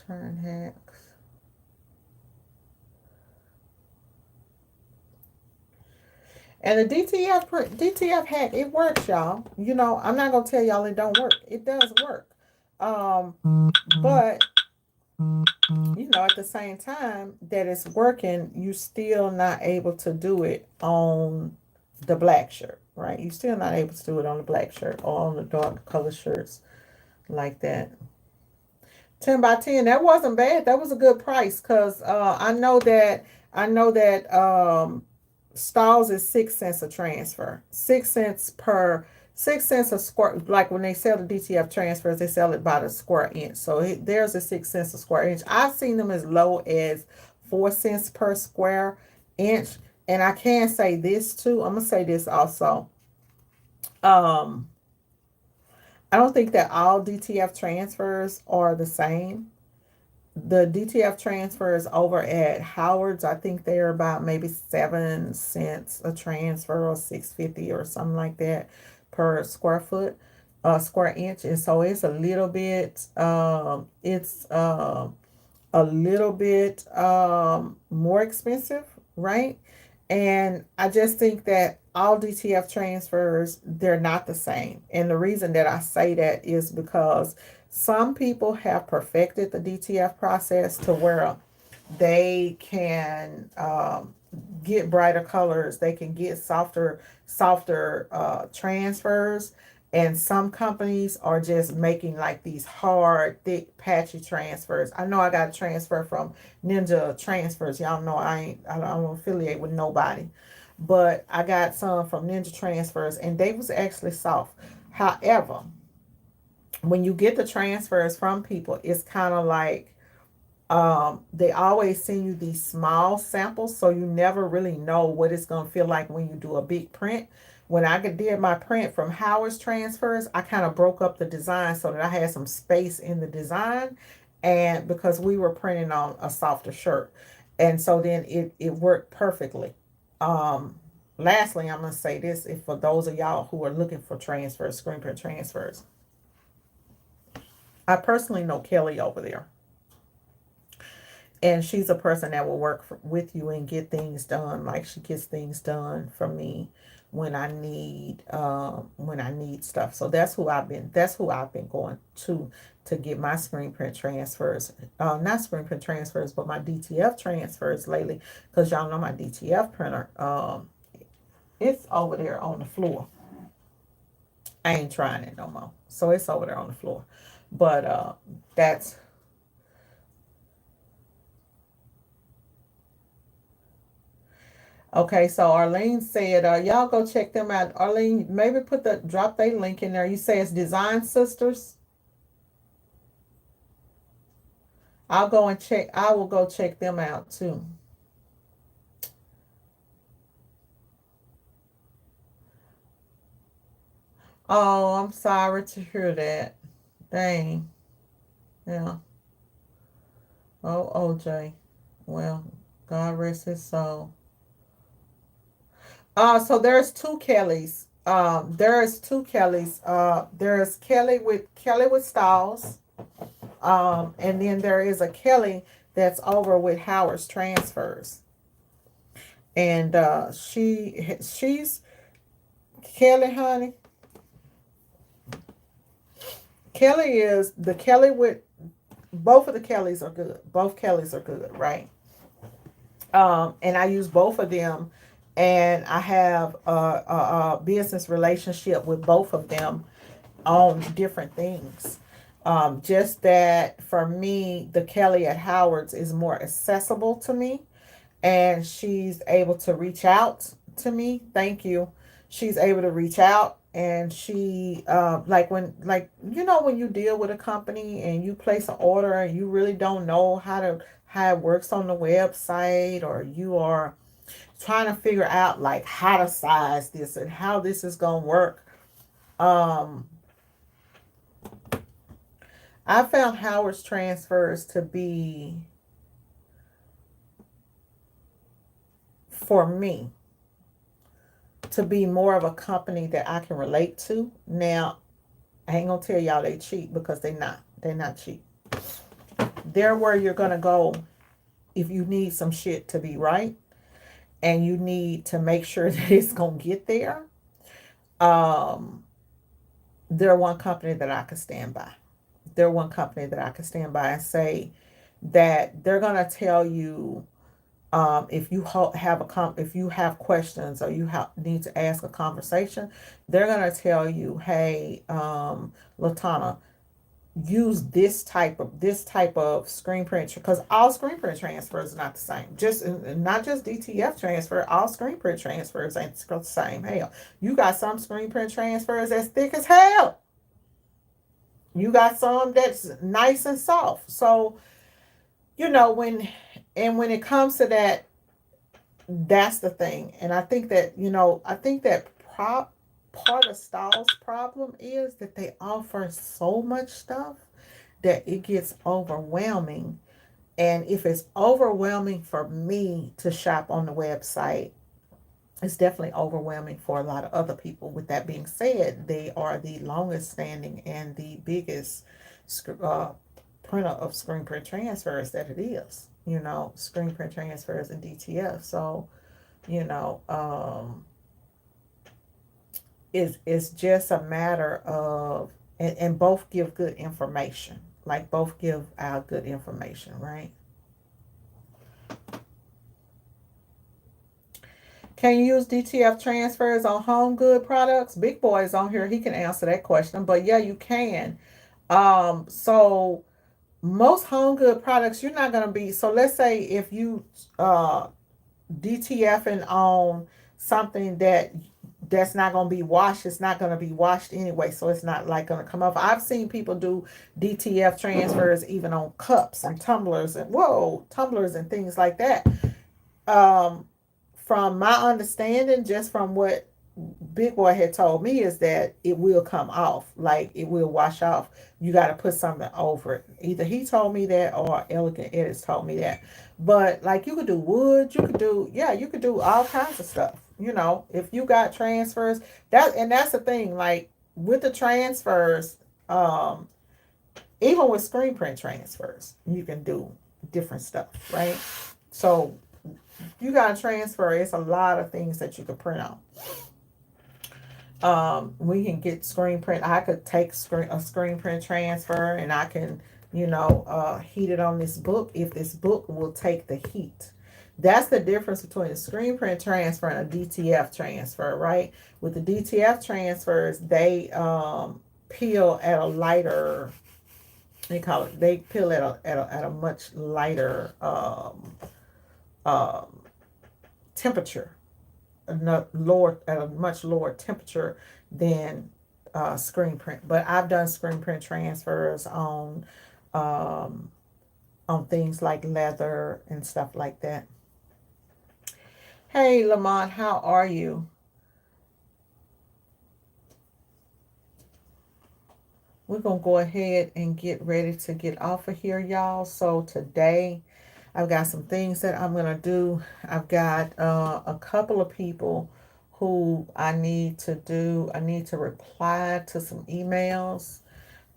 Turn hacks. And the DTF hack, it works, y'all. I'm not gonna tell y'all it don't work. It does work. But at the same time that it's working, you still not able to do it on the black shirt, right? You still not able to do it on the black shirt or on the dark color shirts like that. 10 by 10, that wasn't bad. That was a good price, because I know that stalls is 6 cents a transfer. 6 cents a square. Like when they sell the DTF transfers, they sell it by the square inch. So there's a 6 cents a square inch. I've seen them as low as 4 cents per square inch. And I can say this too. I'm gonna say this also. I don't think that all DTF transfers are the same. The DTF transfers over at Howard's, I think they're about maybe 7 cents a transfer, or $6.50 or something like that per square inch. And so it's a little bit more expensive, right? And I just think that all DTF transfers, they're not the same. And the reason that I say that is because Some people have perfected the DTF process to where they can get brighter colors. They can get softer transfers. And some companies are just making like these hard, thick, patchy transfers. I know I got a transfer from Ninja Transfers. Y'all know I don't affiliate with nobody. But I got some from Ninja Transfers and they was actually soft. However, when you get the transfers from people, it's kind of like they always send you these small samples, so you never really know what it's going to feel like when you do a big print. When I did my print from Howard's Transfers, I kind of broke up the design so that I had some space in the design, and because we were printing on a softer shirt, and so then it worked perfectly. Lastly, I'm going to say this, if for those of y'all who are looking for transfers, screen print transfers, I personally know Kelly over there. And she's a person that will work with you and get things done. Like she gets things done for me when I need stuff. So that's who I've been going to get my screen print transfers. Not screen print transfers, but my DTF transfers lately. Because y'all know my DTF printer. It's over there on the floor. I ain't trying it no more. So it's over there on the floor. But that's okay. So Arlene said, y'all go check them out. Arlene, maybe drop their link in there. You say it's Design Sisters. I will go check them out too. Oh, I'm sorry to hear that. Dang. Yeah. Oh, OJ. Well, God rest his soul. So there's two Kellys. There's two Kellys. There's Kelly with Styles. And then there is a Kelly that's over with Howard's Transfers. And she's Kelly, honey. Kelly is the Kelly with both of the Kellys are good. Both Kellys are good, right? And I use both of them, and I have a business relationship with both of them on different things. Just that for me, the Kelly at Howard's is more accessible to me, and she's able to reach out to me. Thank you. She's able to reach out, and she like when you deal with a company and you place an order and you really don't know how it works on the website, or you are trying to figure out like how to size this and how this is gonna work. Um, I found Howard's Transfers to be, for me, to be more of a company that I can relate to. Now, I ain't gonna tell y'all they cheap, because they not. They're not cheap. They're where you're gonna go if you need some shit to be right and you need to make sure that it's gonna get there. Um, they're one company that I could stand by. They're one company that I could stand by and say that they're gonna tell you, if you if you have questions, or need to ask a conversation, they're gonna tell you, hey, Latana, use this type of screen print, because all screen print transfers are not the same. Just not just DTF transfer, all screen print transfers ain't the same. Hell, you got some screen print transfers that's thick as hell. You got some that's nice and soft. So when it comes to that, that's the thing. And I think that part of Stahl's problem is that they offer so much stuff that it gets overwhelming. And if it's overwhelming for me to shop on the website, it's definitely overwhelming for a lot of other people. With that being said, they are the longest standing and the biggest uh, printer of screen print transfers that it is. Screen print transfers and DTF. So, you know, it's just a matter of and both give good information. Like both give out good information, right? Can you use DTF transfers on home good products? Big Boy is on here. He can answer that question. But yeah, you can. So most home good products, you're not gonna be. So let's say if you DTFing on something that's not going to be washed, it's not going to be washed anyway, so it's not like going to come off. I've seen people do DTF transfers even on cups and tumblers and tumblers and things like that. um from my understanding, just from what Big Boy had told me, is that it will come off, like it will wash off. You got to put something over it. Either he told me that or Elegant Edits told me that. But like you could do wood, you could do, yeah, you could do all kinds of stuff. You know, if you got transfers, that's the thing. Like with the transfers, um, even with screen print transfers, you can do different stuff, right? So you got to transfer. It's a lot of things that you could print on. We can get screen print. I could take a screen print transfer, and I can, heat it on this book if this book will take the heat. That's the difference between a screen print transfer and a DTF transfer, right? With the DTF transfers, they peel at a lighter. They call it. They peel at a much lighter um, temperature, lower at a much lower temperature than screen print. But I've done screen print transfers um, on things like leather and stuff like that. Hey Lamont, how are you? We're gonna go ahead and get ready to get off of here, y'all. So today I've got some things that I'm gonna do. I've got a couple of people who I need to do. I need to reply to some emails,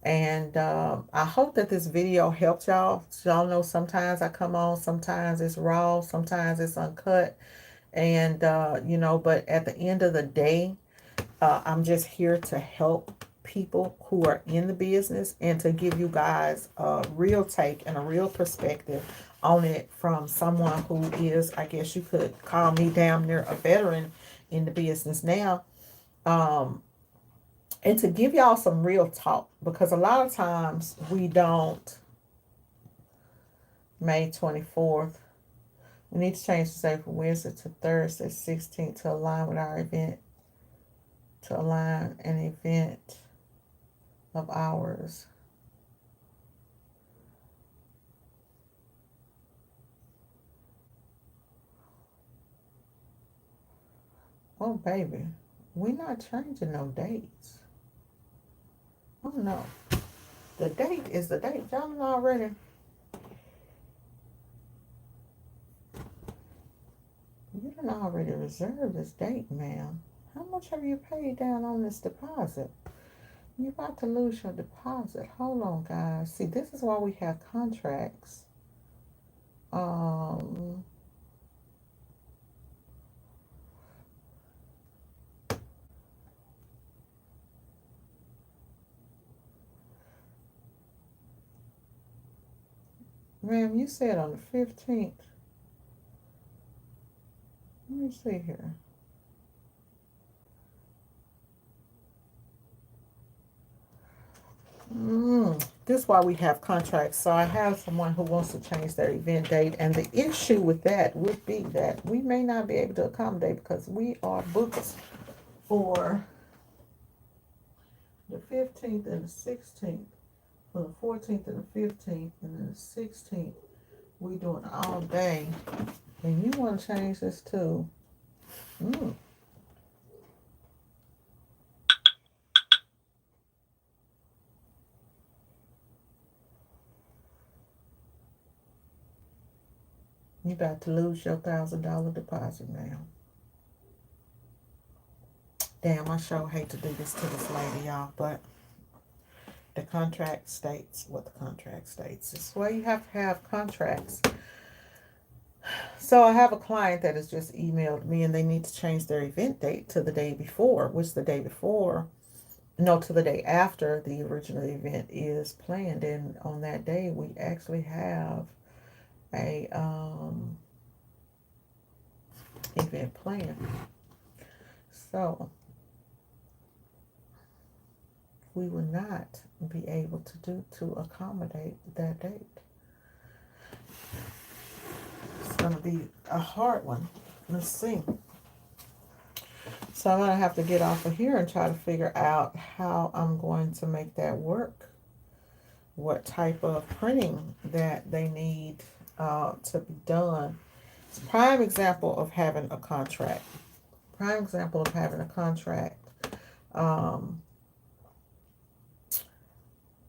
and I hope that this video helped y'all. So y'all know sometimes I come on, sometimes it's raw, sometimes it's uncut, and but at the end of the day, I'm just here to help people who are in the business and to give you guys a real take and a real perspective on it from someone who is, I guess you could call me damn near a veteran in the business now. And to give y'all some real talk, because a lot of times we don't. May 24th. We need to change the date from Wednesday to Thursday 16th to align with our event. To align an event of ours. Oh, baby. We're not changing no dates. Oh, no. The date is the date. Y'all know already. You done already reserved this date, ma'am. How much have you paid down on this deposit? You're about to lose your deposit. Hold on, guys. See, this is why we have contracts. Ma'am, you said on the 15th. Let me see here. This is why we have contracts. So I have someone who wants to change their event date, and the issue with that would be that we may not be able to accommodate because we are booked for the 15th and the 16th, for the 14th and the 15th, and then the 16th. We doing all day, and you want to change this too. You about to lose your $1,000 deposit now. Damn, I sure hate to do this to this lady, y'all, but the contract states what the contract states. It's why you have to have contracts. So I have a client that has just emailed me, and they need to change their event date to the day before, which the day before no, to the day after the original event is planned. And on that day, we actually have a event planned. So we will not be able to accommodate that date. It's going to be a hard one. Let's see. So I'm going to have to get off of here and try to figure out how I'm going to make that work. What type of printing that they need to be done. It's a prime example of having a contract. Prime example of having a contract.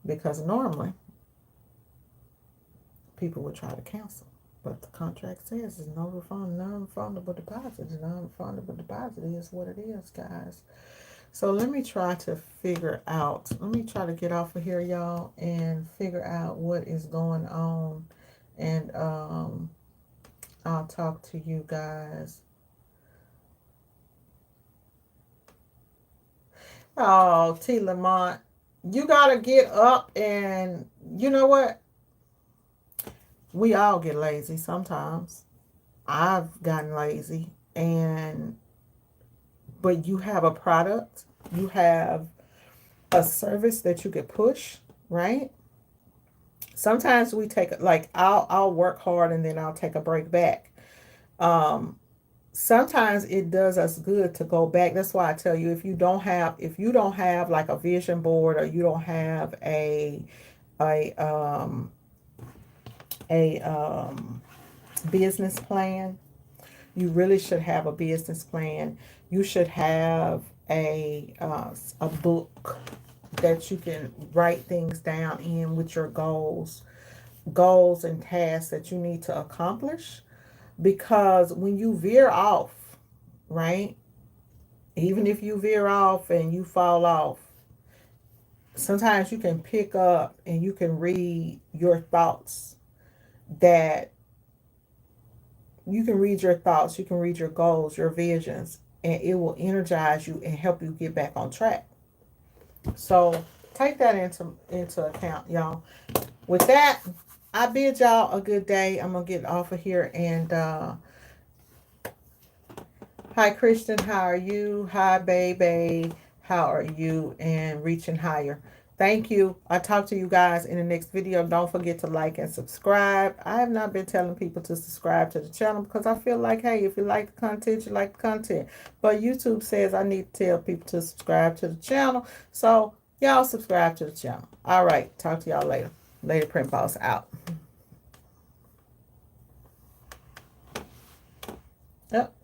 Because normally people would try to cancel. But the contract says there's no non-refundable deposit. Non-refundable deposit is what it is, guys. So let me try to figure out. Let me try to get off of here, y'all, and figure out what is going on. And I'll talk to you guys. Oh, T. Lamont, you gotta get up, and you know what? We all get lazy sometimes. I've gotten lazy, but you have a product, you have a service that you could push, right? Sometimes we take, like, I'll work hard and then I'll take a break back. Sometimes it does us good to go back. That's why I tell you, if you don't have like a vision board, or you don't have a um a business plan, you really should have a business plan. You should have a book that you can write things down in with your goals and tasks that you need to accomplish. Because when you veer off, right? Even if you veer off and you fall off, sometimes you can pick up and you can read your thoughts, that you can read your thoughts, you can read your goals, your visions, and it will energize you and help you get back on track. So take that into account, y'all. With that, I bid y'all a good day. I'm gonna get off of here. And hi, Christian, how are you? Hi, baby, how are you? And reaching higher. Thank you. I'll talk to you guys in the next video. Don't forget to like and subscribe. I have not been telling people to subscribe to the channel because I feel like, hey, if you like the content, you like the content. But YouTube says I need to tell people to subscribe to the channel. So y'all subscribe to the channel. All right. Talk to y'all later. Lady Print Boss out. Yep.